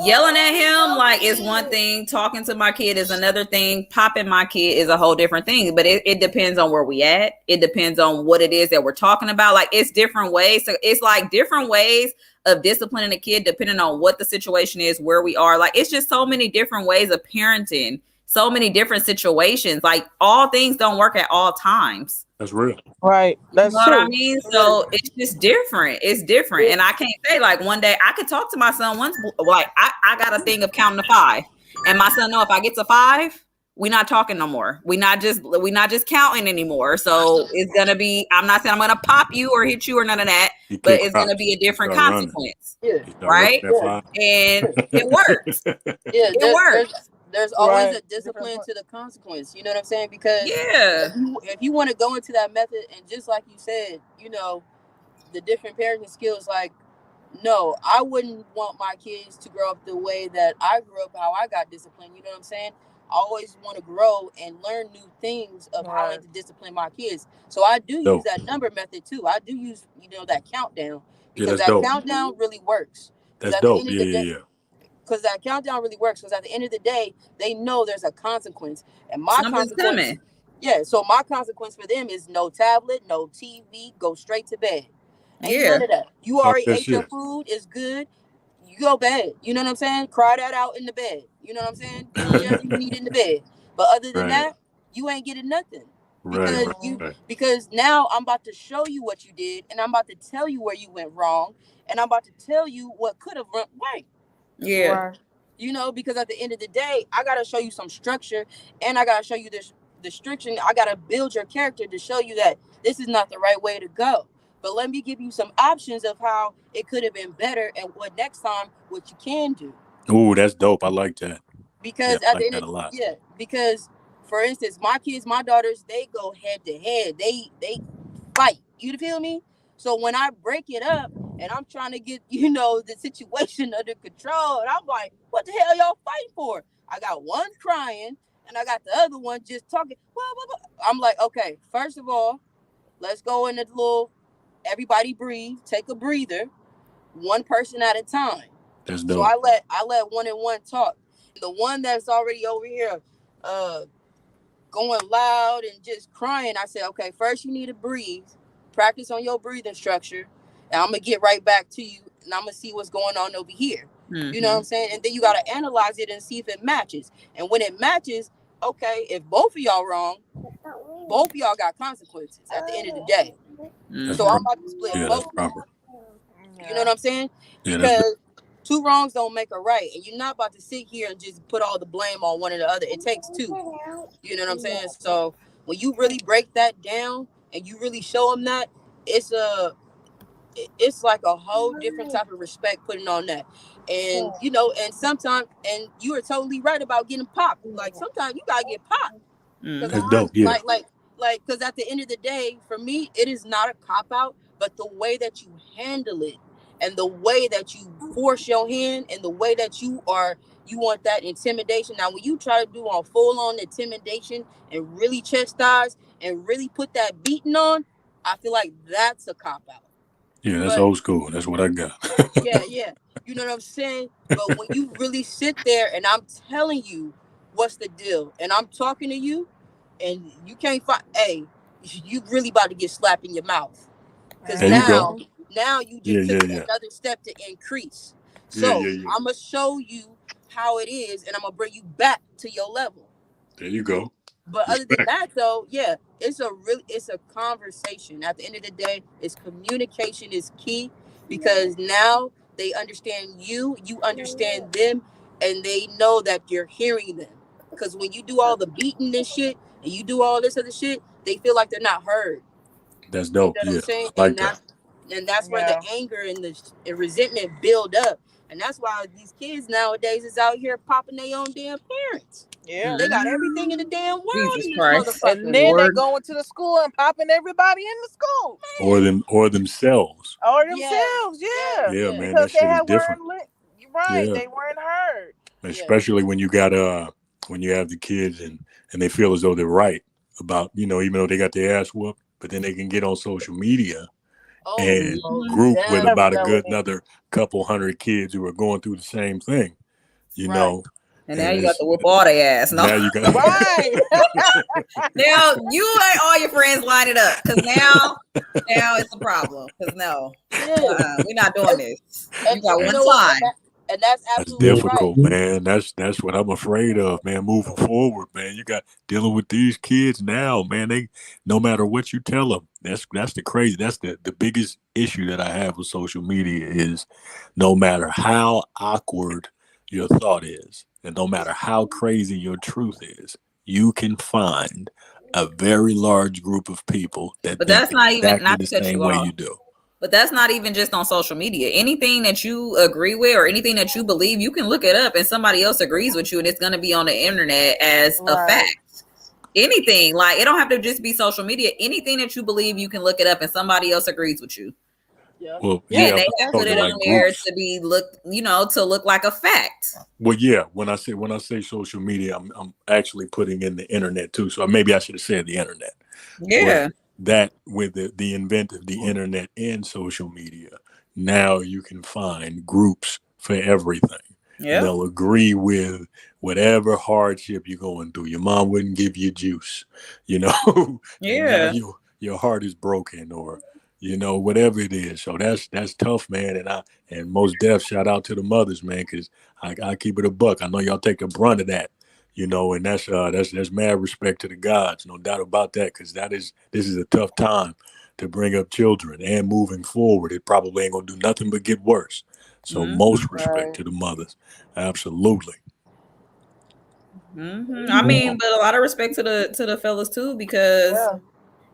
[SPEAKER 7] yelling at him like is one thing, talking to my kid is another thing, popping my kid is a whole different thing. But it depends on where we at. It depends on what it is that we're talking about. Like, it's different ways. So it's like different ways of disciplining a kid depending on what the situation is, where we are. Like, it's just so many different ways of parenting, so many different situations. Like, all things don't work at all times.
[SPEAKER 4] That's real.
[SPEAKER 1] Right. That's
[SPEAKER 7] true. What I mean? So it's just different. It's different. And I can't say like one day I could talk to my son once, like I got a thing of counting to 5. And my son know if I get to 5, we're not talking no more. We're not just counting anymore. So it's gonna be, I'm not saying I'm gonna pop you or hit you or none of that, but it's gonna be a different consequence. Right? And it works. It works.
[SPEAKER 6] There's always a discipline to the consequence. You know what I'm saying? Because if you want to go into that method, and just like you said, the different parenting skills, like, no, I wouldn't want my kids to grow up the way that I grew up, how I got disciplined. You know what I'm saying? I always want to grow and learn new things of how to discipline my kids. So I do use that number method too. I do use, that countdown, because that countdown really works.
[SPEAKER 4] That's dope. Yeah.
[SPEAKER 6] Because that countdown really works. Because at the end of the day, they know there's a consequence. And my consequence, so my consequence for them is no tablet, no TV, go straight to bed. Ain't none of that. You already ate your food, it's good. You go bed. You know what I'm saying? Cry that out in the bed. You know what I'm saying? Whatever you need in the bed. But other than that, you ain't getting nothing. Because now I'm about to show you what you did, and I'm about to tell you where you went wrong, and I'm about to tell you what could have went right.
[SPEAKER 7] Yeah.
[SPEAKER 1] Right.
[SPEAKER 6] You know, because at the end of the day, I gotta show you some structure, and I gotta show you this restriction. I gotta build your character to show you that this is not the right way to go. But let me give you some options of how it could have been better, and what next time what you can do.
[SPEAKER 4] Ooh, that's dope. I like that.
[SPEAKER 6] Because
[SPEAKER 4] I
[SPEAKER 6] at
[SPEAKER 4] like
[SPEAKER 6] the end
[SPEAKER 4] that
[SPEAKER 6] of
[SPEAKER 4] a lot.
[SPEAKER 6] because for instance, my kids, my daughters, they go head to head. They fight. You feel me? So when I break it up and I'm trying to get, the situation under control, and I'm like, what the hell y'all fighting for? I got one crying and I got the other one just talking. Blah, blah, blah. I'm like, okay, first of all, let's go in a little, everybody breathe, take a breather, one person at a time.
[SPEAKER 4] That's dope.
[SPEAKER 6] So I let one and one talk. The one that's already over here going loud and just crying, I said, okay, first you need to breathe, practice on your breathing structure, and I'm gonna get right back to you, and I'm gonna see what's going on over here. You know what I'm saying? And then you gotta analyze it and see if it matches. And when it matches, okay, if both of y'all wrong, both of y'all got consequences at the end of the day. So I'm about to split both.
[SPEAKER 4] That's proper.
[SPEAKER 6] You know what I'm saying?
[SPEAKER 4] Yeah,
[SPEAKER 6] because two wrongs don't make a right, and you're not about to sit here and just put all the blame on one or the other. It takes two. You know what I'm saying? So when you really break that down and you really show them that, it's like a whole different type of respect putting on that. And and sometimes, and you are totally right about getting popped. Like sometimes you gotta get popped.
[SPEAKER 4] That's dope. Yeah.
[SPEAKER 6] Because at the end of the day, for me, it is not a cop out, but the way that you handle it, and the way that you force your hand, and the way that you want that intimidation. Now, when you try to do on full on intimidation and really chastise and really put that beating on, I feel like that's a cop out.
[SPEAKER 4] Yeah, that's old school. That's what I got.
[SPEAKER 6] Yeah. You know what I'm saying? But when you really sit there and I'm telling you what's the deal, and I'm talking to you, and you can't find, hey, you really about to get slapped in your mouth. Because now you just took another step to increase. So I'm going to show you how it is, and I'm going to bring you back to your level.
[SPEAKER 4] There you go.
[SPEAKER 6] But other than that, though, it's a conversation. At the end of the day, communication is key, because now they understand you understand them, and they know that you're hearing them. Because when you do all the beating and shit, and you do all this other shit, they feel like they're not heard.
[SPEAKER 4] That's dope.
[SPEAKER 6] You know what I'm saying?
[SPEAKER 4] I like that.
[SPEAKER 6] And that's where the anger and the resentment build up. And that's why these kids nowadays is out here popping their own damn parents.
[SPEAKER 1] Yeah.
[SPEAKER 6] They got everything in the damn world in these motherfuckers.
[SPEAKER 1] And then they go into the school and popping everybody in the school.
[SPEAKER 4] Or themselves.
[SPEAKER 1] Or themselves, yeah.
[SPEAKER 4] Yeah, man,
[SPEAKER 1] because
[SPEAKER 4] that shit is different.
[SPEAKER 1] You're right, they weren't heard.
[SPEAKER 4] Especially when you got when you have the kids and they feel as though they're right about, even though they got their ass whooped, but then they can get on social media and group with about another couple hundred kids who are going through the same thing, you know.
[SPEAKER 7] And now you got to whoop all their ass. No?
[SPEAKER 4] Now you got
[SPEAKER 1] right.
[SPEAKER 7] Now you let all your friends line it up, because now it's a problem. Because we're not doing this. You got one time.
[SPEAKER 6] And that's absolutely
[SPEAKER 4] difficult, man. That's what I'm afraid of, man. Moving forward, man. You got dealing with these kids now, man. They, no matter what you tell them, that's the crazy. That's the biggest issue that I have with social media is, no matter how awkward your thought is, and no matter how crazy your truth is, you can find a very large group of people that
[SPEAKER 7] but that's not even
[SPEAKER 4] exactly the same way you do.
[SPEAKER 7] But that's not even just on social media. Anything that you agree with or anything that you believe, you can look it up and somebody else agrees with you, and it's going to be on the internet as a fact. Anything, like, it don't have to just be social media. Anything that you believe, you can look it up and somebody else agrees with you.
[SPEAKER 4] Well,
[SPEAKER 7] and they have put it on there to be to look like a fact.
[SPEAKER 4] Well, yeah. When I say social media, I'm actually putting in the internet too. So maybe I should have said the internet.
[SPEAKER 7] Yeah.
[SPEAKER 4] But that with the invent of the internet and social media, now you can find groups for everything. Yeah. They'll agree with whatever hardship you're going through. Your mom wouldn't give you juice,
[SPEAKER 7] Yeah.
[SPEAKER 4] Your heart is broken, or whatever it is. So that's tough, man. And most deaf shout out to the mothers, man, because I keep it a buck. I know y'all take a brunt of that, You know, and that's mad respect to the gods, no doubt about that, because this is a tough time to bring up children, and moving forward, it probably ain't gonna do nothing but get worse. So most respect to the mothers, absolutely.
[SPEAKER 7] I mean, but a lot of respect to the fellas too, because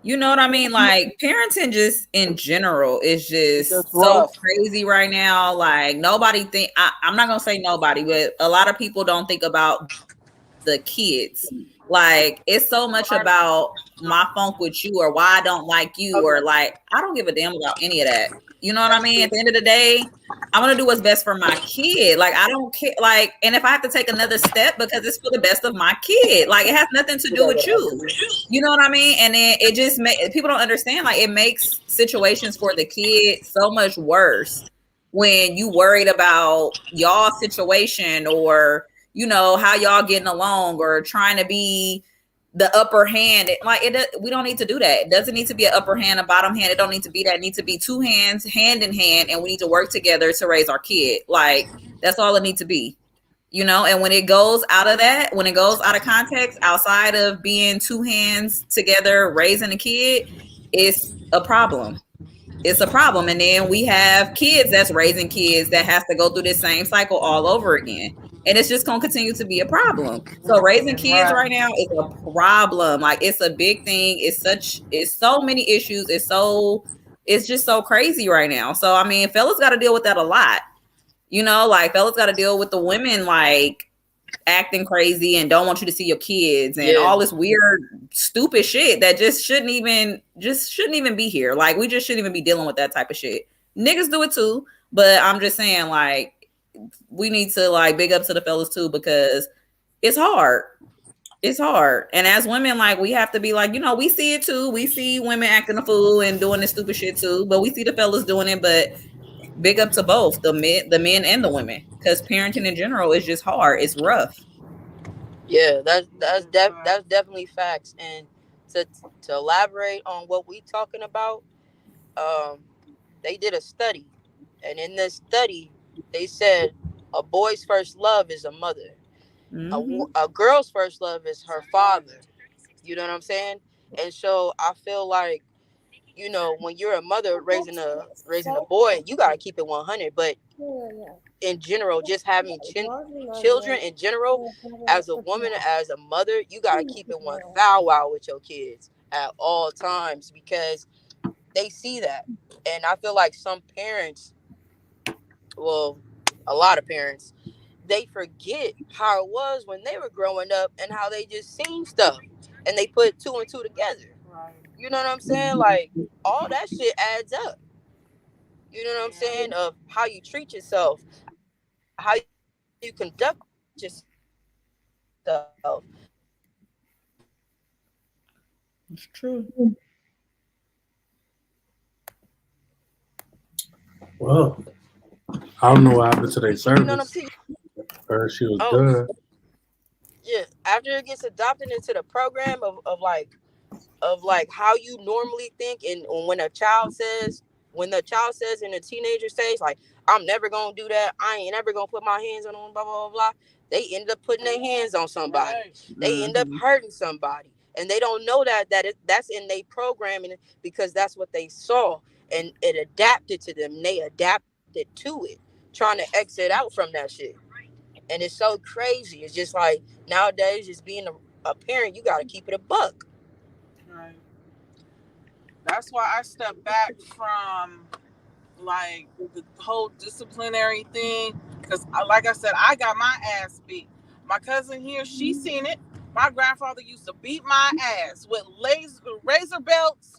[SPEAKER 7] you know what I mean? Like, parenting just in general is just so crazy right now. Like, nobody I'm not gonna say nobody, but a lot of people don't think about the kids. Like, it's so much about my funk with you, or why I don't like you, or like, I don't give a damn about any of that. You know what I mean? At the end of the day, I want to do what's best for my kid. Like, I don't care. Like, and if I have to take another step because it's for the best of my kid, like, it has nothing to do with you. You know what I mean? And then it just people don't understand. Like, it makes situations for the kid so much worse when you worried about y'all situation, or you know, how y'all getting along, or trying to be the upper hand. Like, we don't need to do that. It doesn't need to be an upper hand, a bottom hand. It don't need to be that. It needs to be two hands, hand in hand, and we need to work together to raise our kid. Like, that's all it needs to be, you know. And when it goes out of that, when it goes out of context, outside of being two hands together raising a kid, it's a problem. It's a problem. And then we have kids that's raising kids that has to go through this same cycle all over again. And it's just going to continue to be a problem. So raising kids right now is a problem. Like, it's a big thing. It's so many issues. It's just so crazy right now. So, I mean, fellas got to deal with that a lot. You know, like, fellas got to deal with the women, like, acting crazy and don't want you to see your kids and all this weird, stupid shit that just shouldn't even be here. Like, we just shouldn't even be dealing with that type of shit. Niggas do it too, but I'm just saying, like, we need to, like, big up to the fellas too, because it's hard. It's hard. And as women, like, we have to be like, you know, we see it too. We see women acting a fool and doing this stupid shit too, but we see the fellas doing it. But big up to both the men and the women, because parenting in general is just hard. It's rough.
[SPEAKER 6] Yeah, that's definitely facts. And to elaborate on what we talking about, they did a study, and in this study, they said a boy's first love is a mother. A girl's first love is her father. You know what I'm saying? And so I feel like, you know, when you're a mother raising a boy, you gotta keep it 100. But in general, just having children in general, as a woman, as a mother, you gotta keep it 1,000 with your kids at all times, because they see that. And I feel like some parents, well, a lot of parents, they forget how it was when they were growing up and how they just seen stuff and they put two and two together. You know what I'm saying? Like, all that shit adds up. You know what I'm saying? Of how you treat yourself, how you conduct yourself.
[SPEAKER 7] It's true.
[SPEAKER 9] Well, I don't know what happened to their service.
[SPEAKER 6] You know what I'm saying?
[SPEAKER 9] Heard she was done.
[SPEAKER 6] Yeah, after it gets adopted into the program of like how you normally think, and when the child says in the teenager stage, like, I'm never gonna do that, I ain't never gonna put my hands on them, blah blah blah blah, they end up putting their hands on somebody. They end up hurting somebody, and they don't know that's in their programming, because that's what they saw, and it adapted to them. They adapted to it, trying to exit out from that shit. And it's so crazy. It's just like, nowadays, just being a parent, you gotta keep it a buck.
[SPEAKER 1] Right. That's why I stepped back from, like, the whole disciplinary thing, because, like I said, I got my ass beat. My cousin here, she seen it. My grandfather used to beat my ass with razor belts,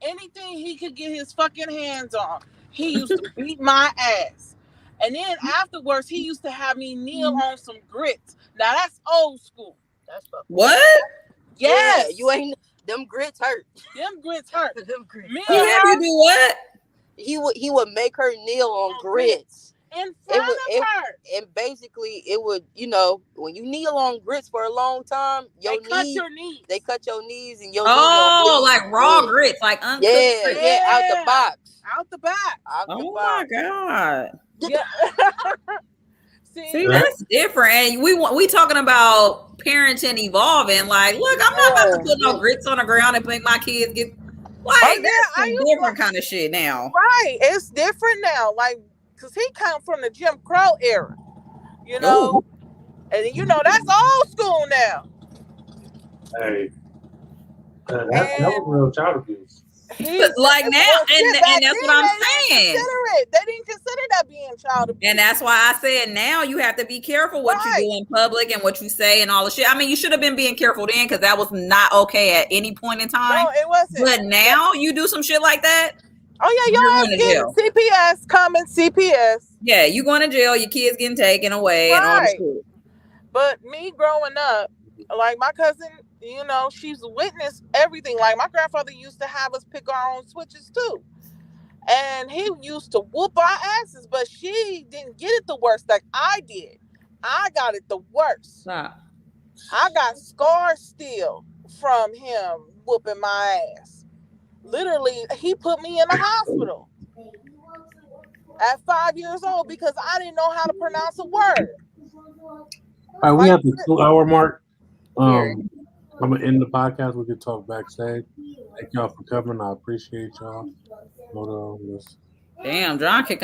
[SPEAKER 1] anything he could get his fucking hands on. He used to beat my ass. And then afterwards, he used to have me kneel on some grits. Now, that's old school.
[SPEAKER 6] That's
[SPEAKER 7] what?
[SPEAKER 6] Yes. Yeah, you ain't. Them grits hurt.
[SPEAKER 1] Them grits hurt.
[SPEAKER 6] Them grits.
[SPEAKER 7] He had you do what?
[SPEAKER 6] He would make her kneel on grits.
[SPEAKER 1] In front of her.
[SPEAKER 6] And basically, it would, you know, when you kneel on grits for a long time,
[SPEAKER 1] they cut your knees.
[SPEAKER 6] They cut your knees, and your
[SPEAKER 7] knees will bleed. Like raw grits, like uncooked grits.
[SPEAKER 6] Yeah, out the box.
[SPEAKER 1] Out the box.
[SPEAKER 7] My God.
[SPEAKER 1] Yeah.
[SPEAKER 7] See, that's different. And we talking about parenting evolving. Like, look, I'm not about to put no grits on the ground and make my kids get like that's some different kind of shit now.
[SPEAKER 1] Right. It's different now. Like, cause he come from the Jim Crow era. You know?
[SPEAKER 7] Ooh.
[SPEAKER 1] And you know that's old school now.
[SPEAKER 9] Hey. That was real child abuse.
[SPEAKER 7] But like now, and that's what I'm saying.
[SPEAKER 1] They didn't consider that being child abuse.
[SPEAKER 7] And that's why I said now you have to be careful what you do in public and what you say and all the shit. I mean, you should have been being careful then because that was not okay at any point in time.
[SPEAKER 1] No, it wasn't.
[SPEAKER 7] But now you do some shit like that.
[SPEAKER 1] Oh yeah, y'all getting CPS coming, CPS.
[SPEAKER 7] Yeah, you going to jail, your kids getting taken away and all this shit.
[SPEAKER 1] But me growing up, like my cousin, you know, she's witnessed everything. Like my grandfather used to have us pick our own switches too. And he used to whoop our asses, but she didn't get it the worst like I did. I got it the worst.
[SPEAKER 7] Stop.
[SPEAKER 1] I got scars still from him whooping my ass. Literally, he put me in the hospital at 5 years old because I didn't know how to pronounce a word.
[SPEAKER 9] All right, we have the 2-hour mark. I'm gonna end the podcast. We can talk backstage. Thank y'all for coming. I appreciate y'all. Hold on,
[SPEAKER 7] damn, John kicking